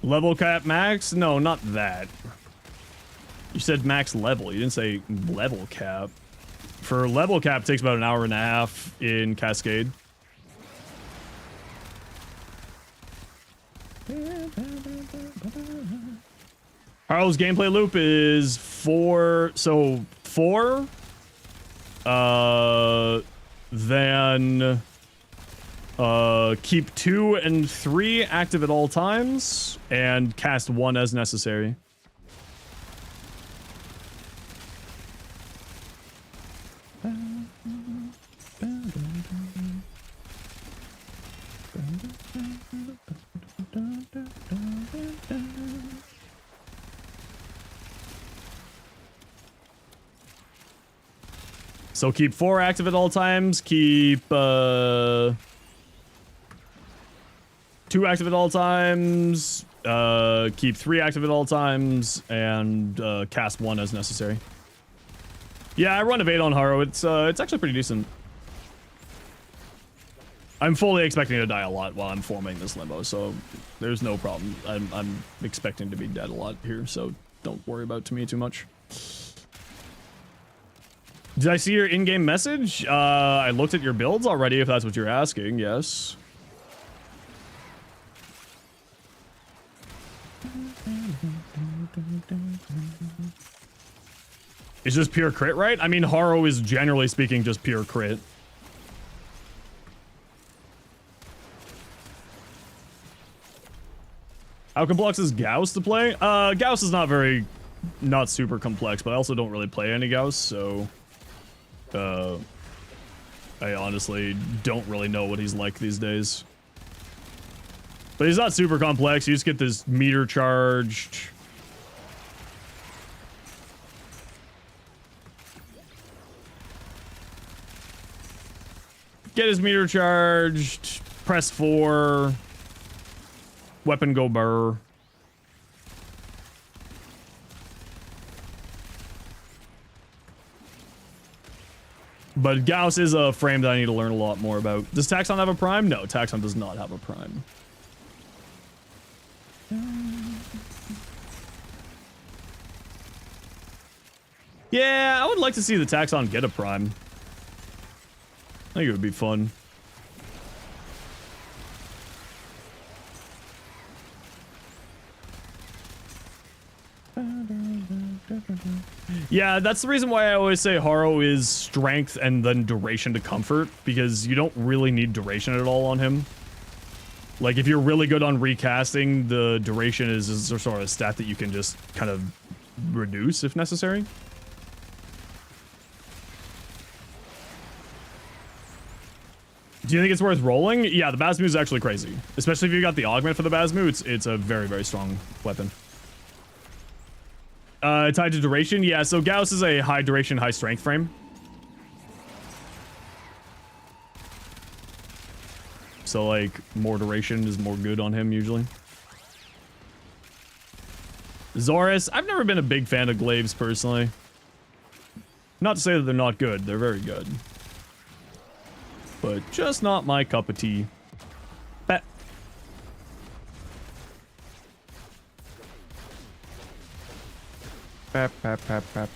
[SPEAKER 1] Level cap max? No, not that. You said max level. You didn't say level cap. For level cap, it takes about an hour and a half in Cascade. Harlow's gameplay loop is 4. So 4. Then keep 2 and 3 active at all times, and cast 1 as necessary. So keep 4 active at all times, keep 2 active at all times, keep 3 active at all times, and cast 1 as necessary. Yeah, I run Evade on Haro. It's actually pretty decent. I'm fully expecting to die a lot while I'm forming this limbo, so there's no problem. I'm expecting to be dead a lot here, so don't worry about me too much. Did I see your in-game message? I looked at your builds already, if that's what you're asking, yes. Is just pure crit, right? I mean, Haro is generally speaking just pure crit. How complex is Gauss to play? Gauss is not super complex, but I also don't really play any Gauss, so I honestly don't really know what he's like these days. But he's not super complex. You just get this meter charged. Get his meter charged. Press 4. Weapon go burr. But Gauss is a frame that I need to learn a lot more about. Does Taxon have a prime? No, Taxon does not have a prime. Yeah, I would like to see the Taxon get a prime. I think it would be fun. Yeah, that's the reason why I always say Haro is strength and then duration to comfort, because you don't really need duration at all on him. Like, if you're really good on recasting, the duration is sort of a stat that you can just kind of reduce if necessary. Do you think it's worth rolling? Yeah, the Bazmoo is actually crazy. Especially if you got the augment for the Bazmoo, it's a very, very strong weapon. Tied to duration? Yeah, so Gauss is a high duration, high strength frame. So, like, more duration is more good on him, usually. Zorus, I've never been a big fan of Glaives, personally. Not to say that they're not good, they're very good. But just not my cup of tea. Pep. Pep, pep, pep, pep.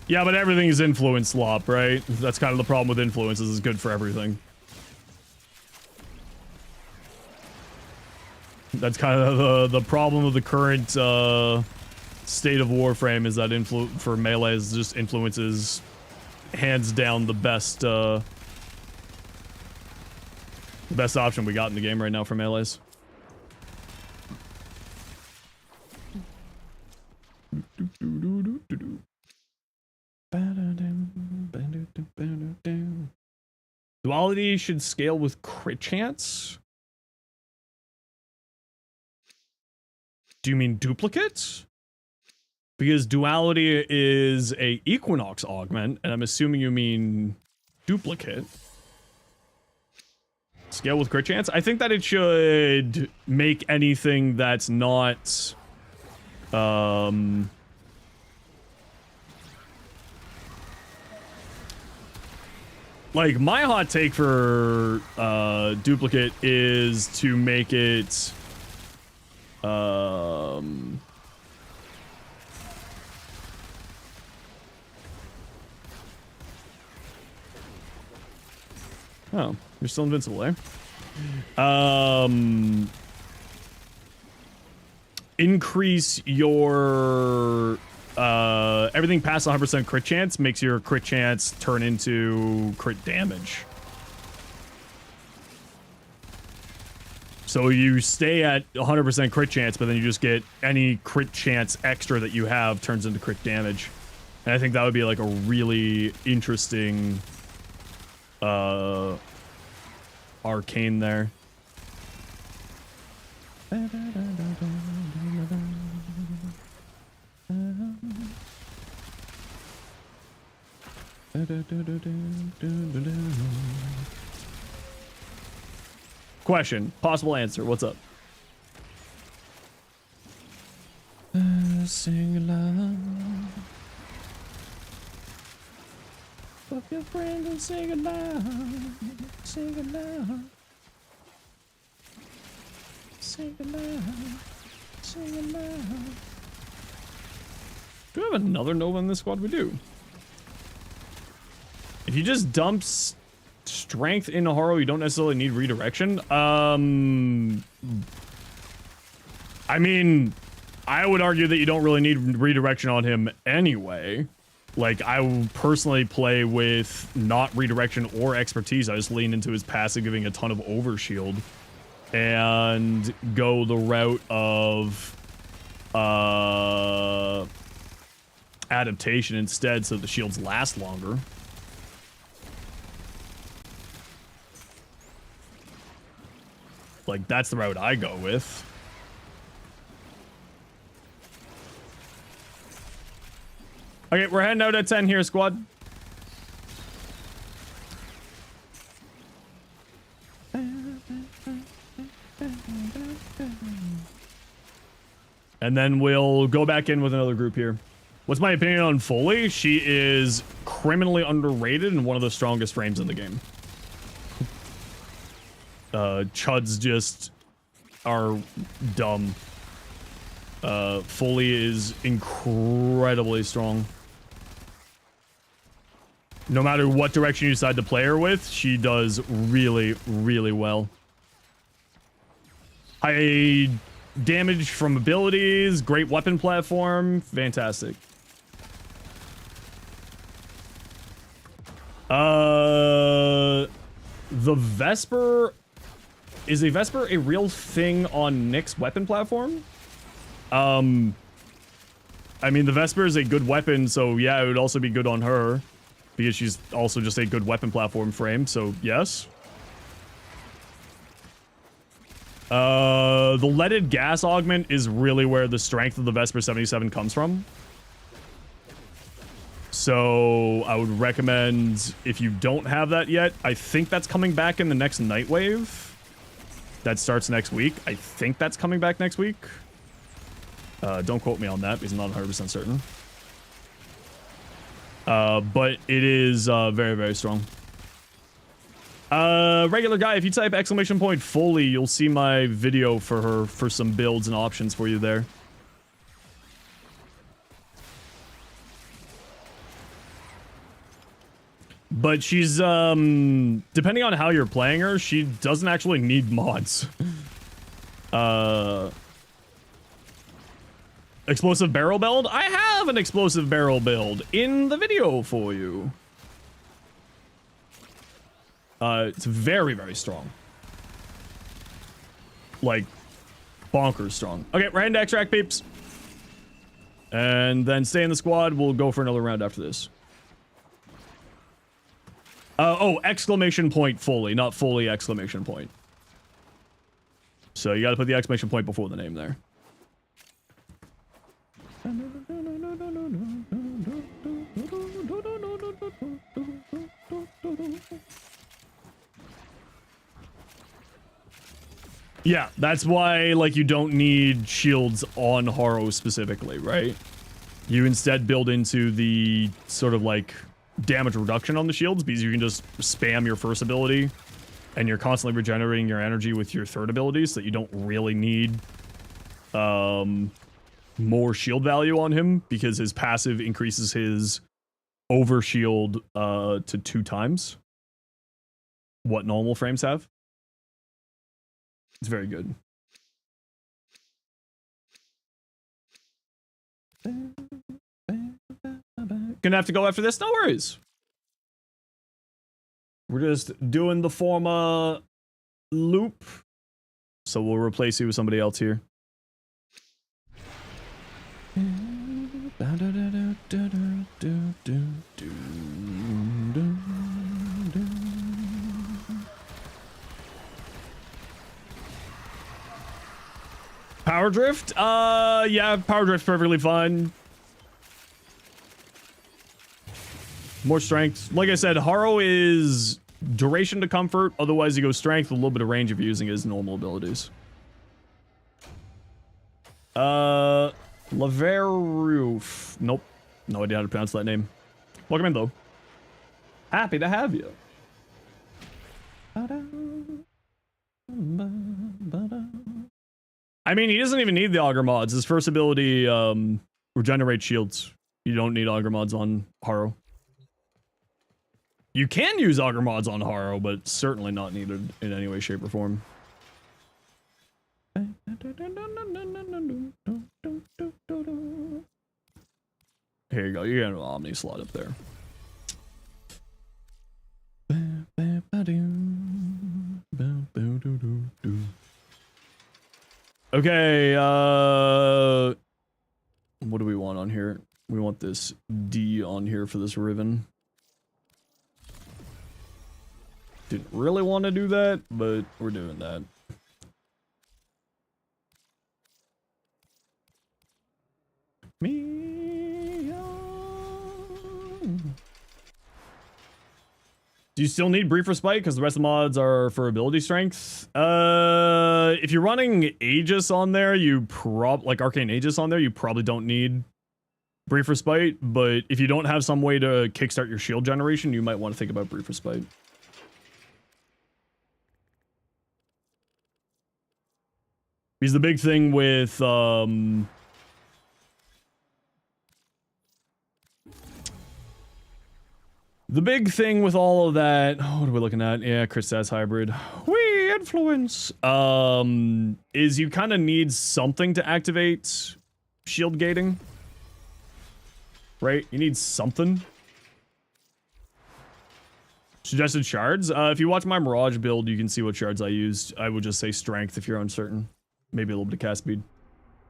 [SPEAKER 1] Yeah, but everything is influence slop, right? That's kind of the problem with influences, is good for everything. That's kind of the problem of the current state of Warframe, is that for melee is just influences hands down the best option we got in the game right now for melees. Duality should scale with crit chance? Do you mean duplicates? Because duality is a Equinox augment, and I'm assuming you mean duplicate. Scale with crit chance? I think that it should make anything that's not like, my hot take for duplicate is to make it oh, you're still invincible there. Increase your everything past 100% crit chance makes your crit chance turn into crit damage. So you stay at 100% crit chance, but then you just get any crit chance extra that you have turns into crit damage. And I think that would be like a really interesting arcane there. Question. Possible answer. What's up? Sing along. Fuck your friends and sing along. Sing along. Sing along. Sing along. Do we have another Nova in this squad? We do. If you just dump strength in Haro, you don't necessarily need redirection. I mean, I would argue that you don't really need redirection on him anyway. Like, I will personally play with not redirection or expertise. I just lean into his passive, giving a ton of overshield, and go the route of adaptation instead, so the shields last longer. Like, that's the route I go with. Okay, we're heading out at 10 here, squad. And then we'll go back in with another group here. What's my opinion on Foley? She is criminally underrated and one of the strongest frames in the game. Chuds just are dumb. Foley is incredibly strong. No matter what direction you decide to play her with, she does really, really well. High damage from abilities, great weapon platform, fantastic. The Vesper... Is a Vesper a real thing on Nick's weapon platform? I mean, the Vesper is a good weapon, so yeah, it would also be good on her. Because she's also just a good weapon platform frame, so yes. The leaded gas augment is really where the strength of the Vesper 77 comes from. So I would recommend, if you don't have that yet, I think that's coming back in the next Night Wave. That starts next week. I think that's coming back next week. Don't quote me on that because I'm not 100% certain. But it is very, very strong. Regular guy, if you type !_ Foley, you'll see my video for her for some builds and options for you there. But she's, depending on how you're playing her, she doesn't actually need mods. Explosive barrel build? I have an explosive barrel build in the video for you. It's very, very strong. Like, bonkers strong. Okay, we're heading to extract, peeps. And then stay in the squad. We'll go for another round after this. Oh, ! Foley, not Foley ! So you gotta put the exclamation point before the name there. Yeah, that's why, like, you don't need shields on Haro specifically, right? You instead build into the sort of, like, damage reduction on the shields, because you can just spam your first ability, and you're constantly regenerating your energy with your third ability, so that you don't really need, more shield value on him, because his passive increases his overshield, to 2 times what normal frames have. It's very good. Gonna have to go after this? No worries. We're just doing the forma loop. So we'll replace you with somebody else here. Power drift? Yeah, power drift's perfectly fine. More strength. Like I said, Haro is duration to comfort. Otherwise, you go strength with a little bit of range if you're using his normal abilities. Laveroof. Nope. No idea how to pronounce that name. Welcome in, though. Happy to have you. I mean, he doesn't even need the auger mods. His first ability, regenerates shields. You don't need auger mods on Haro. You can use auger mods on Haro, but certainly not needed in any way, shape, or form. Here you go. You got an Omni slot up there. Okay, what do we want on here? We want this D on here for this Riven. Didn't really want to do that, but we're doing that. Do you still need Brief Respite? Because the rest of the mods are for ability strength. If you're running Aegis on there, like Arcane Aegis on there, you probably don't need Brief Respite. But if you don't have some way to kickstart your shield generation, you might want to think about Brief Respite. Because the big thing with the big thing with all of that, what are we looking at? Yeah, Chris says hybrid. We influence. Is you kind of need something to activate shield gating. Right? You need something. Suggested shards. If you watch my Mirage build, you can see what shards I used. I would just say strength if you're uncertain. Maybe a little bit of cast speed.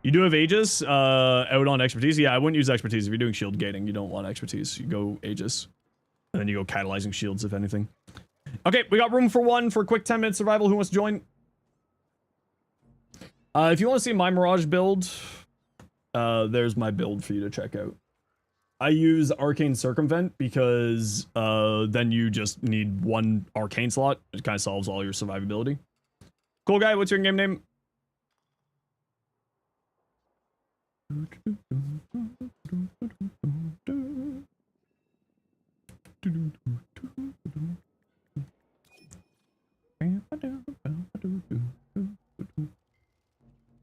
[SPEAKER 1] You do have Aegis out on expertise. Yeah, I wouldn't use expertise. If you're doing shield gating, you don't want expertise. You go Aegis. And then you go catalyzing shields, if anything. Okay, we got room for one for a quick 10-minute survival. Who wants to join? If you want to see my Mirage build, there's my build for you to check out. I use Arcane Circumvent because then you just need one Arcane slot. It kind of solves all your survivability. Cool guy, what's your game name?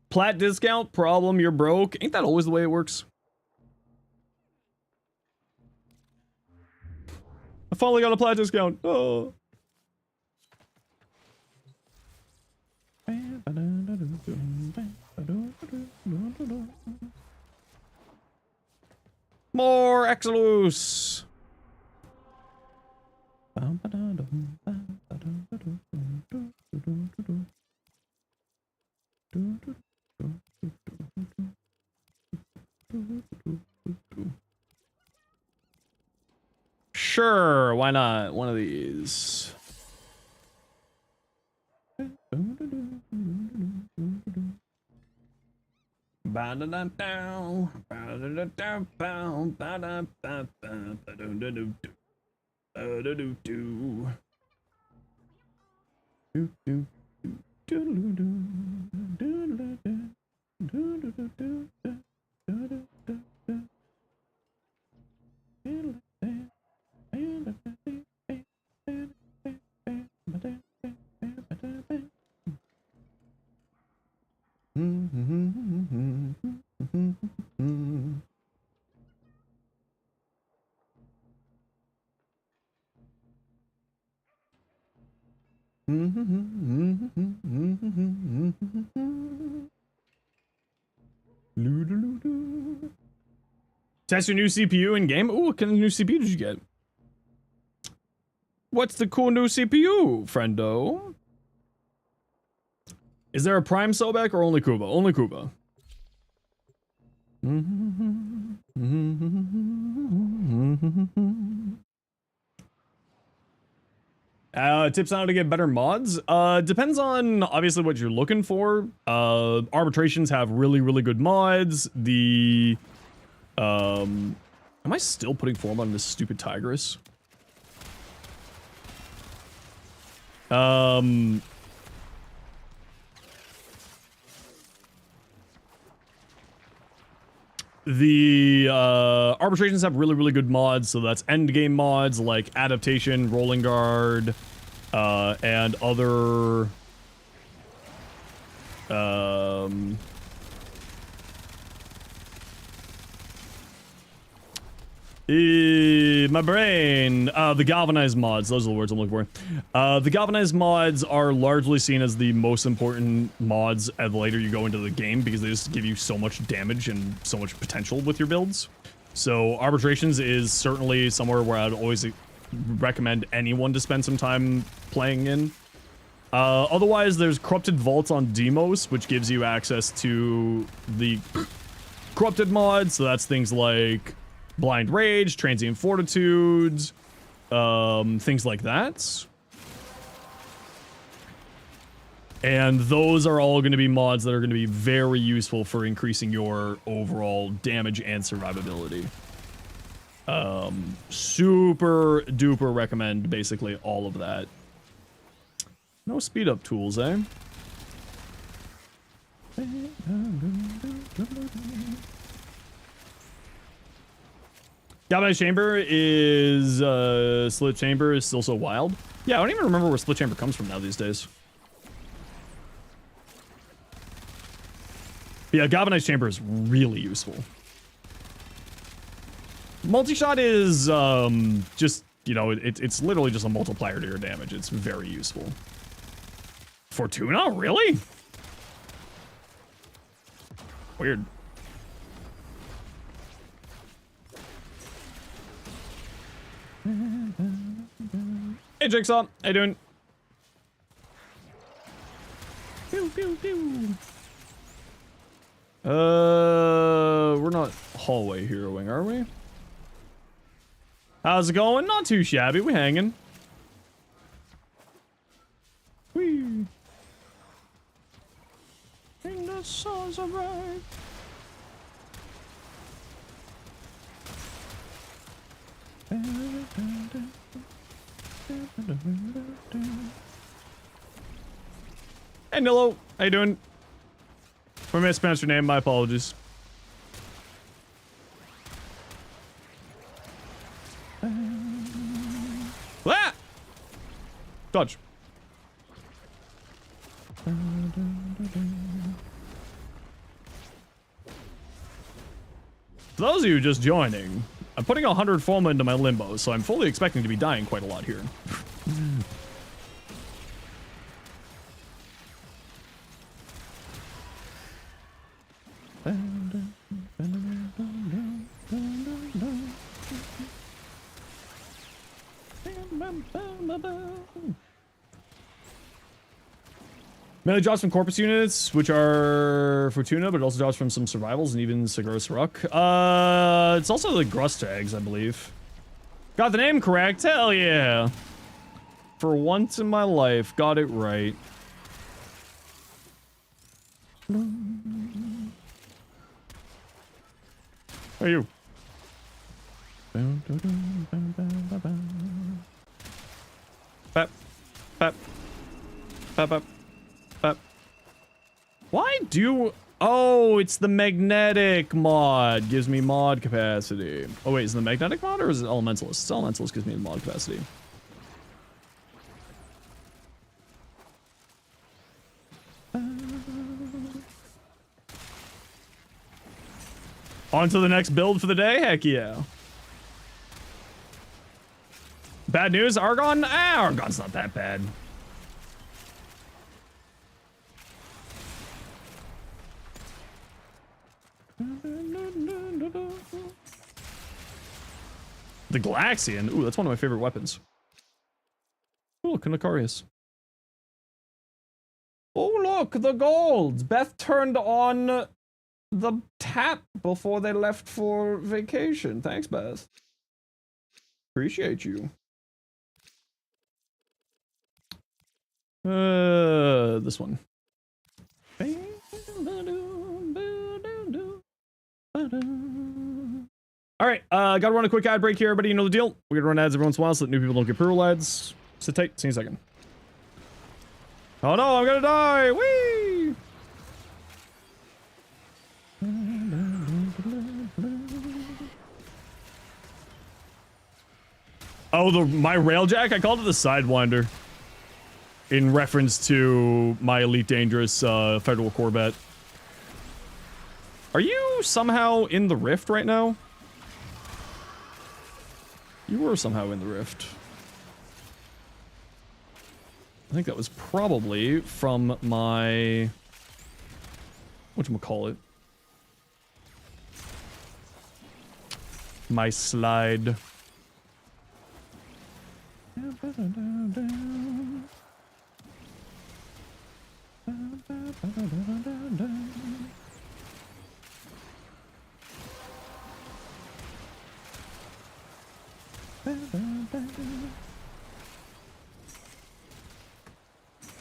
[SPEAKER 1] Plat discount? Problem, you're broke. Ain't that always the way it works? I finally got a plat discount. Oh. More Exilus. Sure, why not? One of these. Test your new CPU in game. Ooh, what kind of new CPU did you get? What's the cool new CPU, friendo? Is there a Prime Sobek or only Kuba? Only Kuba. Tips on how to get better mods. Depends on obviously what you're looking for. Arbitrations have really, really good mods. Am I still putting form on this stupid Tigress? The arbitrations have really, really good mods, so that's end game mods like adaptation, rolling guard, and other My brain. The galvanized mods. Those are the words I'm looking for. The galvanized mods are largely seen as the most important mods the later you go into the game because they just give you so much damage and so much potential with your builds. So arbitrations is certainly somewhere where I'd always recommend anyone to spend some time playing in. Otherwise, there's corrupted vaults on Demos, which gives you access to the corrupted mods. So that's things like Blind Rage, Transient Fortitudes, things like that. And those are all going to be mods that are going to be very useful for increasing your overall damage and survivability. Super duper recommend basically all of that. No speed up tools, eh? Galvanized Chamber is, Split Chamber is still so wild. Yeah, I don't even remember where Split Chamber comes from now these days. But yeah, Galvanized Chamber is really useful. Multi-shot is, just, you know, it's literally just a multiplier to your damage. It's very useful. Fortuna? Really? Weird. Hey, Jigsaw. How you doing? Pew, pew, pew. We're not hallway heroing, are we? How's it going? Not too shabby. We hanging. Whee. And the sun's alright. Hey Nilo, how you doing? If I mispronounced your name, my apologies. Ah! Dodge. For those of you just joining, I'm putting 100 Foma into my limbo, so I'm fully expecting to be dying quite a lot here. Mainly drops from Corpus units, which are Fortuna, but it also drops from some survivals and even Sigurus Ruck. It's also the Grust tags, I believe. Got the name correct, hell yeah. For once in my life, got it right. Who are you? Bap, bap, bap, bap. Why do... Oh, it's the magnetic mod. Gives me mod capacity. Oh, wait, is it the magnetic mod or is it elementalist? It's elementalist gives me the mod capacity. On to the next build for the day? Heck yeah. Bad news, Argon? Ah, Argon's not that bad. The Galaxian? Ooh, that's one of my favorite weapons. Oh, look, Kanakarius. Oh, look, the golds. Beth turned on the tap before they left for vacation. Thanks, Beth. Appreciate you. This one. Alright, gotta run a quick ad break here, everybody. You know the deal. We're gonna run ads every once in a while so that new people don't get brutal ads. Sit tight, see you in a second. Oh no, I'm gonna die! Whee! Oh, my railjack? I called it the Sidewinder. In reference to my Elite Dangerous Federal Corvette. Are you somehow in the Rift right now? You were somehow in the rift. I think that was probably from my... whatchamacallit? My slide.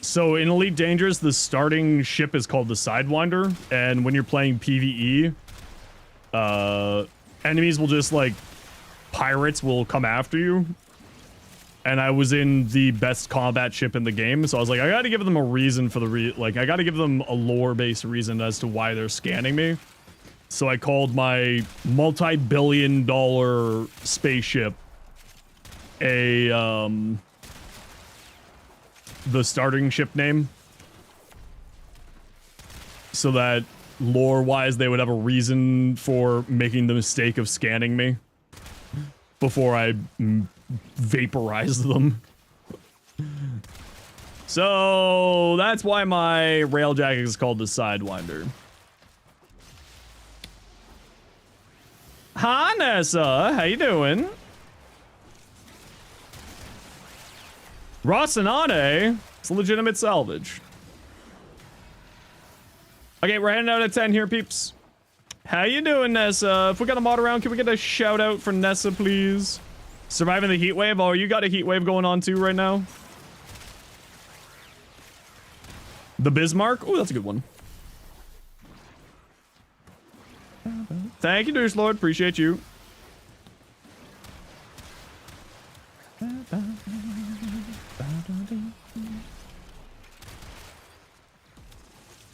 [SPEAKER 1] So in Elite Dangerous, the starting ship is called the Sidewinder, and when you're playing PvE, enemies will just, like, pirates will come after you. And I was in the best combat ship in the game, so I was like, I gotta give them a reason for the I gotta give them a lore-based reason as to why they're scanning me. So I called my multi-billion-dollar spaceship the starting ship name. So that lore-wise, they would have a reason for making the mistake of scanning me before I vaporize them. So that's why my railjack is called the Sidewinder. Hi, Nessa. How you doing? Rocinante. It's a legitimate salvage. Okay, we're heading out at 10 here, peeps. How you doing, Nessa? If we got a mod around, can we get a shout out for Nessa, please? Surviving the heat wave? Oh, you got a heat wave going on too right now? The Bismarck? Oh, that's a good one. Thank you, Douche Lord. Appreciate you.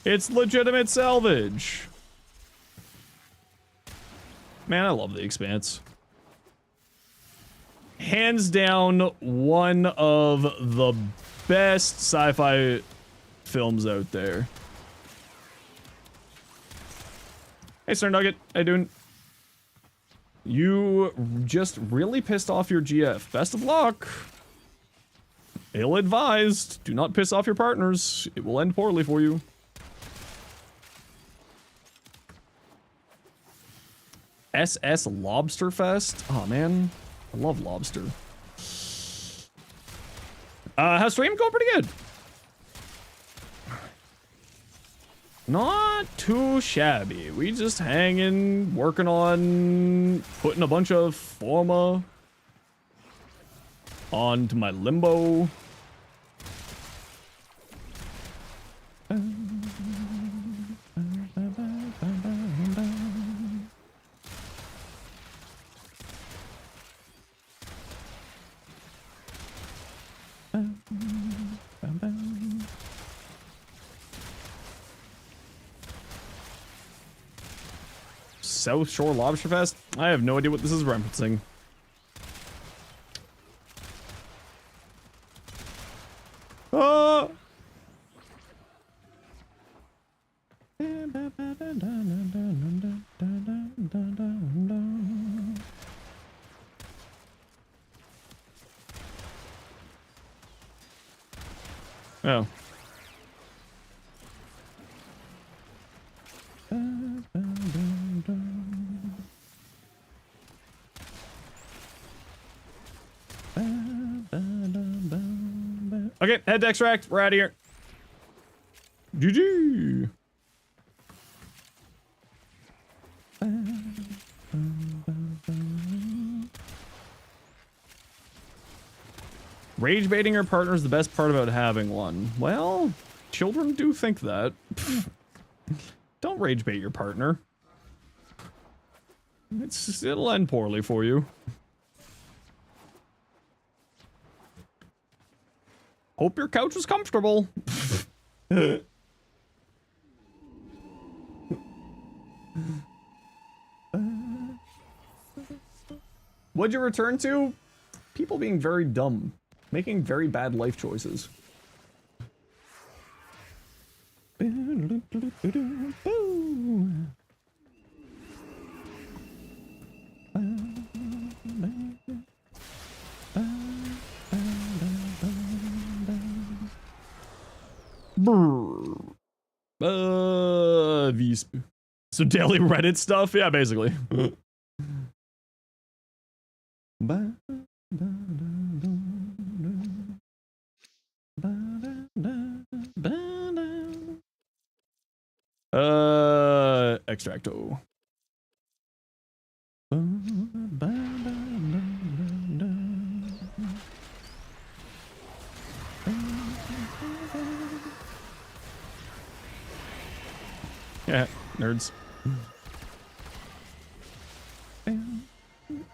[SPEAKER 1] It's legitimate salvage. Man, I love The Expanse. Hands down, one of the best sci-fi films out there. Hey, Sir Nugget. How you doing? You just really pissed off your GF. Best of luck. Ill-advised. Do not piss off your partners. It will end poorly for you. SS Lobster Fest? Oh, man. I love lobster. How's stream going? Pretty good. Not too shabby. We just hanging, working on putting a bunch of Forma onto my Limbo. South Shore Lobster Fest? I have no idea what this is referencing. Oh! Oh. Okay, head to extract. We're out of here. GG. Rage baiting your partner is the best part about having one. Well, children do think that. Don't rage bait your partner. It'll end poorly for you. Hope your couch was comfortable. What'd you return to? People being very dumb. Making very bad life choices. Visp. So daily Reddit stuff? Yeah, basically. Extracto. Yeah, nerds.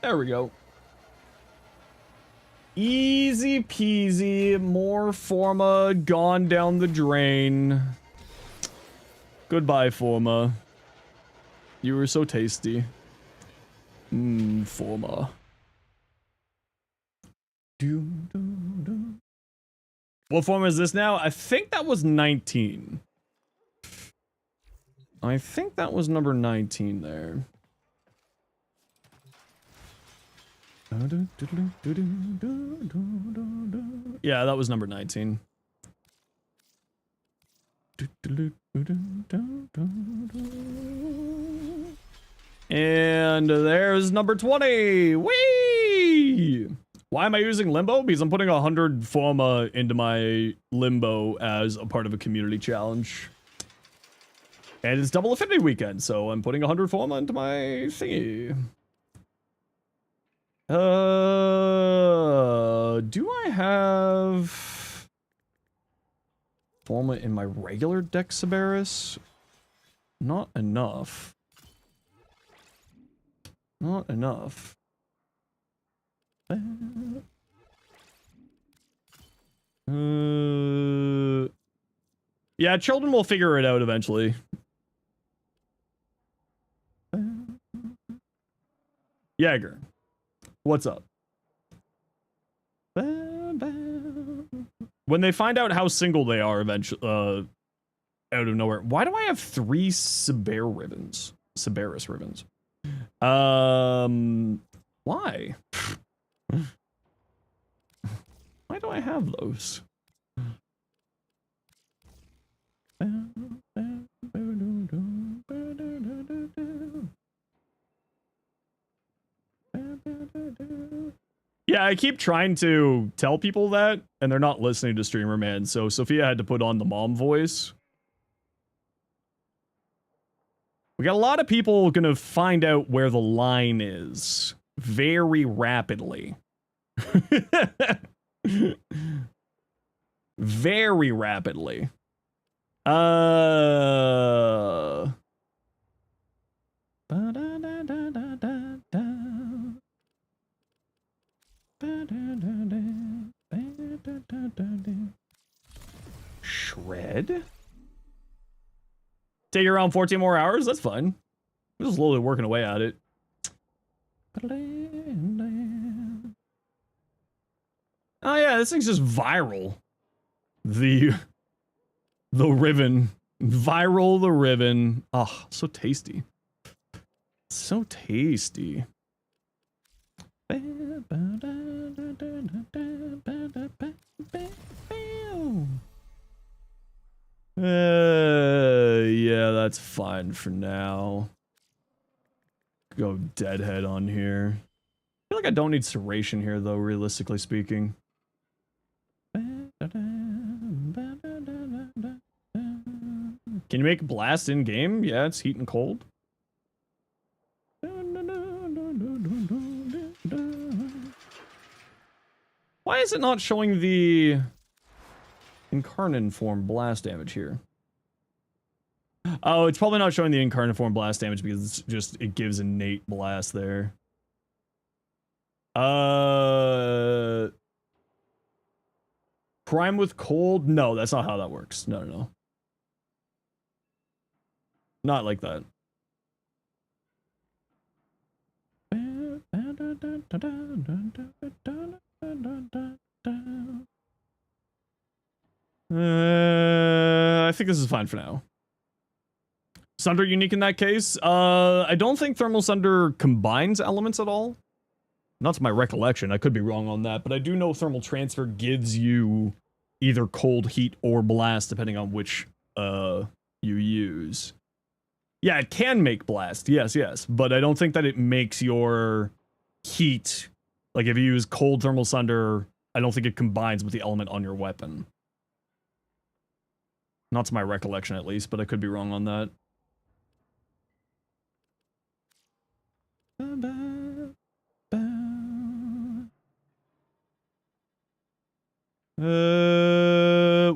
[SPEAKER 1] There we go. Easy peasy, more Forma gone down the drain. Goodbye, Forma. You were so tasty. Forma. What Forma is this now? I think that was 19. I think that was number 19 there. Yeah, that was number 19. And there's number 20. Whee! Why am I using Limbo? Because I'm putting 100 Forma into my Limbo as a part of a community challenge. And it's double Affinity weekend, so I'm putting 100 Forma into my thingy. Do I have Forma in my regular deck, Sabaris? Not enough. Not enough. Yeah, children will figure it out eventually. Jaeger, what's up? When they find out how single they are eventually, out of nowhere. Why do I have 3 Sabaris ribbons? Why? Why do I have those? Yeah, I keep trying to tell people that, and they're not listening to Streamer Man, so Sophia had to put on the mom voice. We got a lot of people gonna find out where the line is very rapidly. Very rapidly. Shred? Take around 14 more hours? That's fine. We're just slowly working away at it. Oh yeah, this thing's just viral. The Riven. Viral the Riven. Oh, so tasty. So tasty. Yeah, that's fine for now. Go Deadhead on here. I feel like I don't need Serration here, though, realistically speaking. Can you make Blast in-game? Yeah, it's heat and cold. Why is it not showing the Incarnate form blast damage here? Oh, it's probably not showing the Incarnate form blast damage because it's just, it gives innate blast there. Prime with cold? No, that's not how that works. No, no, no. Not like that. I think this is fine for now. Sunder unique in that case? I don't think Thermal Sunder combines elements at all. Not to my recollection, I could be wrong on that, but I do know Thermal Transfer gives you either cold, heat, or blast, depending on which you use. Yeah, it can make blast, yes, but I don't think that it makes your heat, like if you use cold thermal sunder, I don't think it combines with the element on your weapon. Not to my recollection at least, but I could be wrong on that.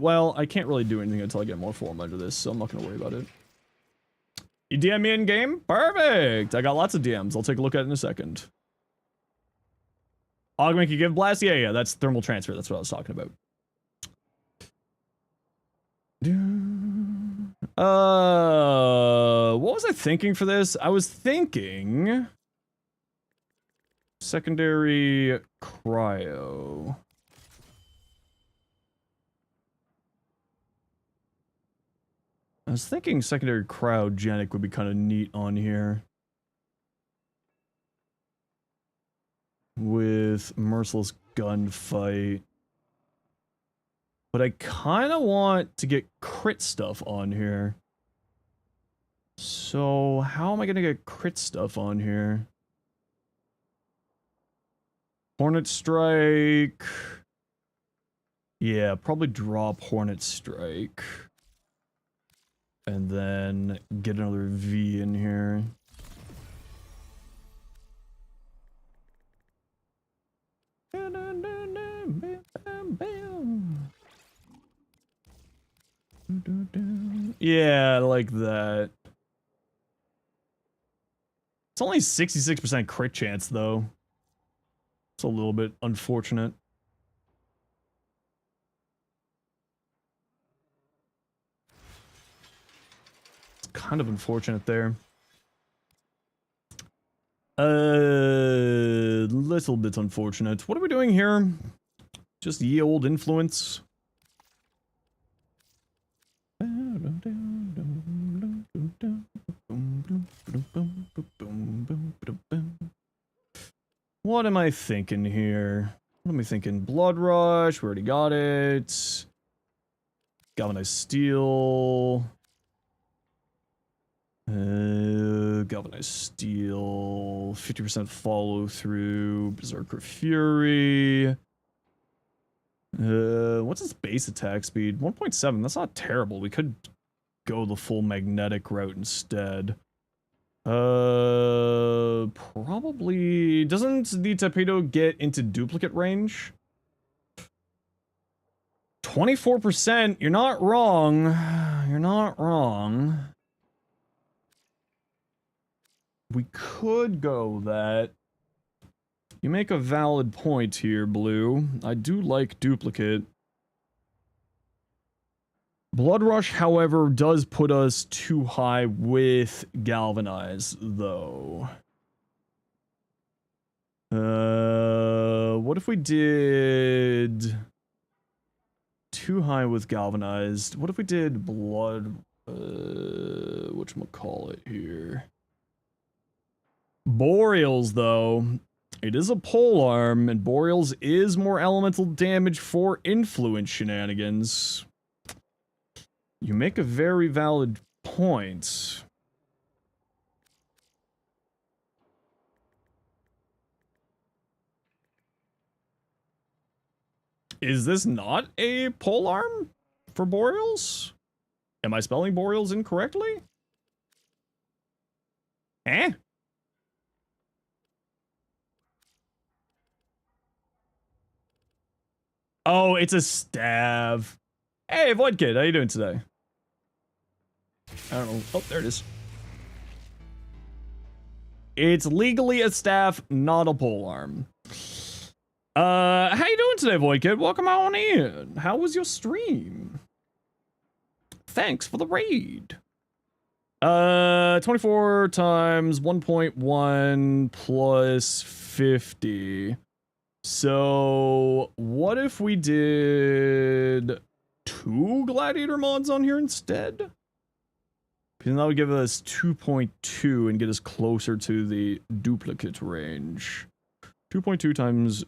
[SPEAKER 1] Well, I can't really do anything until I get more form under this, so I'm not gonna worry about it. You DM me in game? Perfect! I got lots of DMs. I'll take a look at it in a second. Augment can give blast? Yeah, that's thermal transfer. That's what I was talking about. What was I thinking for this? I was thinking secondary cryo. I was thinking secondary cryogenic would be kind of neat on here. With merciless gunfight. But I kind of want to get crit stuff on here. So how am I going to get crit stuff on here? Hornet Strike. Yeah, probably drop Hornet Strike. And then get another V in here. Yeah, like that. It's only 66% crit chance, though. It's a little bit unfortunate. It's kind of unfortunate there. Little bit unfortunate. What are we doing here? Just ye old influence. What am I thinking here? What am I thinking? Blood Rush, we already got it. Galvanized Steel. Galvanized Steel. 50% follow through. Berserker Fury. What's its base attack speed? 1.7. That's not terrible. We could go the full magnetic route instead. Probably... Doesn't the torpedo get into duplicate range? 24%? You're not wrong. You're not wrong. We could go that. You make a valid point here, Blue. I do like duplicate. Blood Rush, however, does put us too high with Galvanize, though. What if we did... too high with Galvanized? What if we did Blood... whatchamacallit here? Boreals, though. It is a polearm, and Boreals is more elemental damage for influence shenanigans. You make a very valid point. Is this not a polearm for Boreals? Am I spelling Boreals incorrectly? Eh? Oh, it's a staff. Hey, Void Kid, how you doing today? I don't know. Oh, there it is. It's legally a staff, not a polearm. How you doing today, Void Kid? Welcome on in. How was your stream? Thanks for the raid. 24 times 1.1 plus 50. So, what if we did 2 gladiator mods on here instead? Because that would give us 2.2 and get us closer to the duplicate range. 2.2 times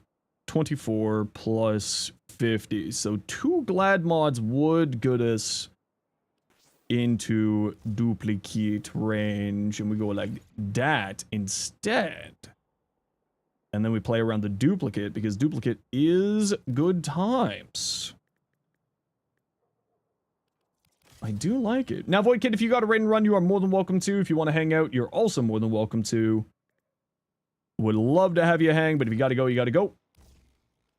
[SPEAKER 1] 24 plus 50. So 2 glad mods would get us into duplicate range, and we go like that instead. And then we play around the duplicate, because duplicate is good times. I do like it. Now, Void Kid, if you got a raid and run, you are more than welcome to. If you want to hang out, you're also more than welcome to. Would love to have you hang, but if you gotta go, you gotta go.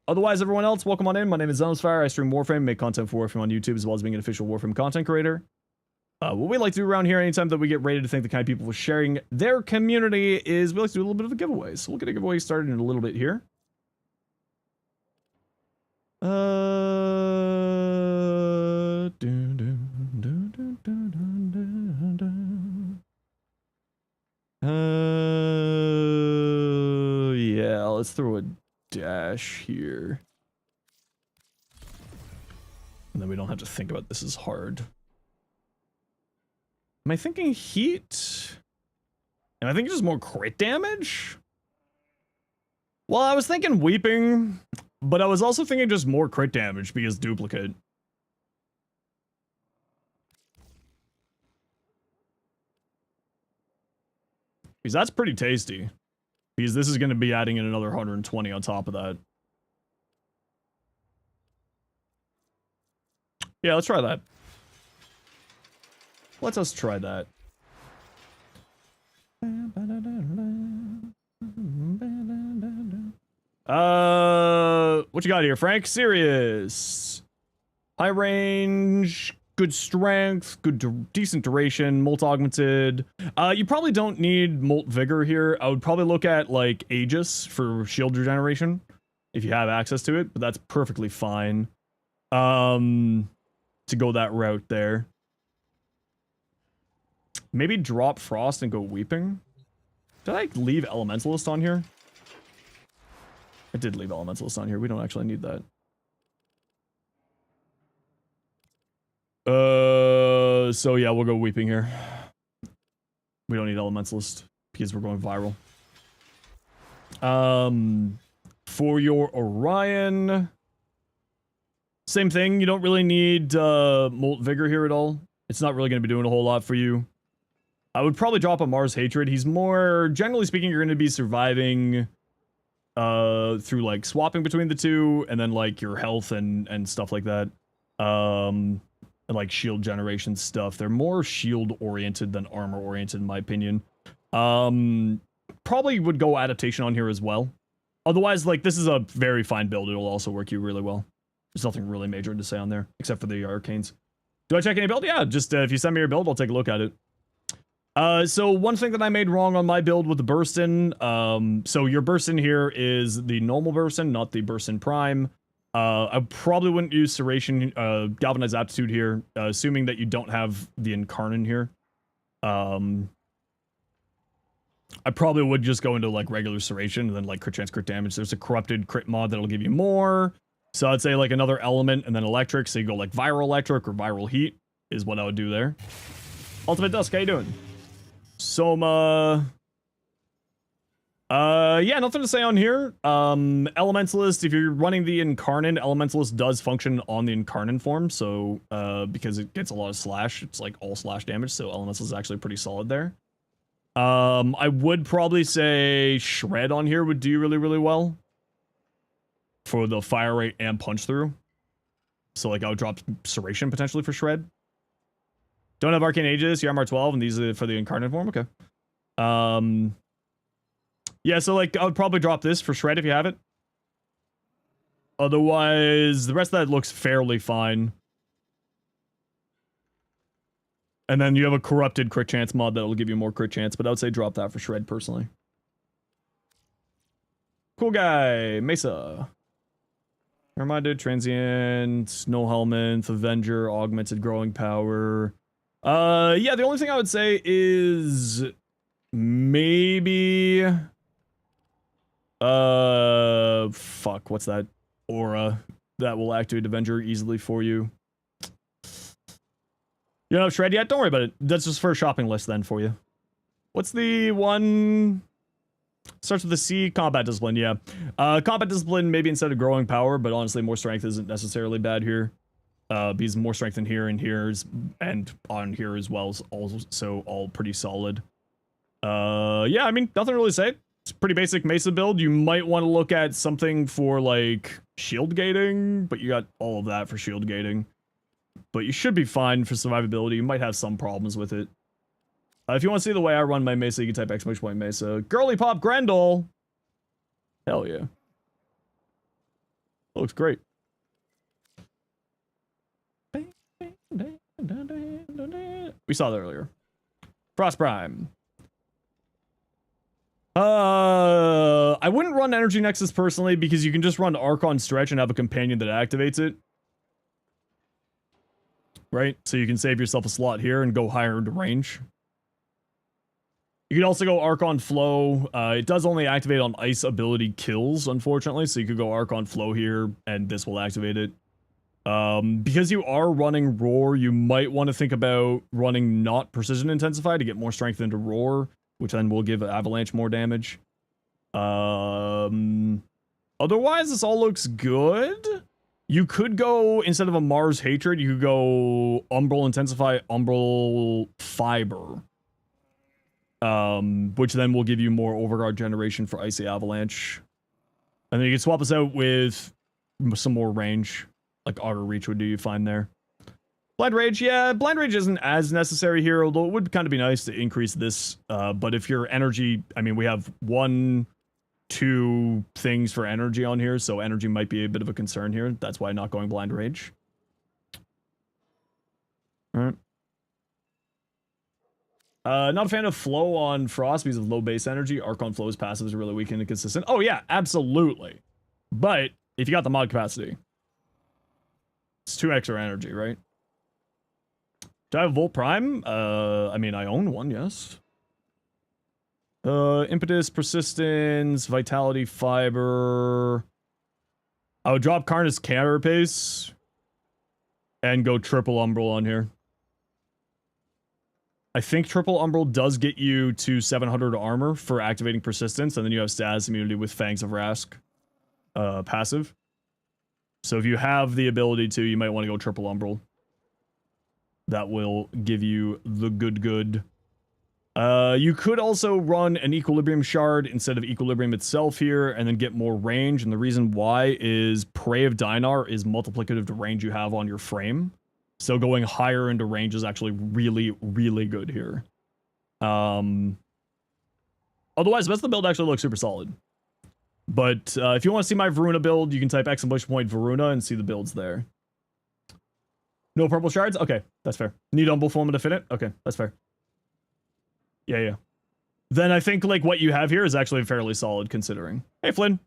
[SPEAKER 1] Otherwise, everyone else, welcome on in. My name is Zenosfire. I stream Warframe, make content for Warframe on YouTube, as well as being an official Warframe content creator. What we like to do around here, anytime that we get rated to thank the kind of people for sharing their community, is we like to do a little bit of a giveaway. So we'll get a giveaway started in a little bit here. Yeah, let's throw a dash here. And then we don't have to think about this as hard. Am I thinking heat? Am I thinking just more crit damage? Well, I was thinking weeping, but I was also thinking just more crit damage because duplicate. Because that's pretty tasty. Because this is going to be adding in another 120 on top of that. Yeah, let's try that. Let us try that. What you got here, Frank? Serious. High range, good strength, decent duration, molt augmented. You probably don't need molt vigor here. I would probably look at like Aegis for shield regeneration if you have access to it, but that's perfectly fine. To go that route there. Maybe drop Frost and go Weeping. Did I leave Elementalist on here? I did leave Elementalist on here. We don't actually need that. So yeah, we'll go Weeping here. We don't need Elementalist because we're going viral. For your Orion, same thing. You don't really need Molt Vigor here at all. It's not really going to be doing a whole lot for you. I would probably drop a Mars Hatred. He's more, generally speaking, you're going to be surviving through like swapping between the two, and then like your health and stuff like that. And like shield generation stuff. They're more shield oriented than armor oriented in my opinion. Probably would go adaptation on here as well. Otherwise, like, this is a very fine build. It'll also work you really well. There's nothing really major to say on there, except for the arcanes. Do I check any build? Yeah, just if you send me your build, I'll take a look at it. So one thing that I made wrong on my build with the Burstin, so your Burstin here is the normal Burstin, not the Burstin Prime. I probably wouldn't use Serration, Galvanized Aptitude here, assuming that you don't have the Incarnate here. I probably would just go into like regular Serration and then like crit chance, crit damage. There's a corrupted crit mod that'll give you more. So I'd say like another element and then electric. So you go like viral electric or viral heat is what I would do there. Ultimate Dusk, how you doing? Soma. Yeah, nothing to say on here. Elementalist, if you're running the Incarnate, Elementalist does function on the Incarnate form. So, because it gets a lot of slash, it's like all slash damage. So Elementalist is actually pretty solid there. I would probably say Shred on here would do really, really well for the fire rate and punch through. So like I would drop Serration potentially for Shred. Don't have Arcane Aegis, you're MR12, and these are for the Incarnate form? Okay. Yeah, so like I would probably drop this for Shred if you have it. Otherwise, the rest of that looks fairly fine. And then you have a corrupted crit chance mod that will give you more crit chance, but I would say drop that for Shred personally. Cool guy, Mesa. Reminded, Transient, Snow Helmet, Avenger, Augmented Growing Power. Yeah, the only thing I would say is maybe fuck, what's that? Aura that will activate Avenger easily for you. You don't have Shred yet? Don't worry about it. That's just for a shopping list then for you. What's the one? Starts with the C, combat discipline, yeah. Combat discipline, maybe instead of growing power, but honestly, more strength isn't necessarily bad here. Because more strength in here and here's, and on here as well is also all pretty solid. Yeah, I mean, nothing really to say. It's a pretty basic Mesa build. You might want to look at something for, like, shield gating, but you got all of that for shield gating. But you should be fine for survivability. You might have some problems with it. If you want to see the way I run my Mesa, you can type !Mesa. Girly Pop Grendel! Hell yeah. Looks great. We saw that earlier. Frost Prime. I wouldn't run Energy Nexus personally because you can just run Archon Stretch and have a companion that activates it. Right? So you can save yourself a slot here and go higher into range. You can also go Archon Flow. It does only activate on ice ability kills, unfortunately. So you could go Archon Flow here, and this will activate it. Because you are running Roar, you might want to think about running not Precision Intensify to get more strength into Roar, which then will give Avalanche more damage. Otherwise, this all looks good. You could go, instead of a Mars Hatred, you could go Umbral Intensify, Umbral Fiber. Which then will give you more Overguard generation for Icy Avalanche. And then you can swap this out with some more range. Like Auto Reach would do you fine there. Blind Rage, yeah, Blind Rage isn't as necessary here, although it would kind of be nice to increase this. But if your energy, I mean, we have 1, 2 things for energy on here, so energy might be a bit of a concern here. That's why not going Blind Rage. Alright. Not a fan of Flow on Frost because of low base energy. Archon Flow's passive is really weak and inconsistent. Oh yeah, absolutely. But if you got the mod capacity, it's 2 extra energy, right? Do I have Volt Prime? I mean, I own one, yes. Impetus, Persistence, Vitality, Fiber. I would drop Karnus Carapace and go triple Umbral on here. I think triple Umbral does get you to 700 armor for activating Persistence, and then you have status immunity with Fangs of Rask passive. So if you have the ability to, you might want to go triple Umbral. That will give you the good. You could also run an Equilibrium Shard instead of Equilibrium itself here, and then get more range, and the reason why is Prey of Dinar is multiplicative to range you have on your frame. So going higher into range is actually really, really good here. Otherwise, the rest of the build actually looks super solid. But if you want to see my Varuna build, you can type !Varuna and see the builds there. No purple shards? Okay, that's fair. Need Umbral Fulminate to fit it? Okay, that's fair. Yeah. Then I think like what you have here is actually fairly solid considering. Hey Flynn.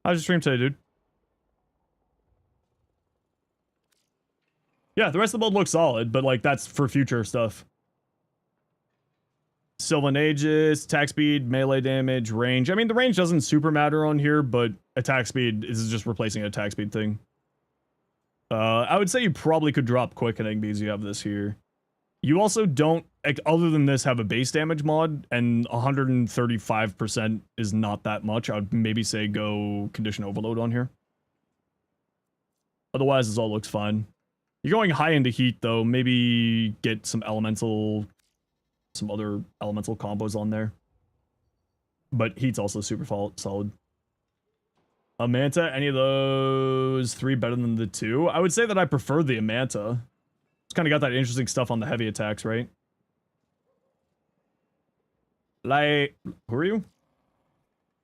[SPEAKER 1] How's your stream today, dude? Yeah, the rest of the build looks solid, but like that's for future stuff. Sylvan Aegis, attack speed, melee damage, range. I mean, the range doesn't super matter on here, but attack speed is just replacing an attack speed thing. I would say you probably could drop quickening because you have this here. You also don't, like, other than this, have a base damage mod, and 135% is not that much. I would maybe say go Condition Overload on here. Otherwise, this all looks fine. You're going high into heat, though. Maybe get some elemental, some other elemental combos on there. But heat's also super solid. A Manta, any of those 3 better than the 2? I would say that I prefer the Manta. It's kind of got that interesting stuff on the heavy attacks, right? Like, who are you?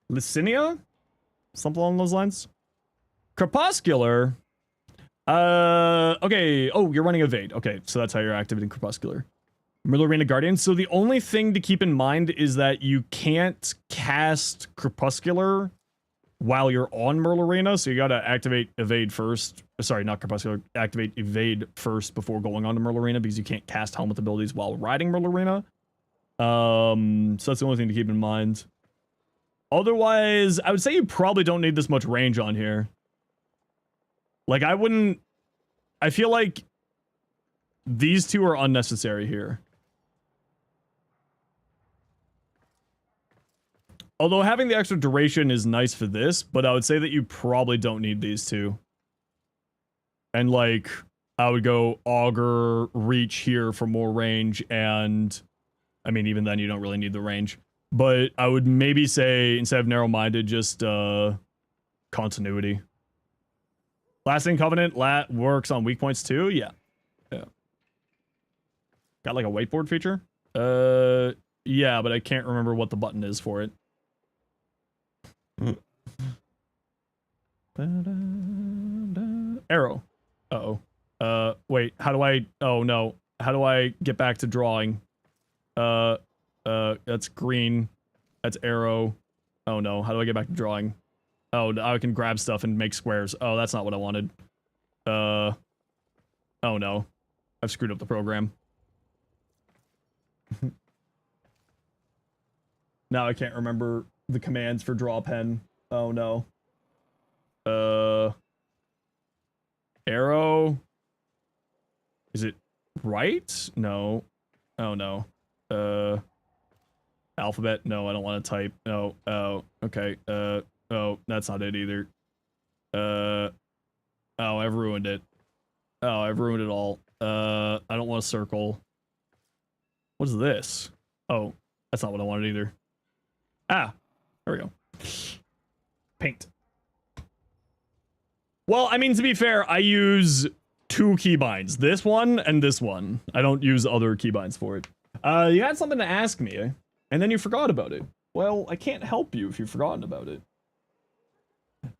[SPEAKER 1] Licinia? Something along those lines? Crepuscular? Okay. Oh, you're running Evade. Okay, so that's how you're activating Crepuscular. Merlorina Guardian. So the only thing to keep in mind is that you can't cast Crepuscular while you're on Merlorina, so you gotta activate Evade first. Sorry, not Crepuscular. Activate Evade first before going on to Merlorina, because you can't cast Helmet abilities while riding Merlorina. So that's the only thing to keep in mind. Otherwise, I would say you probably don't need this much range on here. Like, I wouldn't... I feel like these 2 are unnecessary here. Although having the extra duration is nice for this, but I would say that you probably don't need these two. And like, I would go Augur, Reach here for more range, and I mean, even then you don't really need the range. But I would maybe say, instead of narrow-minded, just continuity. Lasting Covenant works on weak points too? Yeah. Yeah. Got like a whiteboard feature? Yeah, but I can't remember what the button is for it. Arrow. Uh-oh. Wait, how do I... Oh, no. How do I get back to drawing? That's green. That's arrow. Oh, no. How do I get back to drawing? Oh, I can grab stuff and make squares. Oh, that's not what I wanted. Oh, no. I've screwed up the program. Now I can't remember the commands for draw pen. Oh, no. Arrow. Is it right? No. Oh, no. Alphabet? No, I don't want to type. No. Oh, okay. Oh, that's not it either. Oh, I've ruined it. Oh, I've ruined it all. I don't want to circle. What is this? Oh, that's not what I wanted either. Ah, there we go. Paint. Well, I mean, to be fair, I use 2 keybinds. This one and this one. I don't use other keybinds for it. You had something to ask me, and then you forgot about it. Well, I can't help you if you've forgotten about it.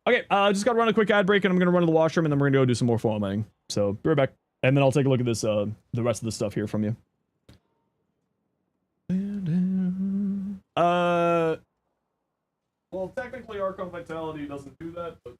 [SPEAKER 1] Okay, just gotta run a quick ad break, and I'm gonna run to the washroom, and then we're gonna go do some more phone mining. So, be right back. And then I'll take a look at this, the rest of the stuff here from you. Well, technically Archon Vitality doesn't do that, but...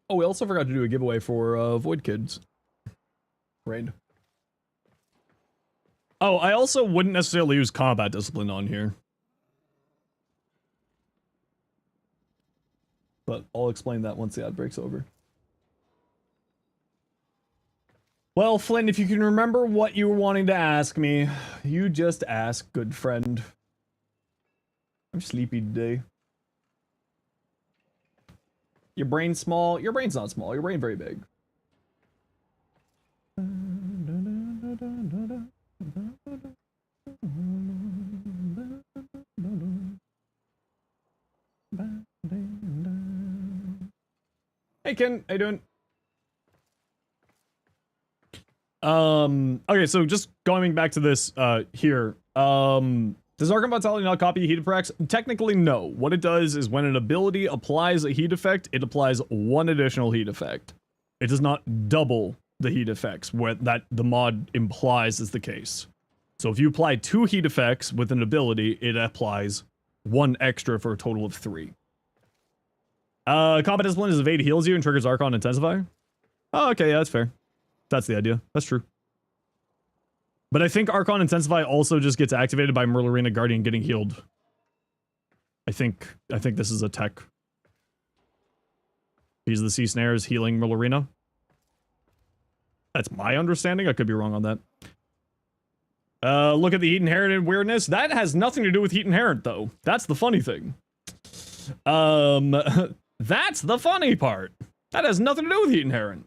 [SPEAKER 1] Oh, we also forgot to do a giveaway for Void Kids. Raid. Oh, I also wouldn't necessarily use combat discipline on here. But I'll explain that once the ad break's over. Well, Flynn, if you can remember what you were wanting to ask me, you just ask, good friend. I'm sleepy today. Your brain's small? Your brain's not small. Your brain very big. Hey Ken, how you doing? Okay, so just going back to this here. Does Archon Vitality not copy heat effects? Technically, no. What it does is when an ability applies a heat effect, it applies 1 additional heat effect. It does not double the heat effects, where that the mod implies is the case. So if you apply 2 heat effects with an ability, it applies 1 extra for a total of 3. Combat Discipline is evade heals you and triggers Archon Intensify. Oh, okay, yeah, that's fair. That's the idea. That's true. But I think Archon Intensify also just gets activated by Merlorina Guardian getting healed. I think this is a tech. These are the Sea Snares healing Merlorina. That's my understanding. I could be wrong on that. Look at the Heat Inherent weirdness. That has nothing to do with Heat Inherent, though. That's the funny thing. That's the funny part. That has nothing to do with heat inherent.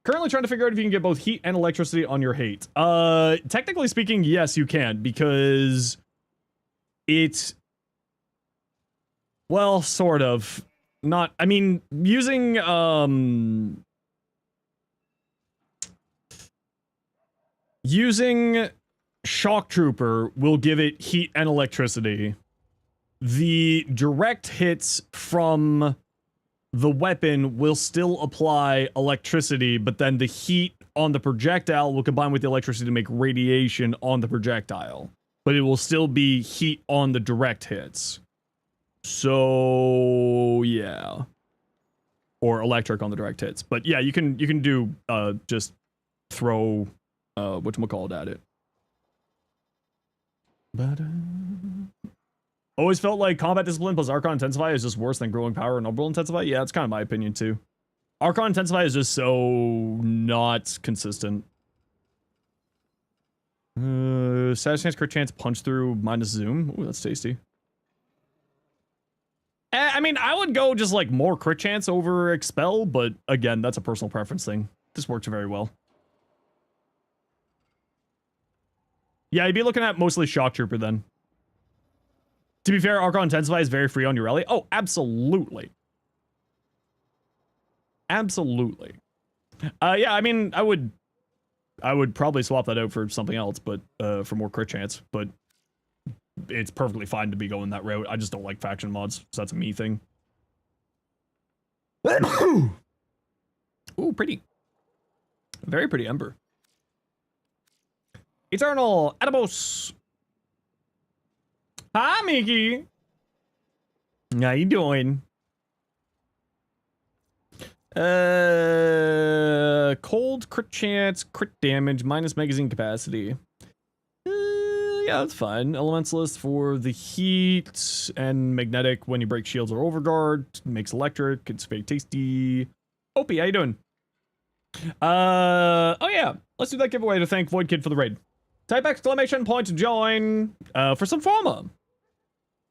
[SPEAKER 1] Currently trying to figure out if you can get both heat and electricity on your hate. Technically speaking, yes, you can, because it's, well, sort of. Not, I mean, using, using Shock Trooper will give it heat and electricity. The direct hits from the weapon will still apply electricity, but then the heat on the projectile will combine with the electricity to make radiation on the projectile. But it will still be heat on the direct hits. So, yeah. Or electric on the direct hits. But yeah, you can do, just throw, whatchamacallit at it. Always felt like combat discipline plus Archon Intensify is just worse than growing power and Umbral Intensify. Yeah, that's kind of my opinion too. Archon Intensify is just so not consistent. Status chance, crit chance, punch through, minus zoom. Ooh, that's tasty. I mean, I would go just like more crit chance over expel, but again, that's a personal preference thing. This works very well. Yeah, you'd be looking at mostly Shock Trooper then. To be fair, Archon Intensify is very free on your rally. Oh, absolutely. Absolutely. Yeah, I mean, I would probably swap that out for something else, but for more crit chance, but it's perfectly fine to be going that route. I just don't like faction mods, so that's a me thing. Ooh, pretty. Very pretty Ember. Eternal Adibos. Hi, Mickey. How you doing? Cold, crit chance, crit damage, minus magazine capacity. Yeah, that's fine. Elementalist for the heat, and magnetic when you break shields or overguard. Makes electric. It's very tasty. Opie, how you doing? Oh yeah. Let's do that giveaway to thank Void Kid for the raid. Type exclamation point to join for some Forma.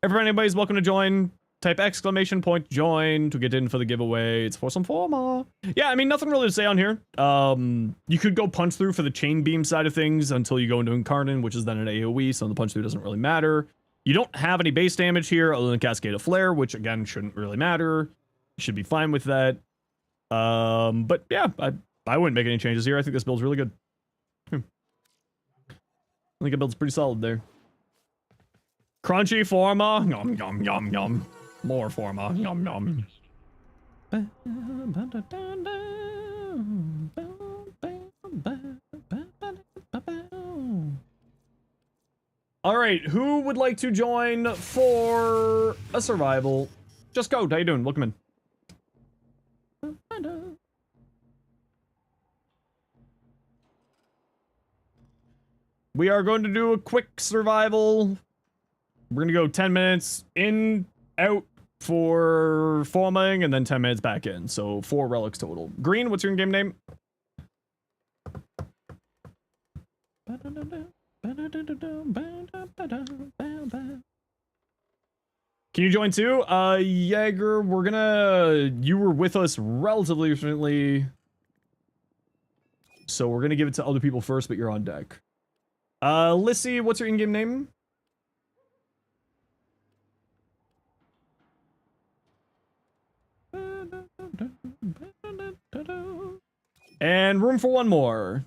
[SPEAKER 1] Anybody's welcome to join. Type exclamation point join to get in for the giveaway. It's for some Forma. Yeah, I mean, nothing really to say on here. You could go punch through for the chain beam side of things until you go into Incarnate, which is then an AoE, so the punch through doesn't really matter. You don't have any base damage here other than Cascade of Flare, which again shouldn't really matter. You should be fine with that. But yeah, I wouldn't make any changes here. I think this build's really good. I think it builds pretty solid there. Crunchy Forma. Yum, yum, yum, yum. More Forma. Yum, yum. Alright, who would like to join for a survival? Just go. How you doing? Welcome in. We are going to do a quick survival. We're going to go 10 minutes in, out for forming, and then 10 minutes back in. So 4 relics total. Green, what's your in-game name? Can you join too? Jaeger, you were with us relatively recently. So we're going to give it to other people first, but you're on deck. Lissy, what's your in-game name? And room for one more.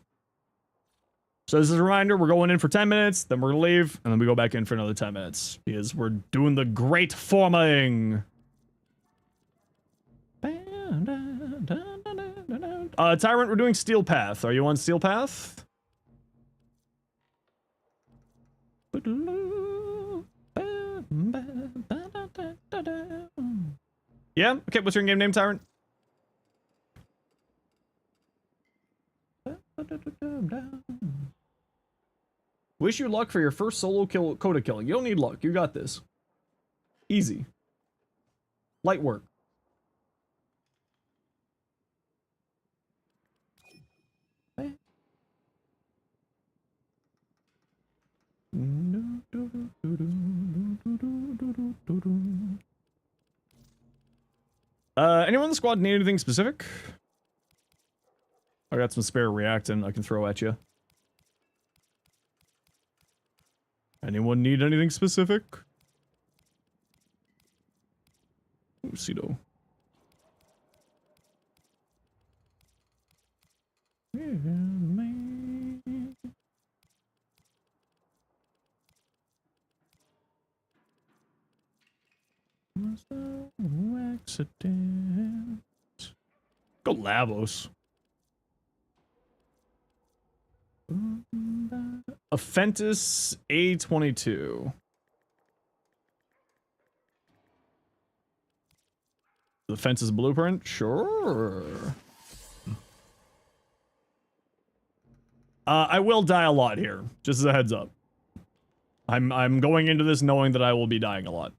[SPEAKER 1] So this is a reminder, we're going in for 10 minutes, then we're gonna leave, and then we go back in for another 10 minutes. Because we're doing the great forming. Tyrant, we're doing Steel Path. Are you on Steel Path? Yeah? Okay, what's your in-game name, Tyrant? Wish you luck for your first solo kill, Coda killing. You don't need luck. You got this. Easy. Light work. Anyone on the squad need anything specific? I got some spare reactant I can throw at you. Anyone need anything specific? Oopsie-do. Accident. Go Lavos. Affinity A22. The fence's blueprint? Sure. I will die a lot here, just as a heads up. I'm going into this knowing that I will be dying a lot.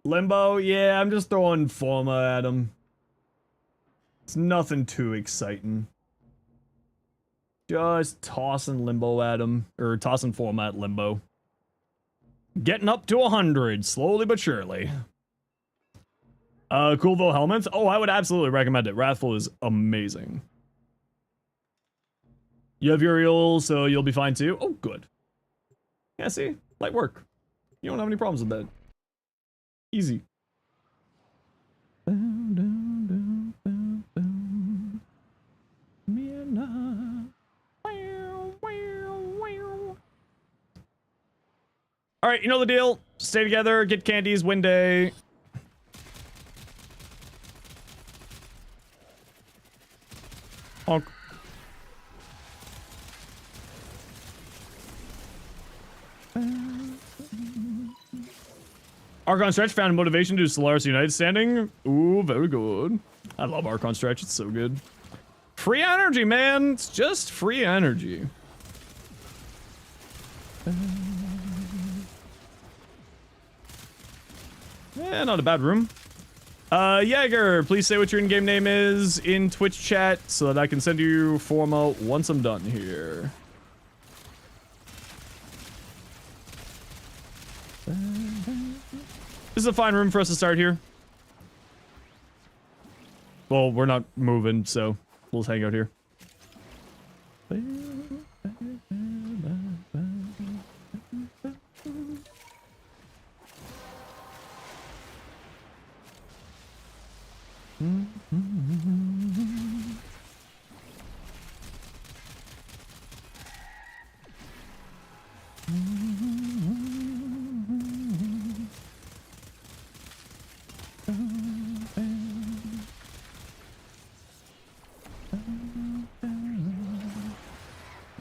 [SPEAKER 1] Limbo, yeah, I'm just throwing Forma at him. It's nothing too exciting. Just tossing Limbo at him, or tossing Forma at Limbo. Getting up to 100, slowly but surely. Coolville helmets? Oh, I would absolutely recommend it. Wrathful is amazing. You have Uriel, so you'll be fine too. Oh, good. Yeah, see? Light work. You don't have any problems with that. Easy. Alright, you know the deal. Stay together, get candies, win day. Honk. Archon Stretch found motivation to Solaris United standing. Ooh, very good. I love Archon Stretch, it's so good. Free energy, man! It's just free energy. Yeah, not a bad room. Jaeger, please say what your in-game name is in Twitch chat so that I can send you Forma once I'm done here. This is a fine room for us to start here. Well, we're not moving, so we'll just hang out here.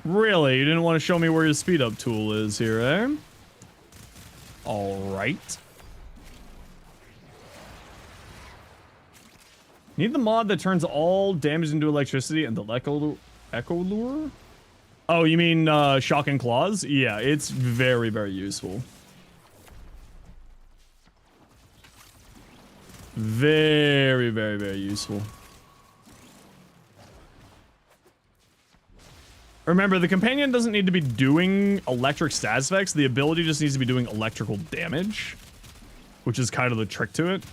[SPEAKER 1] Really? You didn't want to show me where your speed up tool is here, eh? Alright. Need the mod that turns all damage into electricity and the echo lure? Oh, you mean shock and claws? Yeah, it's very, very useful. Very, very, very useful. Remember, the companion doesn't need to be doing electric stats effects. The ability just needs to be doing electrical damage, which is kind of the trick to it.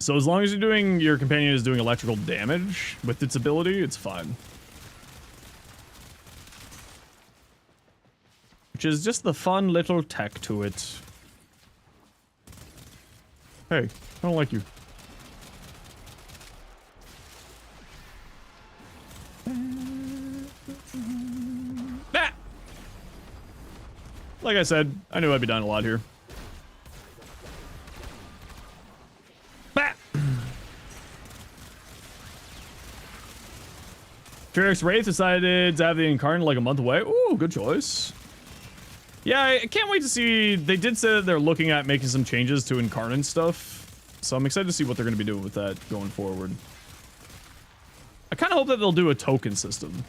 [SPEAKER 1] So as long as your companion is doing electrical damage with its ability, it's fine. Which is just the fun little tech to it. Hey, I don't like you. Ah! Like I said, I knew I'd be dying a lot here. Bah! Fearx Wraith decided to have the Incarnate like a month away. Ooh, good choice. Yeah, I can't wait to see. They did say that they're looking at making some changes to Incarnate stuff. So I'm excited to see what they're going to be doing with that going forward. I kind of hope that they'll do a token system.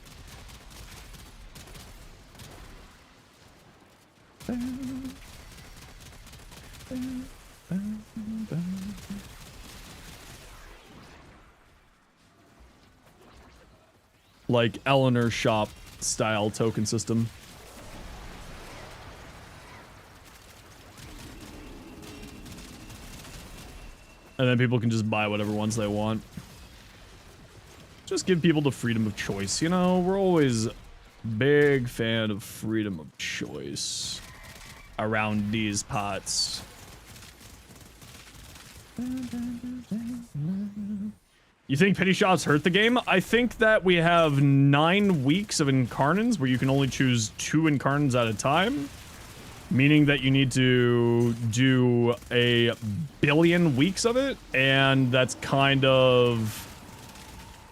[SPEAKER 1] like Eleanor shop style token system. And then people can just buy whatever ones they want. Just give people the freedom of choice, you know? We're always big fan of freedom of choice around these pots. You think pity shops hurt the game? I think that we have 9 weeks of incarnants where you can only choose 2 incarnants at a time. Meaning that you need to do a billion weeks of it, and that's kind of,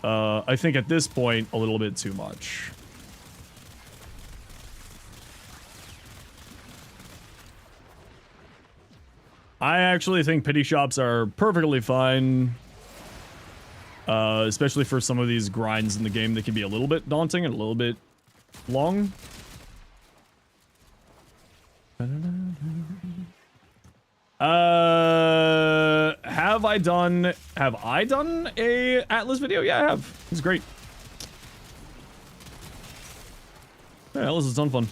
[SPEAKER 1] I think at this point, a little bit too much. I actually think pity shops are perfectly fine, especially for some of these grinds in the game that can be a little bit daunting and a little bit long. Have I done a Atlas video? Yeah, I have. It's great. Yeah, Atlas is ton fun.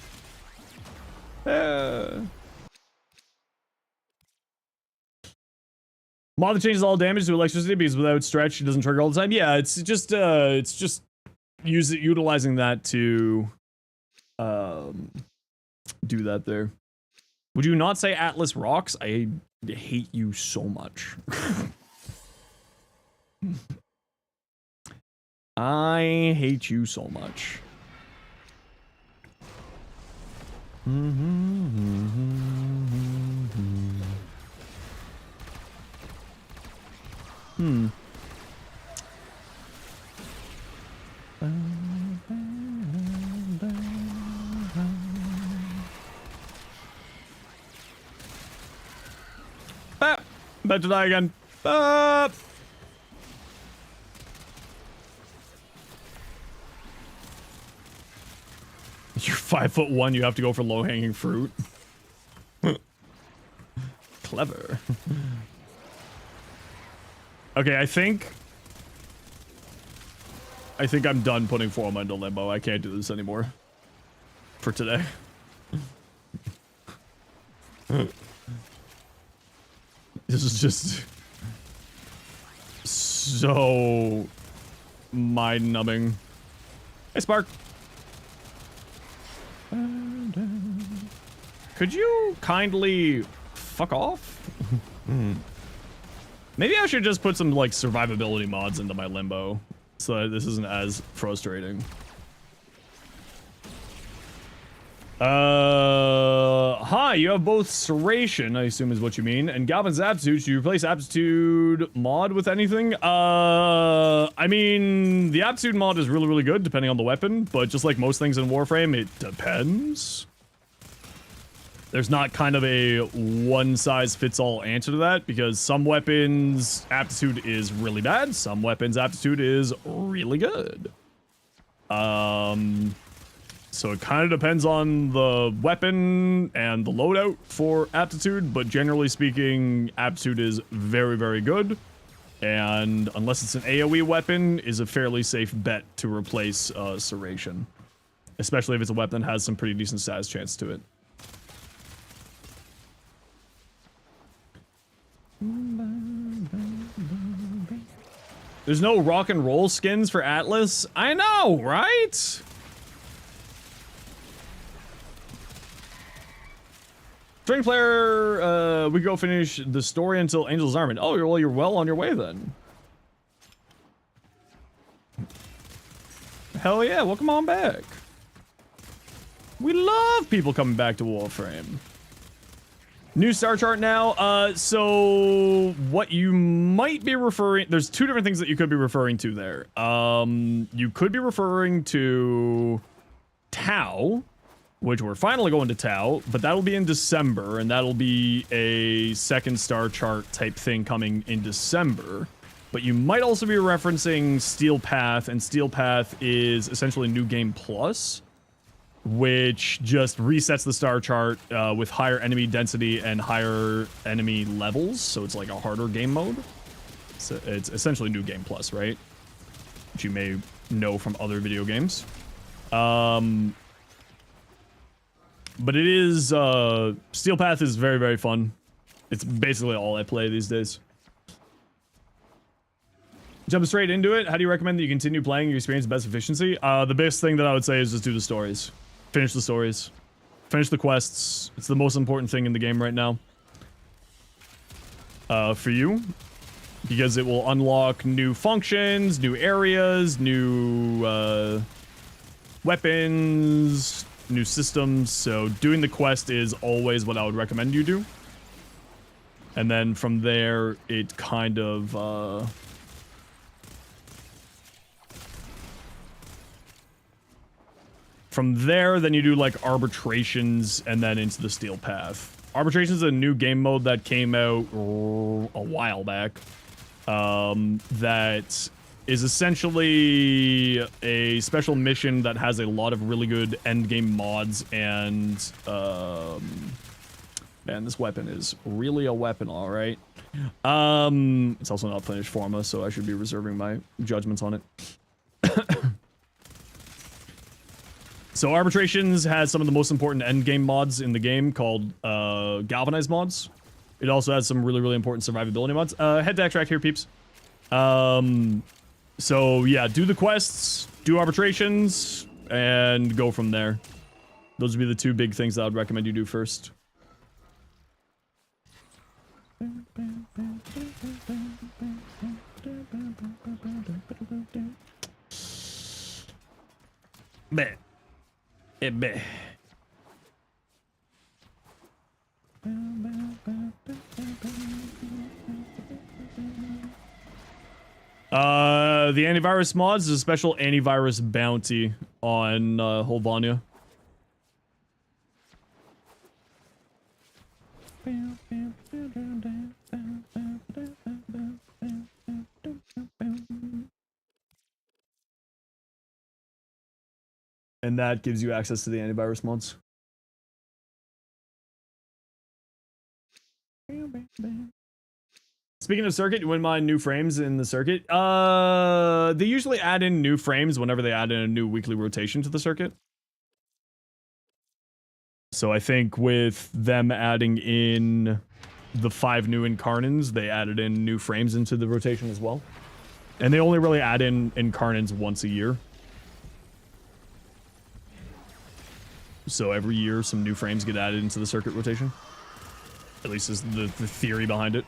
[SPEAKER 1] Mod that changes all damage to electricity because without stretch it doesn't trigger all the time. Yeah, it's just utilizing that to do that there. Would you not say Atlas rocks? I hate you so much. I hate you so much. Ah, about to die again. Ah. You're 5'1", you have to go for low-hanging fruit. Clever. Okay, I think I'm done putting Forma into limbo. I can't do this anymore. For today. This is just so mind-numbing. Hey, Spark. Could you kindly fuck off? Maybe I should just put some, like, survivability mods into my limbo so that this isn't as frustrating. Hi, you have both Serration, I assume is what you mean, and Galvin's Aptitude. Should you replace Aptitude mod with anything? I mean, the Aptitude mod is really, really good, depending on the weapon, but just like most things in Warframe, it depends. There's not kind of a one-size-fits-all answer to that, because some weapons' Aptitude is really bad, some weapons' Aptitude is really good. So it kind of depends on the weapon and the loadout for Aptitude, but generally speaking, Aptitude is very, very good. And unless it's an AoE weapon, is a fairly safe bet to replace Serration. Especially if it's a weapon that has some pretty decent status chance to it. There's no rock and roll skins for Atlas? I know, right? String player, we go finish the story until Angel's Armament. Oh, you're well on your way then. Hell yeah, welcome on back. We love people coming back to Warframe. New star chart now. So what you might be referring, there's 2 different things that you could be referring to there. You could be referring to Tau, which we're finally going to Tau, but that'll be in December, and that'll be a 2nd star chart type thing coming in December. But you might also be referencing Steel Path, and Steel Path is essentially New Game Plus, which just resets the star chart with higher enemy density and higher enemy levels, so it's like a harder game mode. So it's essentially New Game Plus, right? Which you may know from other video games. But it is, Steel Path is very, very fun. It's basically all I play these days. Jump straight into it. How do you recommend that you continue playing your experience best efficiency? The best thing that I would say is just do the stories. Finish the stories. Finish the quests. It's the most important thing in the game right now. For you. Because it will unlock new functions, new areas, new, weapons, new systems. So doing the quest is always what I would recommend you do. And then from there, it kind of, from there, then you do like arbitrations and then into the Steel Path. Arbitrations is a new game mode that came out a while back. That is essentially a special mission that has a lot of really good endgame mods and, man, this weapon is really a weapon, alright. It's also not finished forma, so I should be reserving my judgments on it. So Arbitrations has some of the most important endgame mods in the game called Galvanized mods. It also has some really, really important survivability mods. Head to extract here, peeps. So yeah, do the quests, do Arbitrations, and go from there. Those would be the two big things that I would recommend you do first. Meh. Meh. The antivirus mods is a special antivirus bounty on Holvania. And that gives you access to the antivirus mods. Speaking of circuit, you wouldn't mind new frames in the circuit? They usually add in new frames whenever they add in a new weekly rotation to the circuit. So I think with them adding in the 5 new Incarnans, they added in new frames into the rotation as well. And they only really add in Incarnans once a year. So every year, some new frames get added into the circuit rotation. At least is the theory behind it.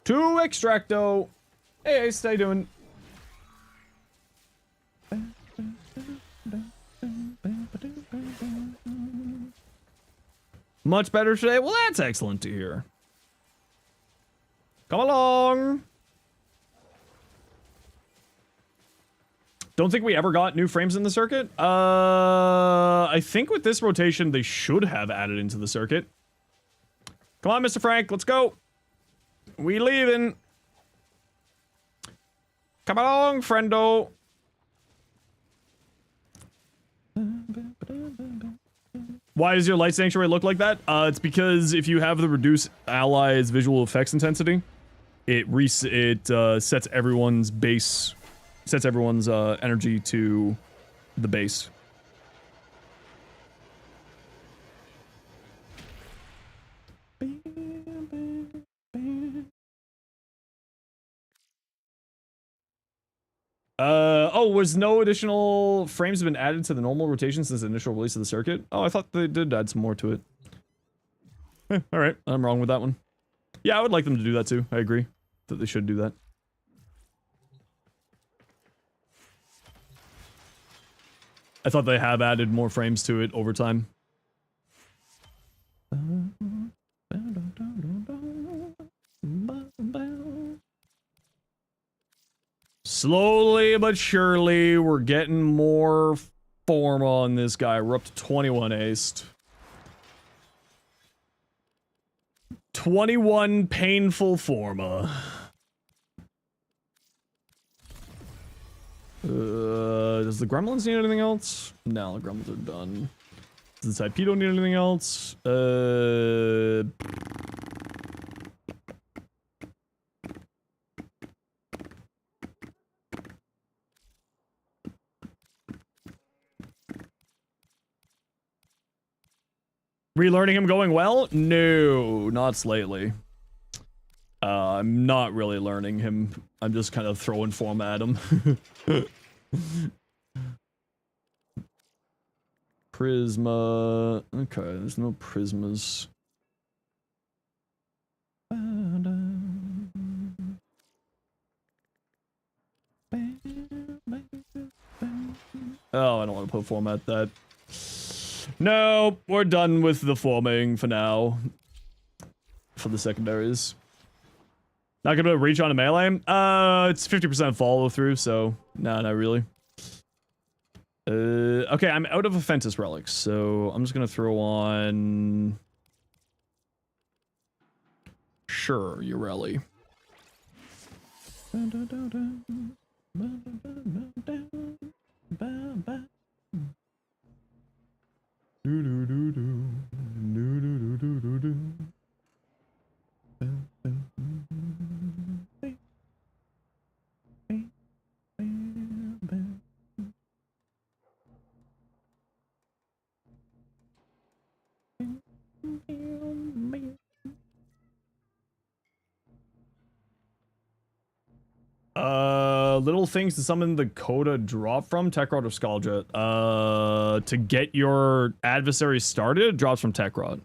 [SPEAKER 1] To Extracto! Hey, Ace, how you doing? Much better today? Well, that's excellent to hear. Come along! Don't think we ever got new frames in the circuit. I think with this rotation, they should have added into the circuit. Come on, Mr. Frank, let's go. We leaving. Come along, friendo. Why does your light sanctuary look like that? It's because if you have the reduce allies visual effects intensity, it sets everyone's base. Sets everyone's energy to the base. Oh, was no additional frames have been added to the normal rotation since the initial release of the circuit? Oh, I thought they did add some more to it. Alright, I'm wrong with that one. Yeah, I would like them to do that too. I agree that they should do that. I thought they have added more frames to it over time. Slowly but surely, we're getting more form on this guy. We're up to 21 aced. 21 painful forma. Does the gremlins need anything else? No, the gremlins are done. Does the Typedo need anything else? Relearning him going well? No, not slightly. I'm not really learning him. I'm just kind of throwing form at him. Prisma. Okay, there's no prismas. Oh, I don't want to put form at that. No, we're done with the forming for now. For the secondaries. Not gonna reach on a melee? It's 50% follow through, so no, not really. Okay, I'm out of Offentus relics, so I'm just gonna throw on. Sure, Ureli. Little things to summon the Coda drop from Tech Rod or Skulljet. To get your adversary started, it drops from Tech Rod.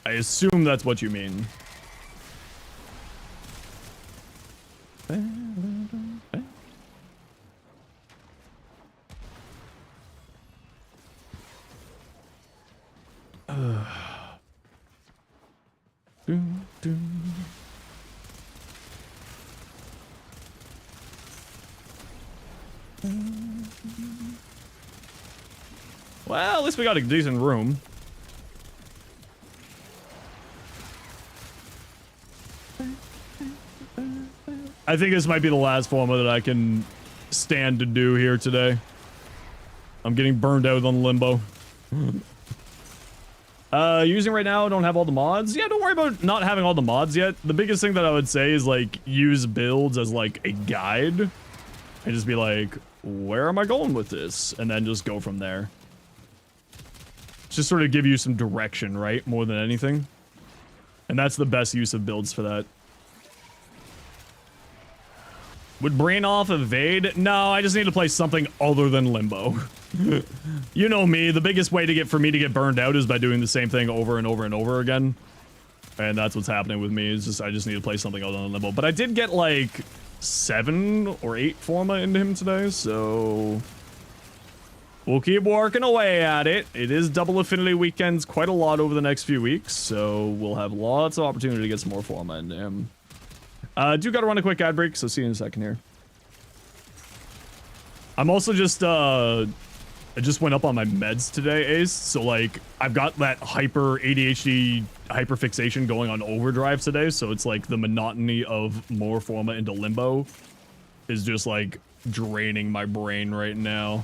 [SPEAKER 1] I assume that's what you mean. Well, at least we got a decent room. I think this might be the last forma that I can stand to do here today. I'm getting burned out on Limbo. Using right now, don't have all the mods. Yeah, don't worry about not having all the mods yet. The biggest thing that I would say is, like, use builds as, like, a guide. And just be like, where am I going with this? And then just go from there. Just sort of give you some direction, right? More than anything. And that's the best use of builds for that. Would Brain Off evade? No, I just need to play something other than Limbo. You know me, the biggest way for me to get burned out is by doing the same thing over and over and over again. And that's what's happening with me, is just I just need to play something other than Limbo. But I did get like 7 or 8 forma into him today, so we'll keep working away at it. It is double Affinity weekends quite a lot over the next few weeks, so we'll have lots of opportunity to get some more forma into him. Do gotta run a quick ad break, so see you in a second here. I'm also just, I just went up on my meds today, Ace, so like, I've got that hyper ADHD hyperfixation going on overdrive today, so it's like the monotony of more forma into Limbo is just like draining my brain right now.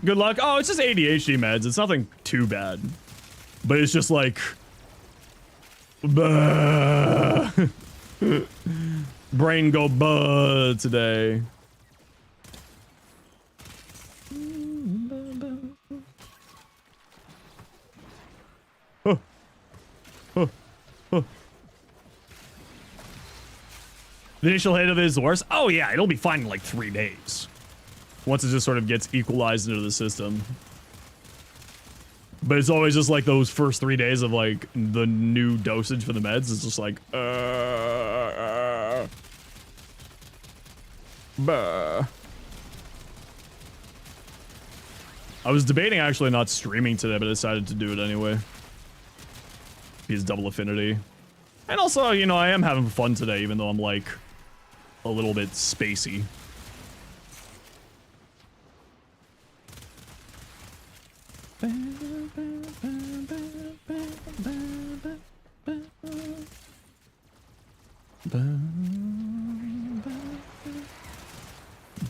[SPEAKER 1] Good luck. Oh, it's just ADHD meds. It's nothing too bad. But it's just like... brain go buh today. Oh. Oh. Oh. The initial hit of it is the worst? Oh yeah, it'll be fine in like 3 days. Once it just sort of gets equalized into the system. But it's always just like those first 3 days of like the new dosage for the meds. It's just like, bah. I was debating actually not streaming today, but I decided to do it anyway. Because double Affinity. And also, you know, I am having fun today, even though I'm like a little bit spacey.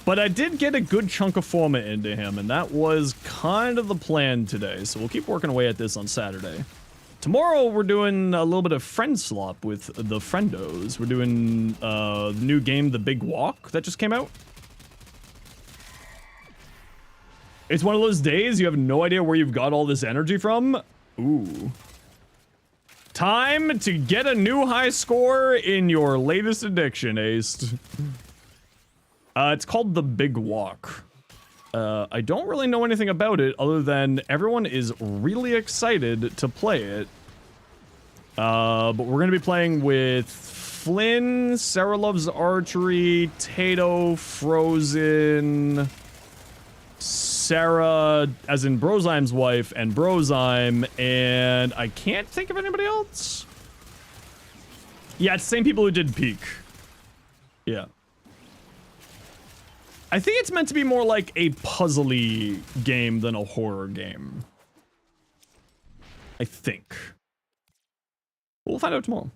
[SPEAKER 1] But I did get a good chunk of forma into him, and that was kind of the plan today. So we'll keep working away at this on Saturday. Tomorrow we're doing a little bit of friend slop with the friendos. We're doing the new game, The Big Walk, that just came out. It's one of those days you have no idea where you've got all this energy from. Ooh. Time to get a new high score in your latest addiction, Ace. It's called The Big Walk. I don't really know anything about it other than everyone is really excited to play it. But we're going to be playing with Flynn, Sarah Loves Archery, Tato, Frozen, Sarah, as in Brozyme's wife, and Brozyme, and I can't think of anybody else. Yeah, it's the same people who did Peak. Yeah. I think it's meant to be more like a puzzly game than a horror game. I think. We'll find out tomorrow.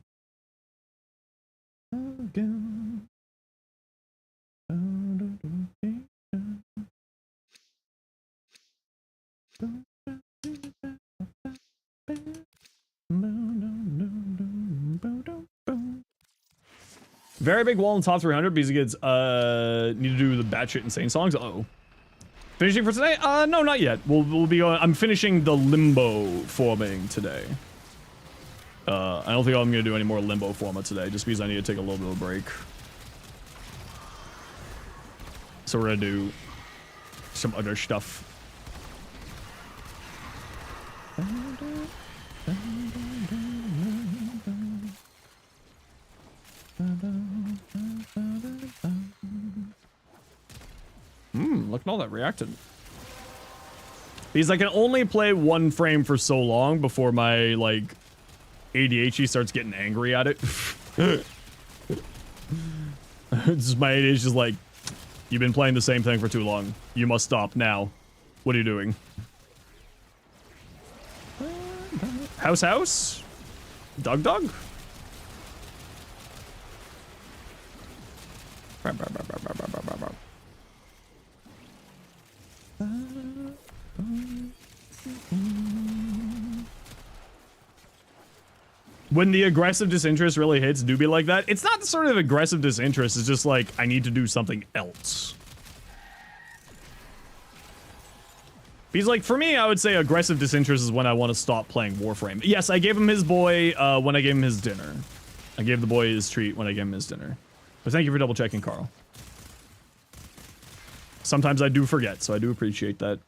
[SPEAKER 1] Very big wall in top 300 because it gets, need to do the batshit insane songs. Uh-oh. Finishing for today? No, not yet. We'll be I'm finishing the limbo forming today. I don't think I'm gonna do any more limbo forma today, just because I need to take a little bit of a break. So we're gonna do some other stuff. Look at all that reacted. Because I can only play one frame for so long before my, like, ADHD starts getting angry at it. Just my ADHD is just like, you've been playing the same thing for too long. You must stop now. What are you doing? House? Dog? When the aggressive disinterest really hits, do be like that. It's not the sort of aggressive disinterest, it's just like, I need to do something else. Because, like, for me, I would say aggressive disinterest is when I want to stop playing Warframe. Yes, I gave him his boy when I gave him his dinner. I gave the boy his treat when I gave him his dinner. But thank you for double checking, Carl. Sometimes I do forget, so I do appreciate that.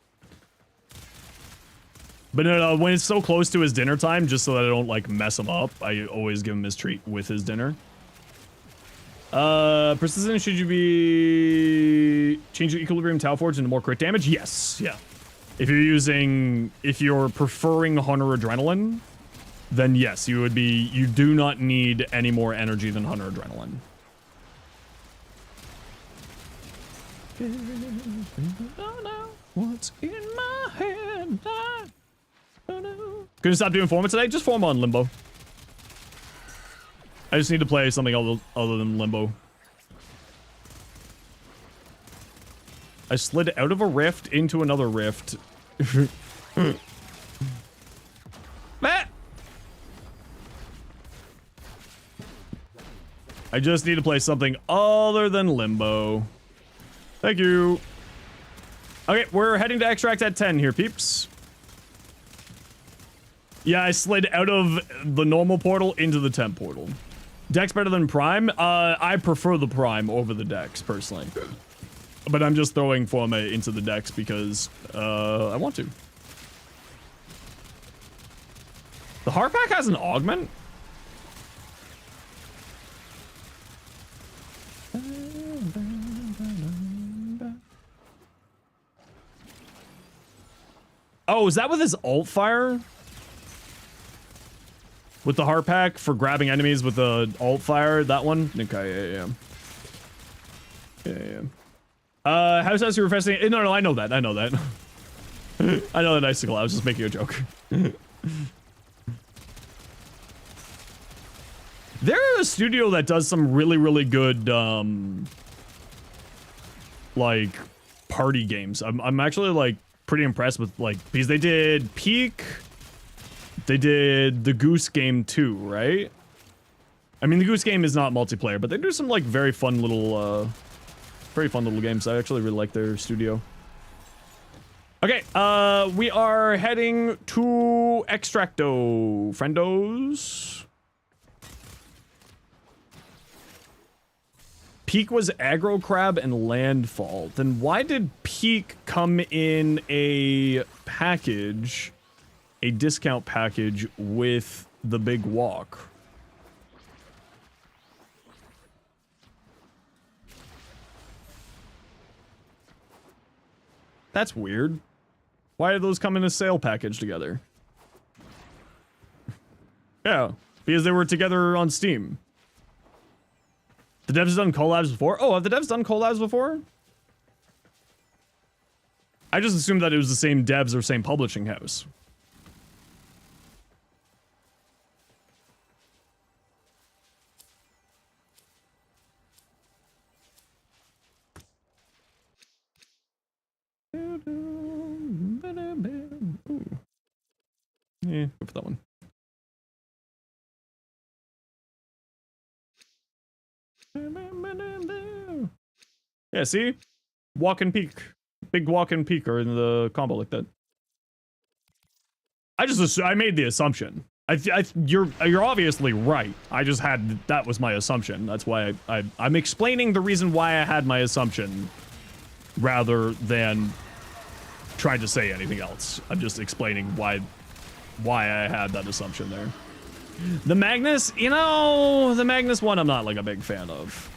[SPEAKER 1] But no, when it's so close to his dinner time, just so that I don't, like, mess him up, I always give him his treat with his dinner. Persistent, should you be... change your Equilibrium Tau Forge into more crit damage? Yes, yeah. If you're preferring Hunter Adrenaline, then yes, you do not need any more energy than Hunter Adrenaline. What's in my head? Couldn't stop doing Forma today? Just Forma on Limbo. I just need to play something other than Limbo. I slid out of a rift into another rift. I just need to play something other than Limbo. Thank you. Okay, we're heading to extract at 10 here, peeps. Yeah, I slid out of the normal portal into the temp portal. Dex better than Prime? I prefer the Prime over the Dex, personally. But I'm just throwing Forma into the Dex because, I want to. The Heart Pack has an augment? Oh, is that with his alt fire? With the Heart Pack for grabbing enemies with the alt fire? That one? Okay, yeah. How's that super fascinating? No, I know that. I know that icicle. I was just making a joke. They're a studio that does some really, really good, like party games. I'm actually like pretty impressed with like, because they did Peak, they did the Goose Game too, right? I mean, the Goose Game is not multiplayer, but they do some like very fun little games. I actually really like their studio. Okay, we are heading to Extracto, friendos. Peak was aggro crab and landfall. Then why did Peak come in a package, a discount package with the big walk? That's weird. Why did those come in a sale package together? Yeah, because they were together on Steam. The devs done collabs before? Oh, have the devs done collabs before? I just assumed that it was the same devs or same publishing house. Yeah, go for that one. Yeah, see? Walk and peak. Big walk and peak are in the combo like that. I made the assumption. You're obviously right. I just had, that was my assumption. That's why I'm explaining the reason why I had my assumption rather than trying to say anything else. I'm just explaining why I had that assumption there. The Magnus, you know, the Magnus one I'm not like a big fan of.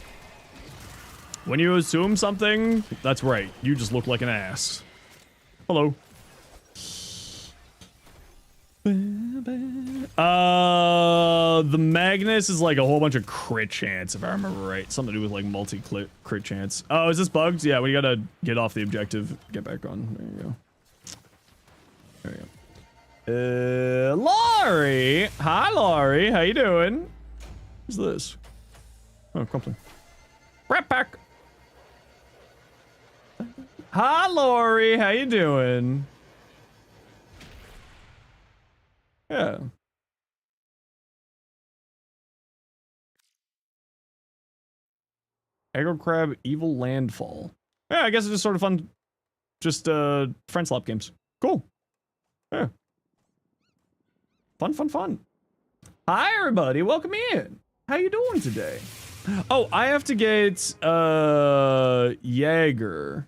[SPEAKER 1] When you assume something, that's right. You just look like an ass. Hello. The Magnus is like a whole bunch of crit chance, if I remember right. Something to do with like multi-crit chance. Oh, is this bugged? Yeah, we gotta get off the objective. Get back on. There you go. There you go. Laurie! Hi, Laurie. How you doing? Who's this? Oh, Crumpling. Right back. Hi, Laurie. How you doing? Yeah. Aggro Crab, Evil Landfall. Yeah, I guess it's just sort of fun. Just, friend slap games. Cool. Yeah. Fun. Hi, everybody. Welcome in. How you doing today? Oh, I have to get, Jaeger.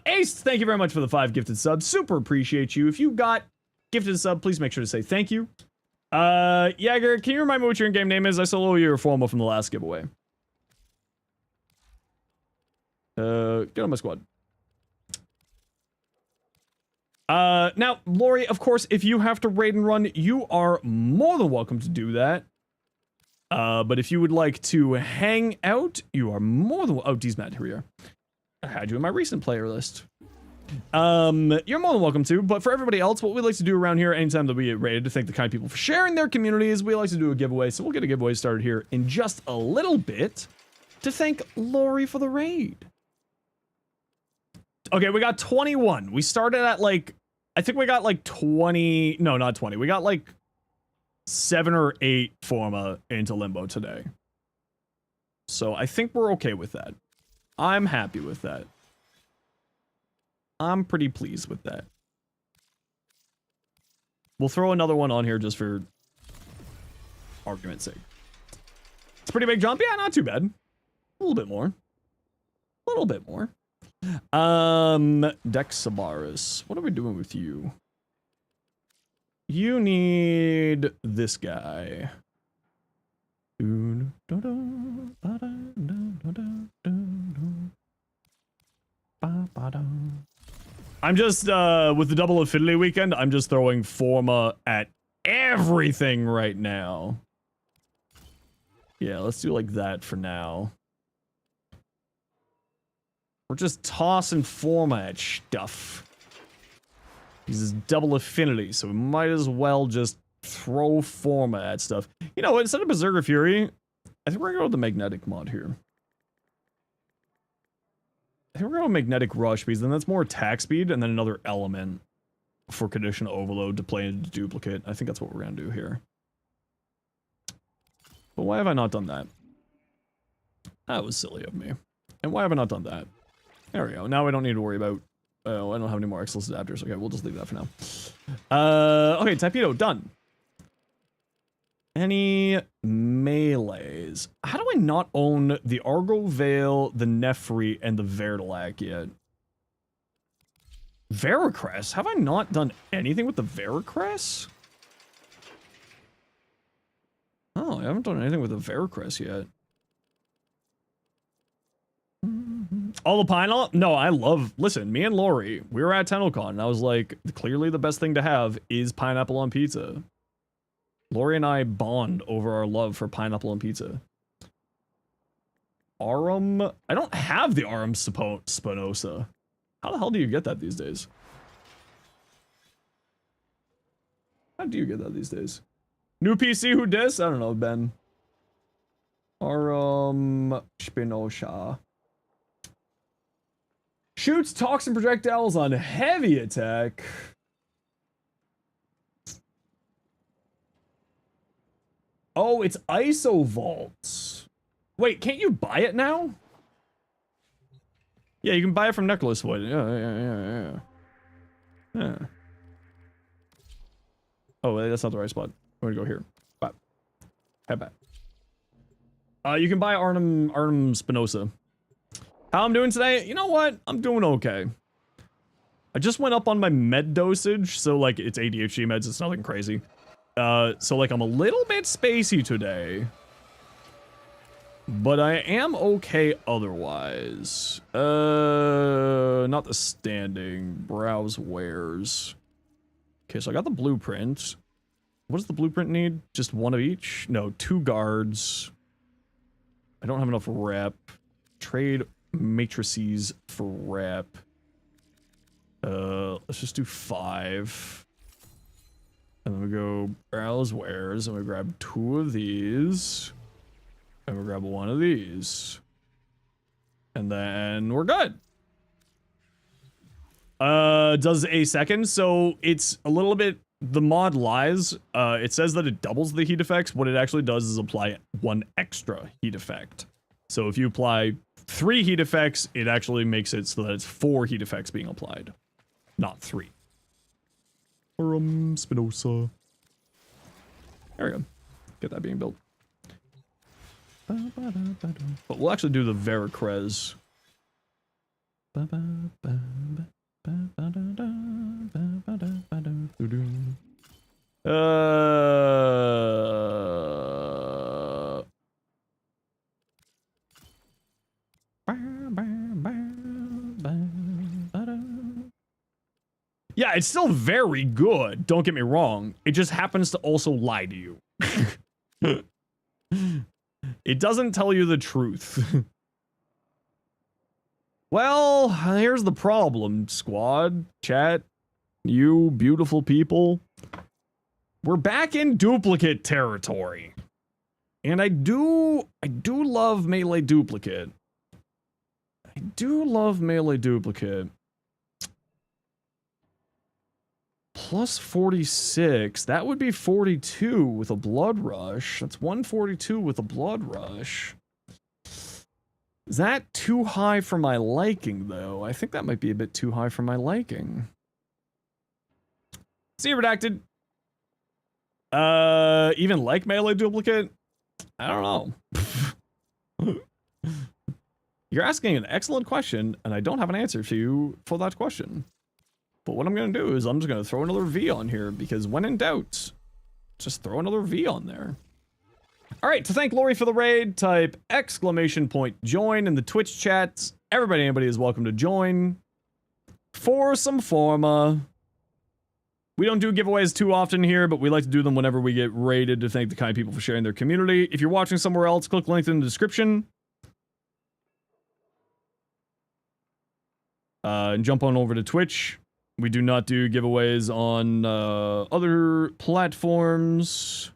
[SPEAKER 1] Ace, thank you very much for the 5 gifted subs. Super appreciate you. If you got gifted a sub, please make sure to say thank you. Jaeger, can you remind me what your in-game name is? I still owe you your formal from the last giveaway. Get on my squad. Now, Lori, of course, if you have to raid and run, you are more than welcome to do that. But if you would like to hang out, you are more than oh, D's mad, here we are. I had you in my recent player list. You're more than welcome to, but for everybody else, what we like to do around here anytime that we get raided to thank the kind people for sharing their communities, we like to do a giveaway, so we'll get a giveaway started here in just a little bit to thank Lori for the raid. Okay, we got 21. We started at like, I think we got like 20, no, not 20. We got like 7 or 8 Forma into Limbo today. So I think we're okay with that. I'm happy with that. I'm pretty pleased with that. We'll throw another one on here just for argument's sake. It's a pretty big jump. Yeah, not too bad. A little bit more. A little bit more. Dexabaris. What are we doing with you? You need this guy. I'm just, with the double Affinity weekend, I'm just throwing Forma at everything right now. Yeah, let's do like that for now. We're just tossing Forma at stuff. This is double Affinity, so we might as well just throw Forma at stuff. You know what, instead of Berserker Fury, I think we're gonna go with the magnetic mod here. I think we're going magnetic rush because then that's more attack speed and then another element for conditional overload to play into duplicate. I think that's what we're going to do here. But why have I not done that? That was silly of me. And why have I not done that? There we go. Now I don't need to worry about... Oh, I don't have any more Excellence adapters. Okay, we'll just leave that for now. Okay, Torpedo, done. Any melees? How do I not own the Argo Veil, the Nefri, and the Vertilac yet? Veracrest? Have I not done anything with the Veracrest? Oh, I haven't done anything with the Veracrest yet. Oh, the pineapple? No, I love... Listen, me and Lori, we were at TennoCon, and I was like, clearly the best thing to have is pineapple on pizza. Lori and I bond over our love for pineapple on pizza. Arum... I don't have the Arum Spinosa. How the hell do you get that these days? How do you get that these days? New PC, who dis? I don't know, Ben. Arum Spinosa. Shoots toxin projectiles on heavy attack. Oh, it's Isovault. Wait, can't you buy it now? Yeah, you can buy it from Necklace Wood. Yeah. Oh, that's not the right spot. I'm gonna go here. Bye. Head back. You can buy Arnhem Spinosa. How I'm doing today? You know what? I'm doing okay. I just went up on my med dosage, so like it's ADHD meds, it's nothing crazy. So like I'm a little bit spacey today. But I am okay otherwise. Not the standing. Browse wares. Okay, so I got the blueprint. What does the blueprint need? Just one of each? No, 2 guards. I don't have enough rep. Trade matrices for rep. Let's just do 5. And then we go browse wares, and we grab 2 of these. And we grab 1 of these. And then we're good. Does a second, so it's a little bit, the mod lies. It says that it doubles the heat effects. What it actually does is apply 1 extra heat effect. So if you apply 3 heat effects, it actually makes it so that it's 4 heat effects being applied, not 3. Spinosa. There we go. Get that being built. But we'll actually do the Veracrez. Yeah, it's still very good. Don't get me wrong. It just happens to also lie to you. It doesn't tell you the truth. Well, here's the problem, squad, chat, you beautiful people. We're back in duplicate territory. And I do love melee duplicate. I do love melee duplicate. Plus 46, that would be 42 with a blood rush. That's 142 with a blood rush. Is that too high for my liking, though? I think that might be a bit too high for my liking. See you, redacted. Even like melee duplicate? I don't know. You're asking an excellent question, and I don't have an answer for you for that question. But what I'm going to do is I'm just going to throw another V on here, because when in doubt, just throw another V on there. Alright, to thank Lori for the raid, type !join in the Twitch chats. Anybody is welcome to join. For some forma. We don't do giveaways too often here, but we like to do them whenever we get raided to thank the kind people for sharing their community. If you're watching somewhere else, click link in the description. And jump on over to Twitch. We do not do giveaways on other platforms.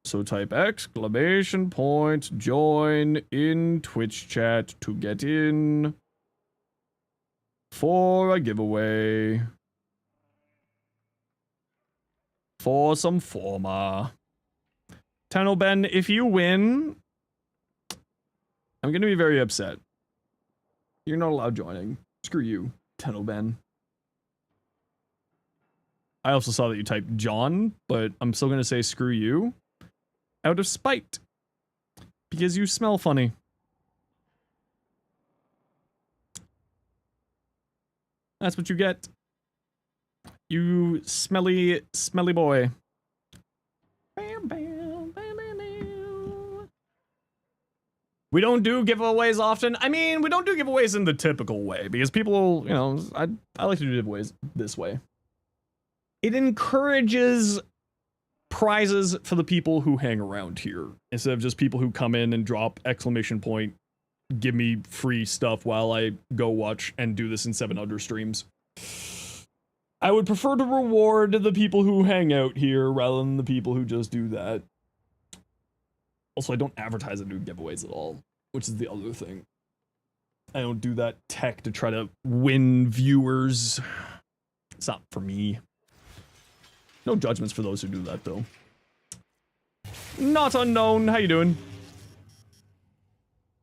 [SPEAKER 1] So type exclamation point join in Twitch chat to get in for a giveaway for some Forma. Tunnel Ben, if you win, I'm gonna be very upset. You're not allowed joining. Screw you, Tunnel Ben. I also saw that you typed John, but I'm still gonna say screw you. Out of spite. Because you smell funny. That's what you get. You smelly, smelly boy. We don't do giveaways often. I mean, we don't do giveaways in the typical way, because people, you know, I like to do giveaways this way. It encourages prizes for the people who hang around here, instead of just people who come in and drop exclamation point, give me free stuff while I go watch and do this in 7 other streams. I would prefer to reward the people who hang out here rather than the people who just do that. Also, I don't advertise and do giveaways at all, which is the other thing. I don't do that tech to try to win viewers. It's not for me. No judgments for those who do that, though. Not unknown. How you doing?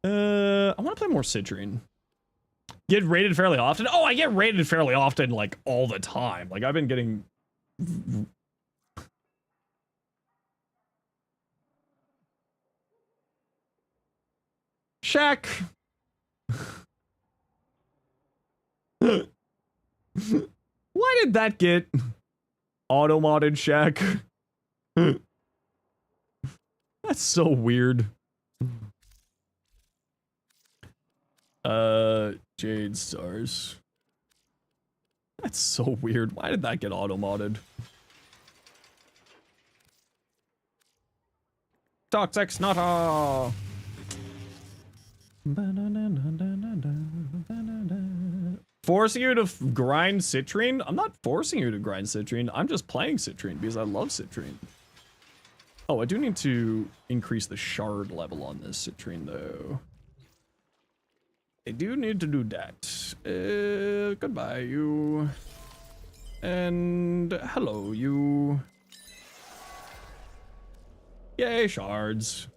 [SPEAKER 1] I want to play more Citrine. Get rated fairly often? Oh, I get rated fairly often, like, all the time. Like, I've been getting... Shaq! Why did that get... auto-modded Shaq? That's so weird. Jade Stars. That's so weird. Why did that get auto-modded? Toxic Snotter! Forcing you to grind Citrine? I'm not forcing you to grind Citrine. I'm just playing Citrine because I love Citrine. Oh, I do need to increase the shard level on this Citrine, though. I do need to do that. Goodbye, you. And hello, you. Yay, shards.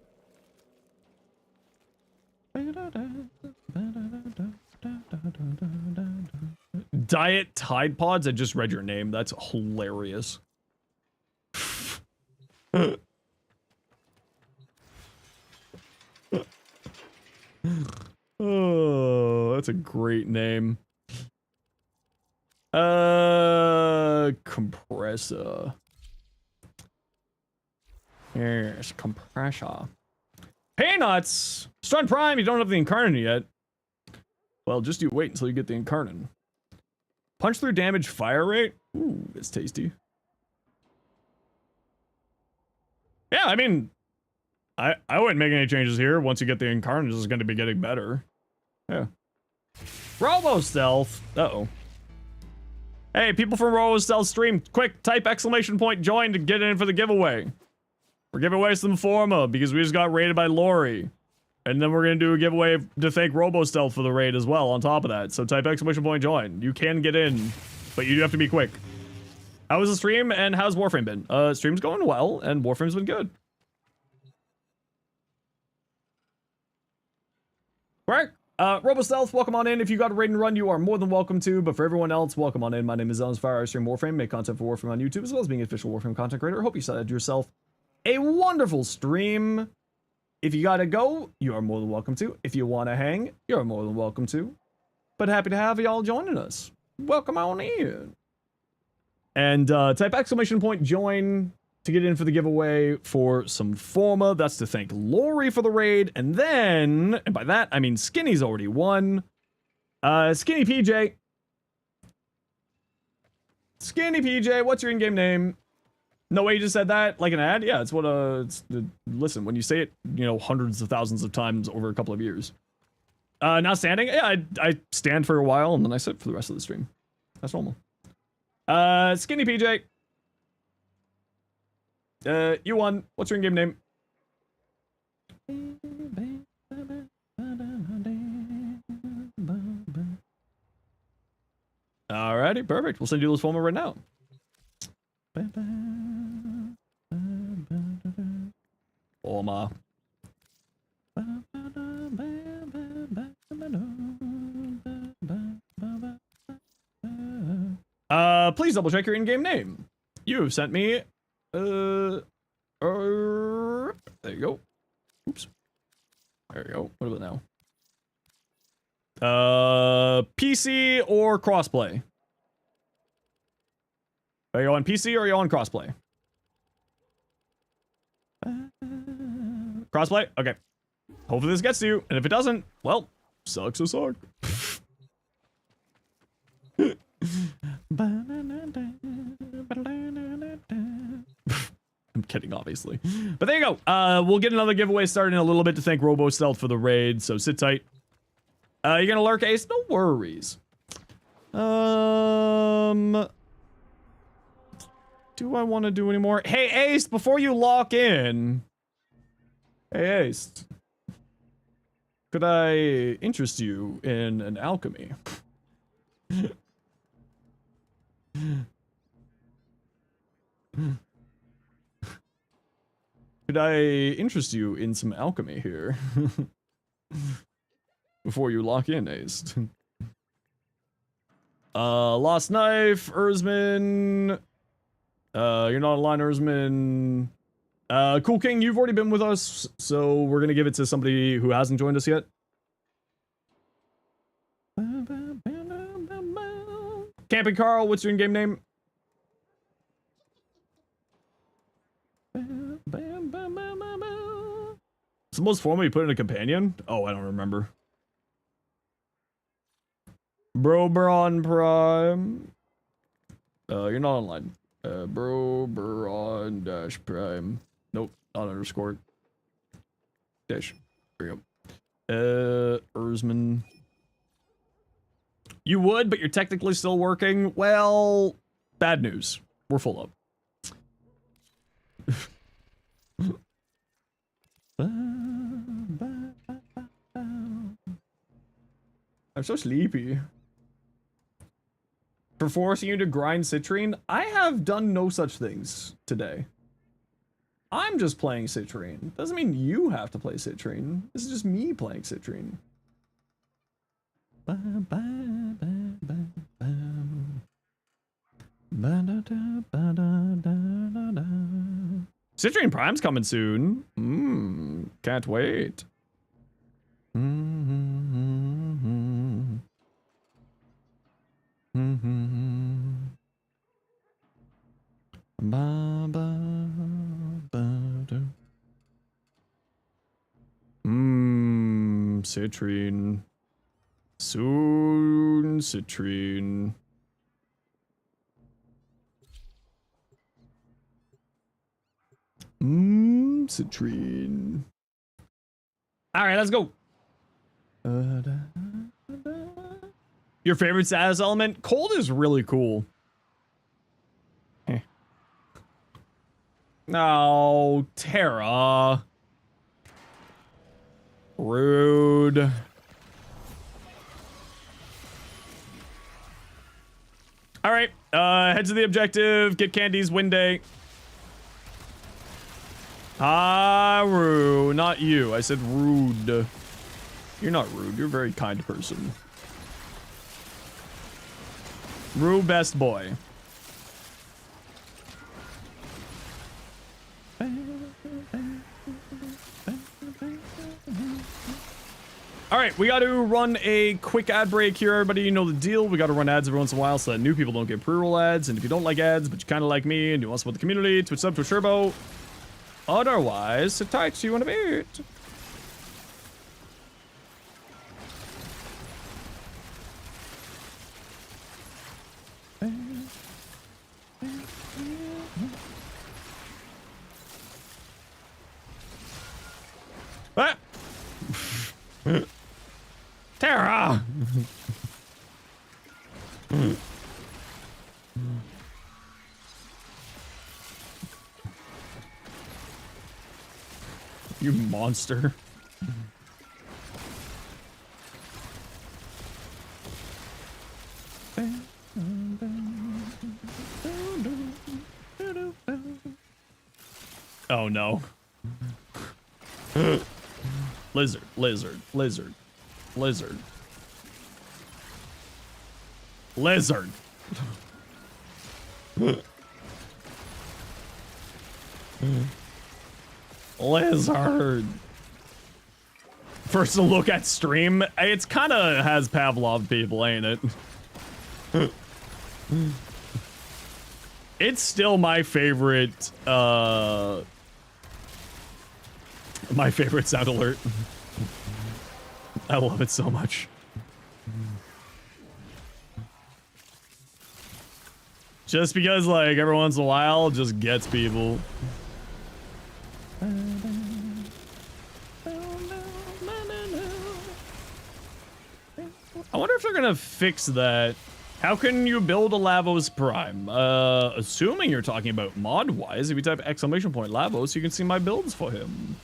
[SPEAKER 1] Diet Tide Pods? I just read your name. That's hilarious. Oh, that's a great name. Compressor. Yes, compressor. Peanuts! Stun Prime, you don't have the Incarnate yet. Well, just you wait until you get the Incarnate. Punch through damage fire rate? Ooh, that's tasty. Yeah, I mean, I wouldn't make any changes here. Once you get the Incarnate, it's going to be getting better. Yeah. Robo Stealth. Uh-oh. Hey, people from Robo Stealth stream, quick, type exclamation point join to get in for the giveaway. We're giving away some Forma because we just got raided by Lori. And then we're going to do a giveaway to thank Robo Stealth for the raid as well on top of that. So type exclamation point join. You can get in, but you do have to be quick. How was the stream and how's Warframe been? Stream's going well and Warframe's been good. Right. Robo Stealth, welcome on in. If you got a raid and run, you are more than welcome to. But for everyone else, welcome on in. My name is Zenosfire. I stream Warframe, make content for Warframe on YouTube, as well as being an official Warframe content creator. Hope you had yourself a wonderful stream. If you gotta go, you are more than welcome to. If you want to hang, you're more than welcome to. But happy to have y'all joining us. Welcome on in. And type exclamation point join to get in for the giveaway for some Forma. That's to thank Lori for the raid. And then, and by that, I mean Skinny's already won. Skinny PJ. Skinny PJ, what's your in-game name? No way you just said that like an ad? Yeah, it's what, listen, when you say it, you know, hundreds of thousands of times over a couple of years. Not standing? Yeah, I stand for a while and then I sit for the rest of the stream. That's normal. Skinny PJ. You won. What's your in-game name? Alrighty, perfect. We'll send you this form right now. Forma. Please double check your in-game name. You've sent me, there you go. Oops. There you go. What about now? PC or crossplay? Are you on PC or are you on crossplay? Crossplay? Okay. Hopefully this gets to you, and if it doesn't, well, sucks a suck. I'm kidding, obviously. But there you go. We'll get another giveaway started in a little bit to thank Robo Stealth for the raid, so sit tight. You're gonna lurk, Ace? No worries. Do I want to do any more? Hey, Ace, before you lock in. Hey, Ace. Could I interest you in an alchemy? Could I interest you in some alchemy here? Before you lock in, Ace. Lost Knife, Erzman. You're not online, Erzman. Cool King, you've already been with us, so we're gonna give it to somebody who hasn't joined us yet. Camping Carl, what's your in-game name? It's the most formal you put in a companion? Oh, I don't remember. Broberon Prime. You're not online. Broberon dash Prime. Nope, not underscore. Dash. There you go. Erzman. You would, but you're technically still working. Well, bad news. We're full up. I'm so sleepy. For forcing you to grind citrine, I have done no such things today. I'm just playing citrine. Doesn't mean you have to play citrine. This is just me playing citrine. Citrine Prime's coming soon. Can't wait. Citrine. Soon, citrine. Citrine. Alright, let's go. Your favorite status element? Cold is really cool. No, Terra. Rude. Alright, head to the objective, get candies, win day. Haru, not you. I said rude. You're not rude, you're a very kind person. Rue best boy. Alright, we gotta run a quick ad break here, everybody. You know the deal. We gotta run ads every once in a while so that new people don't get pre-roll ads. And if you don't like ads, but you kinda like me and you want to support the community, Twitch sub, Twitch turbo. Otherwise, sit tight, see you in a bit. Ah! Terra! You monster. Oh no. Lizard, lizard, lizard, lizard. Lizard. Lizard. First to look at stream, it's kind of has Pavlov people, ain't it? It's still my favorite sound alert. I love it so much. Just because, like, every once in a while, it just gets people. I wonder if they're gonna fix that. How can you build a Lavos Prime? Assuming you're talking about mod-wise, if you type !Lavos, you can see my builds for him.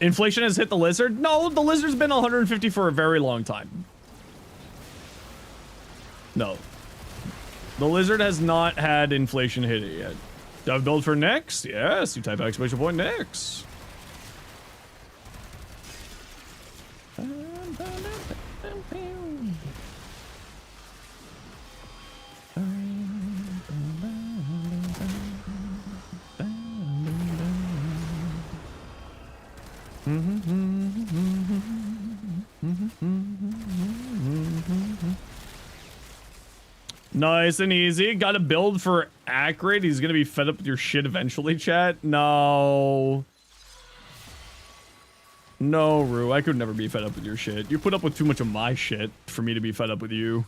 [SPEAKER 1] Inflation has hit the lizard? No, the lizard's been 150 for a very long time. No. The lizard has not had inflation hit it yet. Do I have a build for next? Yes, you type !next. Nice and easy. Got a build for Acrid. He's gonna be fed up with your shit eventually, chat. No. No, Rue. I could never be fed up with your shit. You put up with too much of my shit for me to be fed up with you.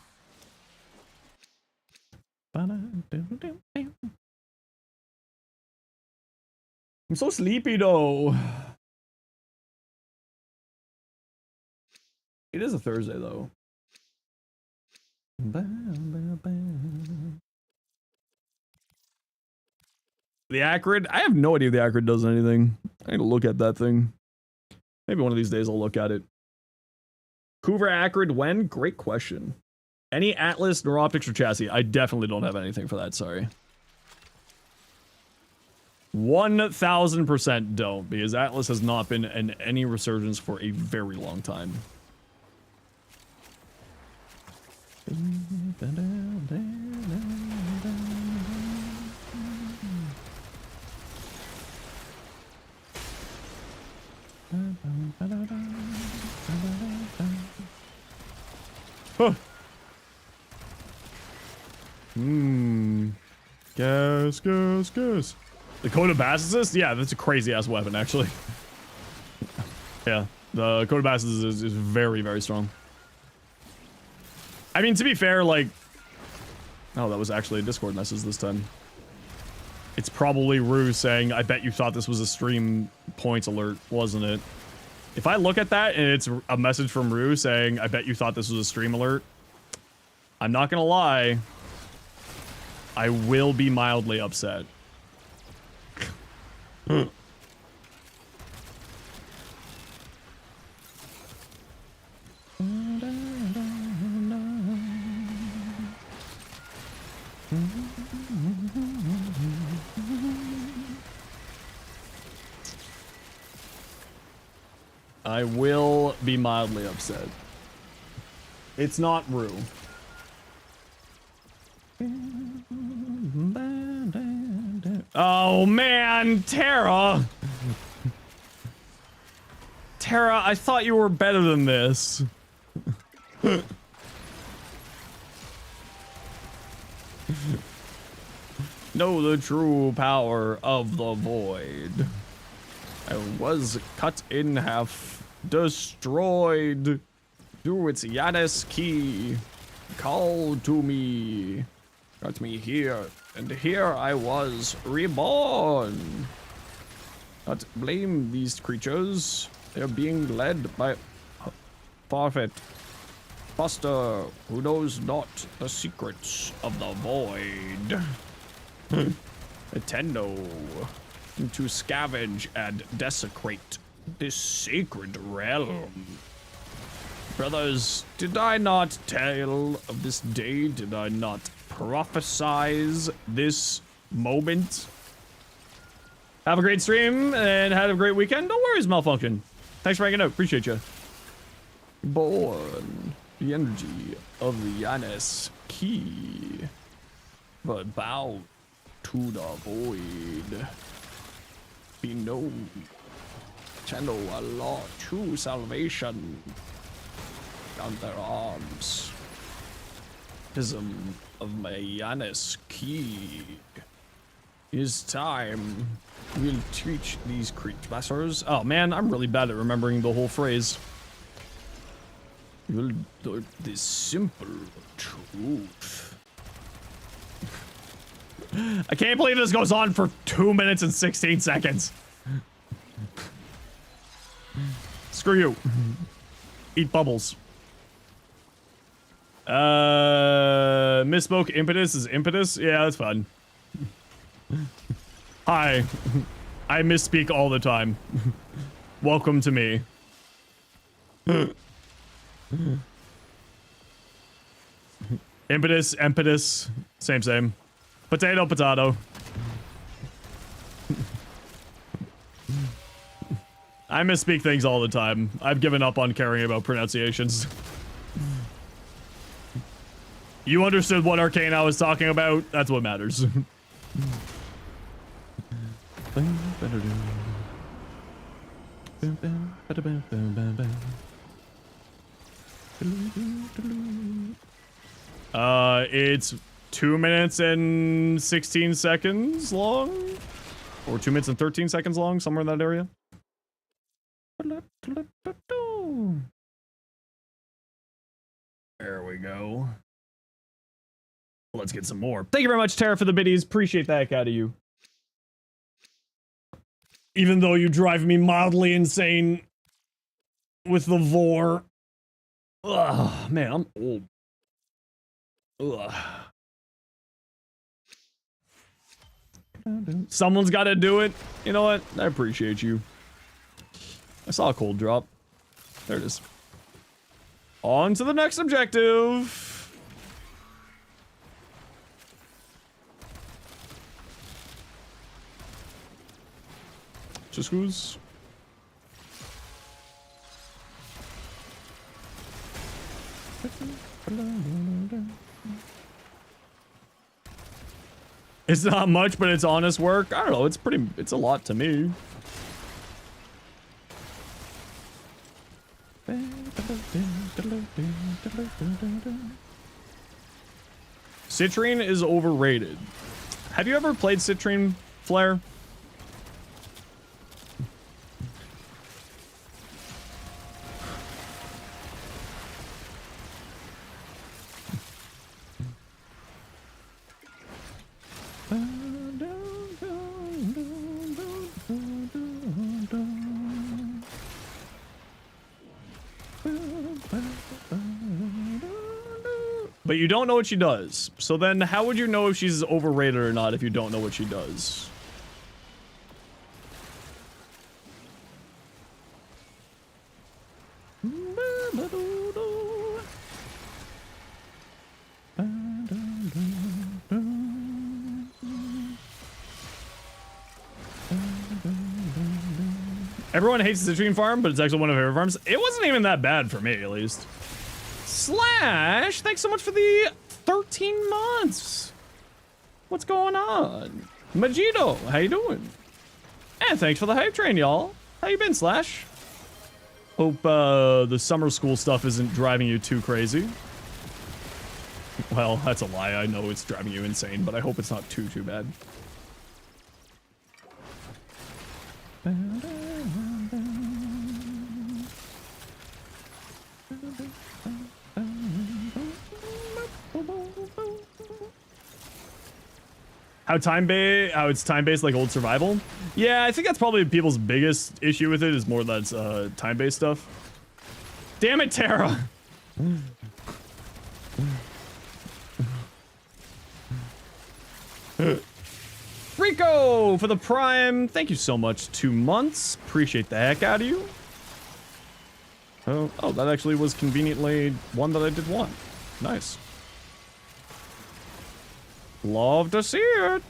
[SPEAKER 1] I'm so sleepy, though. It is a Thursday, though. The Acrid? I have no idea if the Acrid does anything. I need to look at that thing. Maybe one of these days I'll look at it. Hoover Acrid when? Great question. Any Atlas, Neuroptics, or Chassis? I definitely don't have anything for that, sorry. 1000% don't, because Atlas has not been in any resurgence for a very long time. Huh. Gas. The Coda Basilisk? Yeah, that's a crazy ass weapon, actually. Yeah, the Coda Basilisk is very, very strong. I mean, to be fair, like... Oh, that was actually a Discord message this time. It's probably Rue saying, I bet you thought this was a stream points alert, wasn't it? If I look at that and it's a message from Rue saying, I bet you thought this was a stream alert, I'm not gonna lie, I will be mildly upset. I will be mildly upset. It's not Rue. Oh man, Tara! Tara, I thought you were better than this. Know the true power of the void. I was cut in half, destroyed through its Yanis key. Call to me, got me here, and here I was reborn. Not blame these creatures, they're being led by Farfet. Buster, who knows not the secrets of the void. Nintendo, to scavenge and desecrate this sacred realm. Brothers, did I not tell of this day? Did I not prophesize this moment? Have a great stream and have a great weekend. No worries, Malfunction. Thanks for hanging out. Appreciate you. Born the energy of the Yanis key, but bow to the void. Be known. Channel a law true salvation on their arms. Ism of my Yanis key. Is time. We'll teach these creatures. Oh man, I'm really bad at remembering the whole phrase. You'll learn this simple truth. I can't believe this goes on for 2 minutes and 16 seconds. Screw you. Eat bubbles. Misspoke impetus is impetus? Yeah, that's fun. Hi. I misspeak all the time. Welcome to me. Impetus, impetus, same. Potato, potato. I misspeak things all the time. I've given up on caring about pronunciations. You understood what arcane I was talking about? That's what matters. It's 2 minutes and 16 seconds long, or 2 minutes and 13 seconds long, somewhere in that area. There we go. Let's get some more. Thank you very much, Tara, for the biddies. Appreciate that out of you. Even though you drive me mildly insane with the vor. Ugh, man, I'm old. Ugh. Someone's got to do it. You know what? I appreciate you. I saw a cold drop. There it is. On to the next objective. Just who's? It's not much, but it's honest work. I don't know. It's a lot to me. Citrine is overrated. Have you ever played Citrine, Flare? But you don't know what she does. So then how would you know if she's overrated or not if you don't know what she does? Everyone hates the citrine farm, but it's actually one of her farms. It wasn't even that bad for me, at least. Slash, thanks so much for the 13 months. What's going on? Majito, how you doing? And thanks for the hype train, y'all. How you been, Slash? Hope the summer school stuff isn't driving you too crazy. Well, that's a lie. I know it's driving you insane, but I hope it's not too bad. How it's time-based like old survival? Yeah, I think that's probably people's biggest issue with it, is more that it's time-based stuff. Damn it, Tara! Rico for the Prime. Thank you so much. 2 months. Appreciate the heck out of you. Oh, that actually was conveniently one that I did want. Nice. Love to see it.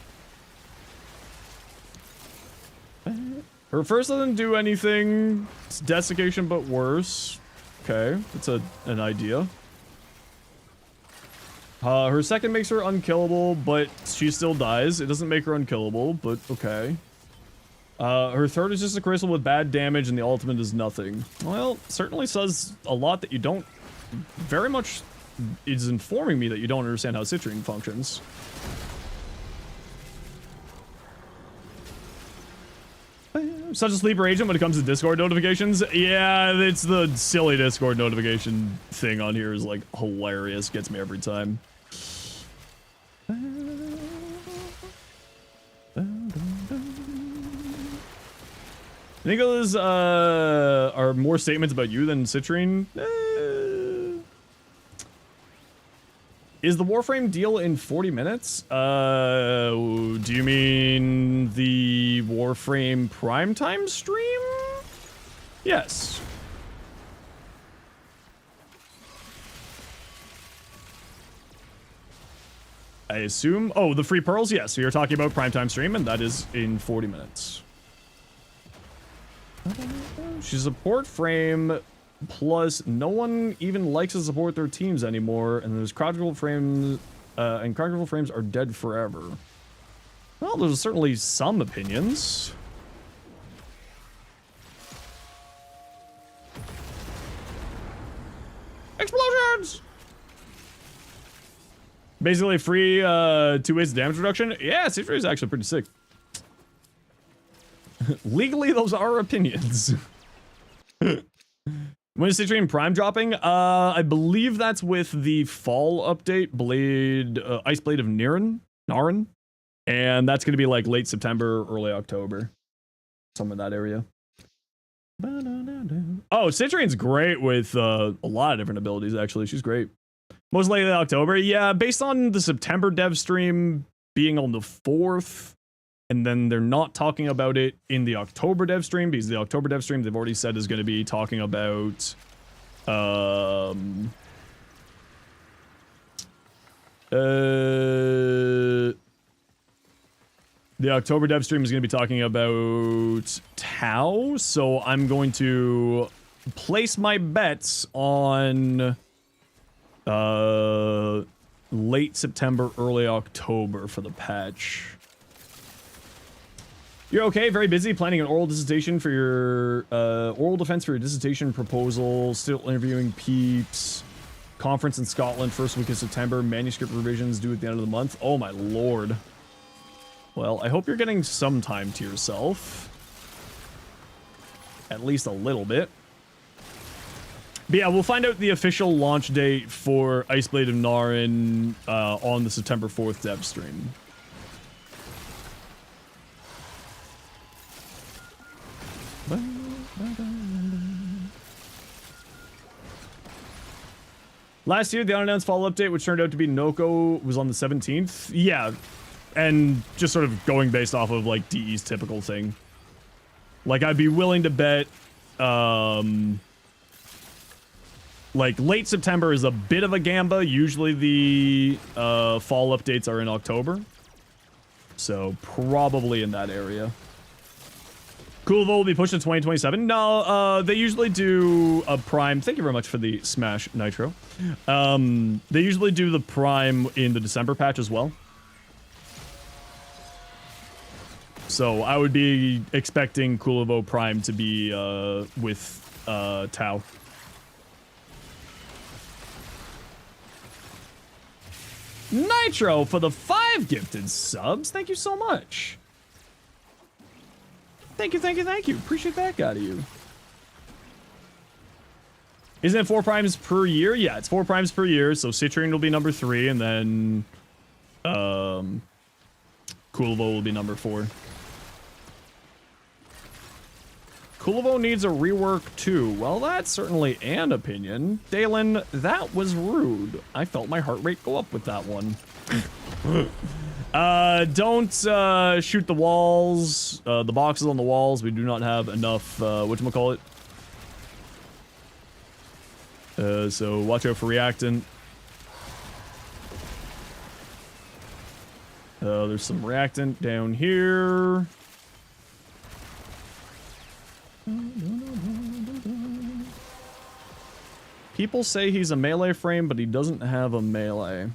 [SPEAKER 1] Her first doesn't do anything. It's desiccation, but worse. Okay, that's an idea. Her second makes her unkillable, but she still dies. It doesn't make her unkillable, but okay. Her third is just a crystal with bad damage, and the ultimate is nothing. Well, certainly says a lot that you don't... Very much is informing me that you don't understand how citrine functions. Such a sleeper agent when it comes to Discord notifications. Yeah, it's the silly Discord notification thing on here is like hilarious. Gets me every time. I think those are more statements about you than citrine. Is the Warframe deal in 40 minutes? Do you mean the Warframe primetime stream? Yes. I assume. Oh, the free pearls? Yes. So you're talking about primetime stream, and that is in 40 minutes. She's a support frame. Plus, no one even likes to support their teams anymore, and there's crowdable frames, and crowdable frames are dead forever. Well, there's certainly some opinions. Explosions! Basically free 2 ways of damage reduction. Yeah, Citrine is actually pretty sick. Legally, those are opinions. When is Citrine Prime dropping? I believe that's with the fall update, Ice Blade of Naren, and that's gonna be like late September, early October, some in that area. Oh, Citrine's great with a lot of different abilities. Actually, she's great. Most likely October. Yeah, based on the September dev stream being on the 4th, and then they're not talking about it in the October dev stream, because the October dev stream they've already said is going to be talking about the October dev stream is going to be talking about Tau, so I'm going to place my bets on late September, early October for the patch. You're okay, very busy planning an oral dissertation for your oral defense for your dissertation proposal, still interviewing peeps, conference in Scotland first week of September, manuscript revisions due at the end of the month. Oh my lord. Well, I hope you're getting some time to yourself. At least a little bit. But yeah, we'll find out the official launch date for Ice Blade of Naren on the September 4th dev stream. Last year, the unannounced fall update, which turned out to be Noko, was on the 17th. Yeah, and just sort of going based off of, like, DE's typical thing. Like, I'd be willing to bet, like, late September is a bit of a gamba. Usually the fall updates are in October. So, probably in that area. Cool will be pushed to 2027. No, they usually do a Prime. Thank you very much for the Smash Nitro. They usually do the Prime in the December patch as well. So I would be expecting Kulivo Prime to be with Tau. Nitro for the 5 gifted subs. Thank you so much. Thank you, thank you, thank you. Appreciate that out of you. Isn't it 4 primes per year? Yeah, it's 4 primes per year. So Citrine will be number 3, and then Kulivo will be number 4. Kulivo needs a rework too. Well, that's certainly an opinion. Dalen, that was rude. I felt my heart rate go up with that one. Don't shoot the walls, the boxes on the walls. We do not have enough, whatchamacallit. So watch out for reactant. There's some reactant down here. People say he's a melee frame, but he doesn't have a melee.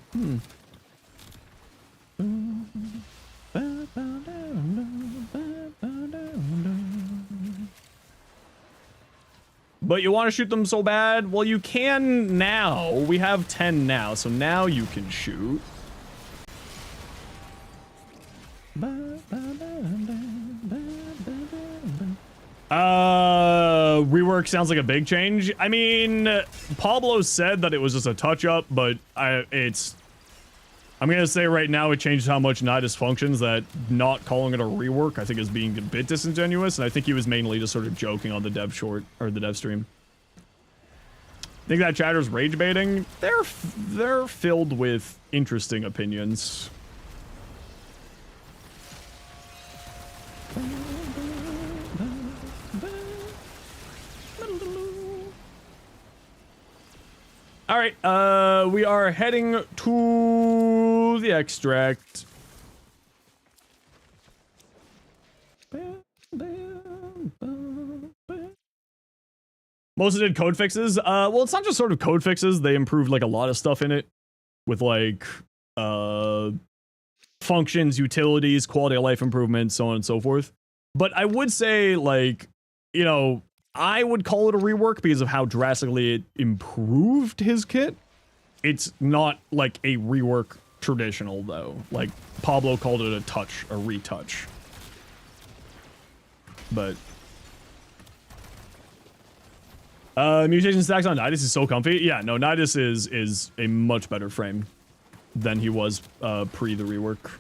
[SPEAKER 1] But you want to shoot them so bad? Well, you can now. We have 10 now, so now you can shoot. Rework sounds like a big change. I mean, Pablo said that it was just a touch-up, but I'm gonna say right now it changed how much Nidus functions, that not calling it a rework I think is being a bit disingenuous, and I think he was mainly just sort of joking on the dev short, or the dev stream. I think that chatter's rage baiting. They're filled with interesting opinions. All right, we are heading to the extract. Most did code fixes. Well, it's not just sort of code fixes. They improved like a lot of stuff in it, with like functions, utilities, quality of life improvements, so on and so forth. But I would say, like, you know, I would call it a rework because of how drastically it improved his kit. It's not like a rework traditional, though. Like, Pablo called it a touch, a retouch. But mutation stacks on Nidus is so comfy. Yeah, no, Nidus is a much better frame than he was pre the rework.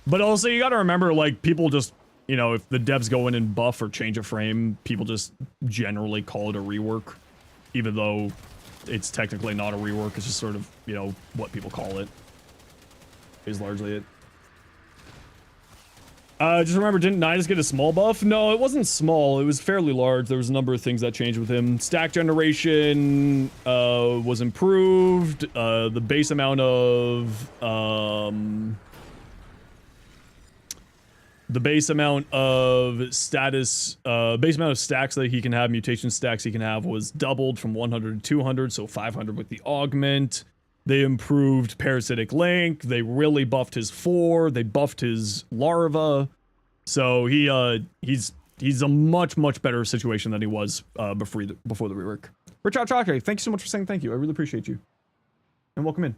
[SPEAKER 1] But also, you gotta remember, like, people just, you know, if the devs go in and buff or change a frame, people just generally call it a rework. Even though it's technically not a rework, it's just sort of, you know, what people call it. Is largely it. Just remember, didn't Nidus get a small buff? No, it wasn't small. It was fairly large. There was a number of things that changed with him. Stack generation was improved. The base amount of status, base amount of stacks that he can have, mutation stacks he can have, was doubled from 100 to 200, so 500 with the augment. They improved parasitic link. They really buffed his 4. They buffed his larva. So he's a much better situation than he was before the rework. Rich Out Chocolate, thank you so much for saying thank you. I really appreciate you. And welcome in.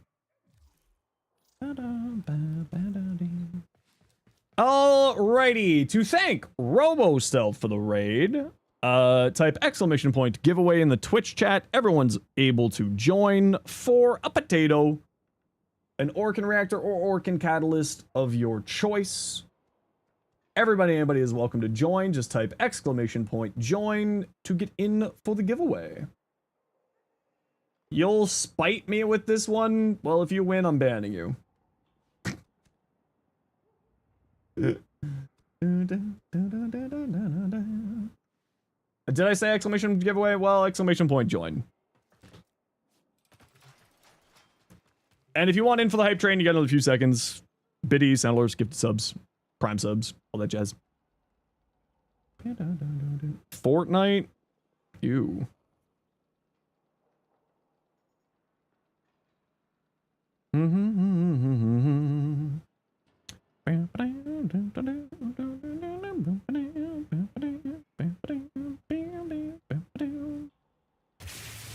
[SPEAKER 1] Alrighty, to thank Robo Stealth for the raid, type exclamation point giveaway in the Twitch chat. Everyone's able to join for a potato, an Orkin reactor or Orkin catalyst of your choice. Anybody is welcome to join. Just type exclamation point join to get in for the giveaway. You'll spite me with this one? Well, if you win, I'm banning you. Did I say exclamation giveaway? Well, exclamation point join. And if you want in for the hype train, you got another few seconds. Biddies, handlers, gifted subs, prime subs, all that jazz. Fortnite? Ew.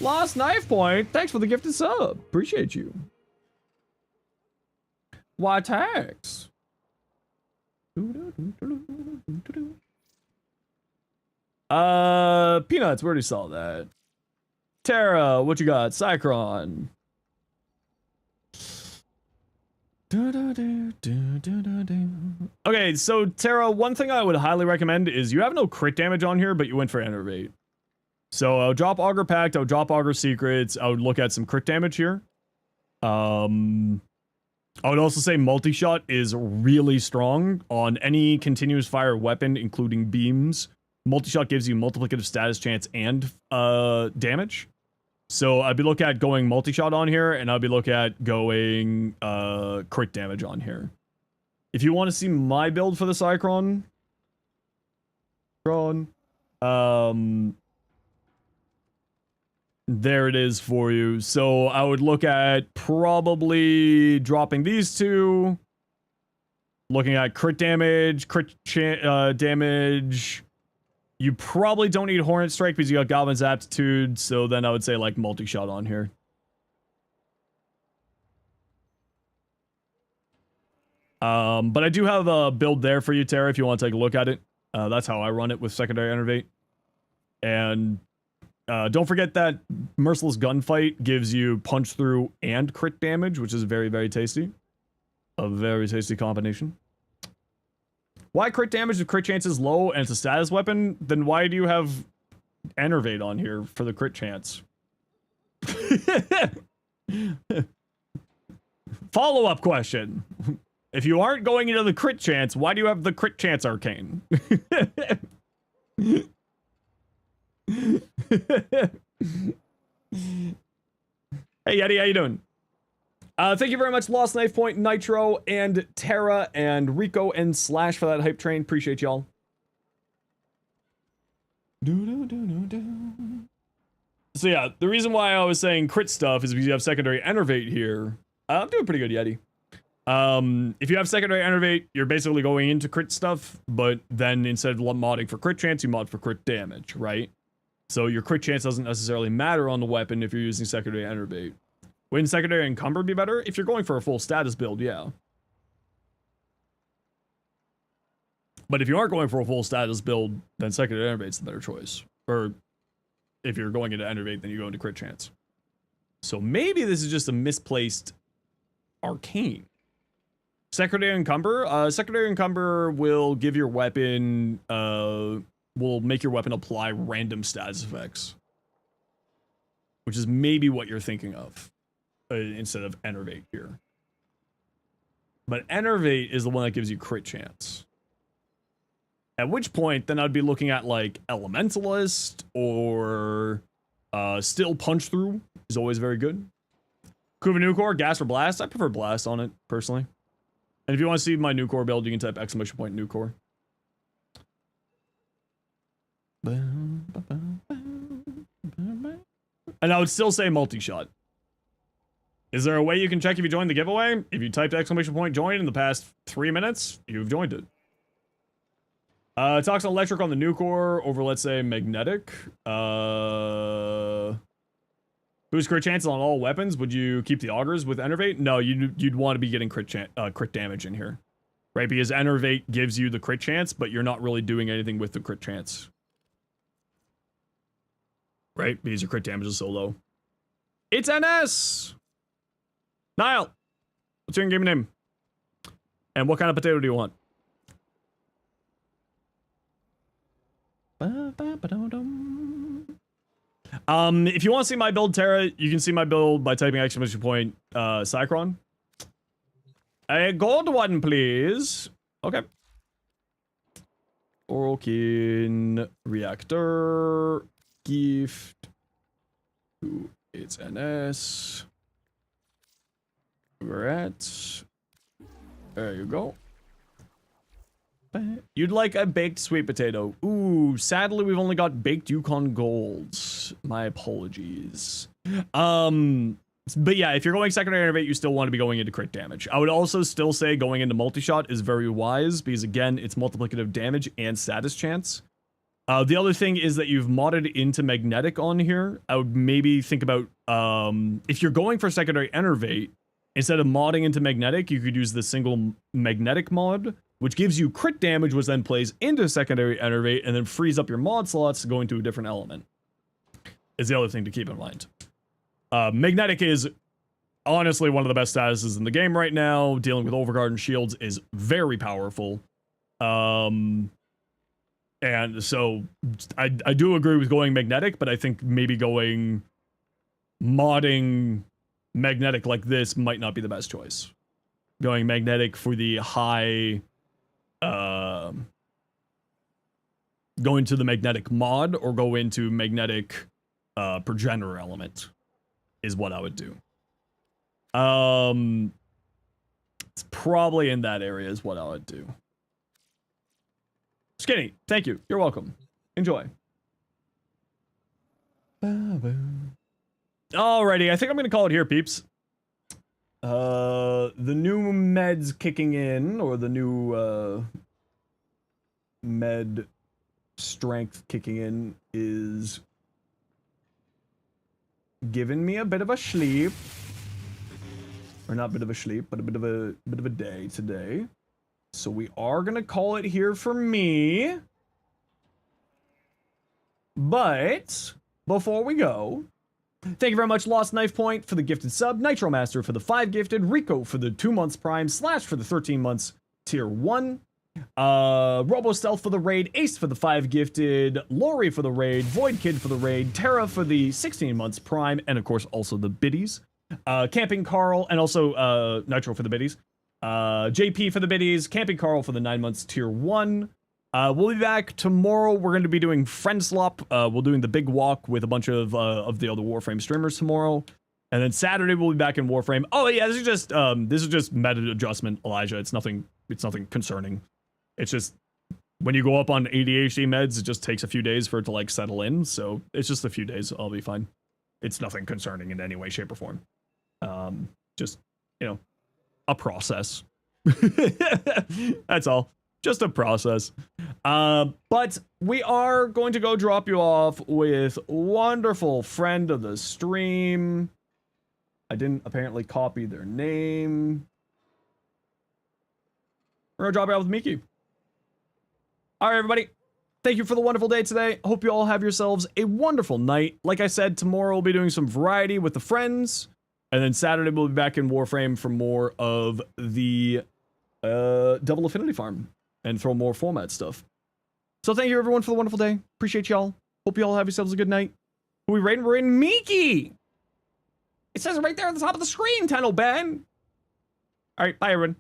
[SPEAKER 1] Lost Knife Point, thanks for the gifted sub. Appreciate you. Why tax? Peanuts, we already saw that. Tara, what you got? Cycron. Okay, so Tara, one thing I would highly recommend is you have no crit damage on here, but you went for Enervate. So I'll drop Augur Pact, I'll drop Augur Secrets, I would look at some crit damage here. I would also say multi-shot is really strong on any continuous fire weapon, including beams. Multi-shot gives you multiplicative status chance and damage. So I'd be looking at going multi-shot on here, and I'd be looking at going crit damage on here. If you want to see my build for the Cyclone, there it is for you. So I would look at probably dropping these two, looking at crit damage, damage. You probably don't need Hornet Strike because you got Goblin's Aptitude, so then I would say like multi-shot on here. But I do have a build there for you, Tara, if you want to take a look at it. That's how I run it with secondary Enervate. And don't forget that Merciless Gunfight gives you punch through and crit damage, which is very, very tasty. A very tasty combination. Why crit damage if crit chance is low and it's a status weapon? Then why do you have Enervate on here for the crit chance? Follow-up question. If you aren't going into the crit chance, why do you have the crit chance arcane? Hey, Yeti, how you doing? Thank you very much, Lost Knife Point, Nitro, and Terra, and Rico, and Slash for that hype train. Appreciate y'all. So yeah, the reason why I was saying crit stuff is because you have secondary Enervate here. I'm doing pretty good, Yeti. If you have secondary Enervate, you're basically going into crit stuff, but then instead of modding for crit chance, you mod for crit damage, right? So your crit chance doesn't necessarily matter on the weapon if you're using secondary Enervate. Wouldn't secondary Encumber be better? If you're going for a full status build, yeah. But if you aren't going for a full status build, then secondary Enervate's the better choice. Or if you're going into Enervate, then you go into crit chance. So maybe this is just a misplaced arcane. Secondary Encumber? Secondary Encumber will give your weapon, will make your weapon apply random status effects. Which is maybe what you're thinking of. Instead of Enervate here. But Enervate is the one that gives you crit chance. At which point, then I'd be looking at like Elementalist or Still Punch Through is always very good. Kuva Nucor, Gas or Blast? I prefer Blast on it, personally. And if you want to see my Nucor build, you can type !Nucor. And I would still say multi-shot. Is there a way you can check if you joined the giveaway? If you typed !Join in the past 3 minutes, you've joined it. Toxin Electric on the Nucor over, let's say, Magnetic. Boost crit chances on all weapons. Would you keep the Augers with Enervate? No, you'd want to be getting crit damage in here. Right? Because Enervate gives you the crit chance, but you're not really doing anything with the crit chance. Right? Because your crit damage is so low. It's NS! Niall! What's your in-game name? And what kind of potato do you want? If you want to see my build, Terra, you can see my build by typing !Cyclone. A gold one, please. Okay. Orokin Reactor Gift. Ooh, it's NS. Rats. There you go. You'd like a baked sweet potato. Ooh, sadly we've only got baked Yukon Golds. My apologies. But yeah, if you're going secondary Enervate, you still want to be going into crit damage. I would also still say going into multi-shot is very wise because again, it's multiplicative damage and status chance. The other thing is that you've modded into Magnetic on here. I would maybe think about, if you're going for secondary Enervate, instead of modding into Magnetic, you could use the single Magnetic mod, which gives you crit damage, which then plays into secondary Enervate, and then frees up your mod slots to go into a different element. Is the other thing to keep in mind. Magnetic is honestly one of the best statuses in the game right now. Dealing with Overguard and shields is very powerful. And so I do agree with going Magnetic, but I think maybe going modding Magnetic like this might not be the best choice. going magnetic for the high, go into the magnetic mod or go into magnetic progenitor element is what I would do. It's probably in that area is what I would do. Skinny, thank you. You're welcome. Enjoy. Alrighty, I think I'm gonna call it here, peeps. The new meds kicking in, or the new med strength kicking in is giving me a bit of a sleep. Or not a bit of a sleep, but a bit of a day today. So we are gonna call it here for me. But before we go, thank you very much, Lost Knife Point, for the gifted sub, Nitro Master for the 5 gifted, Rico for the 2 months prime, Slash for the 13 months tier 1, Robo Stealth for the raid, Ace for the 5 gifted, Lori for the raid, Void Kid for the raid, Terra for the 16 months prime, and of course also the biddies, Camping Carl, and also Nitro for the biddies, JP for the biddies, Camping Carl for the 9 months tier 1. We'll be back tomorrow. We're going to be doing Friend Slop. We're doing the big walk with a bunch of the other Warframe streamers tomorrow. And then Saturday we'll be back in Warframe. Oh yeah, this is just meta adjustment, Elijah. It's nothing concerning. It's just when you go up on ADHD meds, it just takes a few days for it to like settle in. So it's just a few days. I'll be fine. It's nothing concerning in any way, shape, or form. Just, you know, a process. That's all. Just a process. But we are going to go drop you off with wonderful friend of the stream. I didn't apparently copy their name. We're gonna drop you off with Miki. All right, everybody. Thank you for the wonderful day today. Hope you all have yourselves a wonderful night. Like I said, tomorrow we'll be doing some variety with the friends. And then Saturday we'll be back in Warframe for more of the double affinity farm. And throw more format stuff. So thank you everyone for the wonderful day. Appreciate y'all. Hope you all have yourselves a good night. Who we rating? We're in Miki. It says it right there at the top of the screen, Tenno Ben. All right, bye everyone.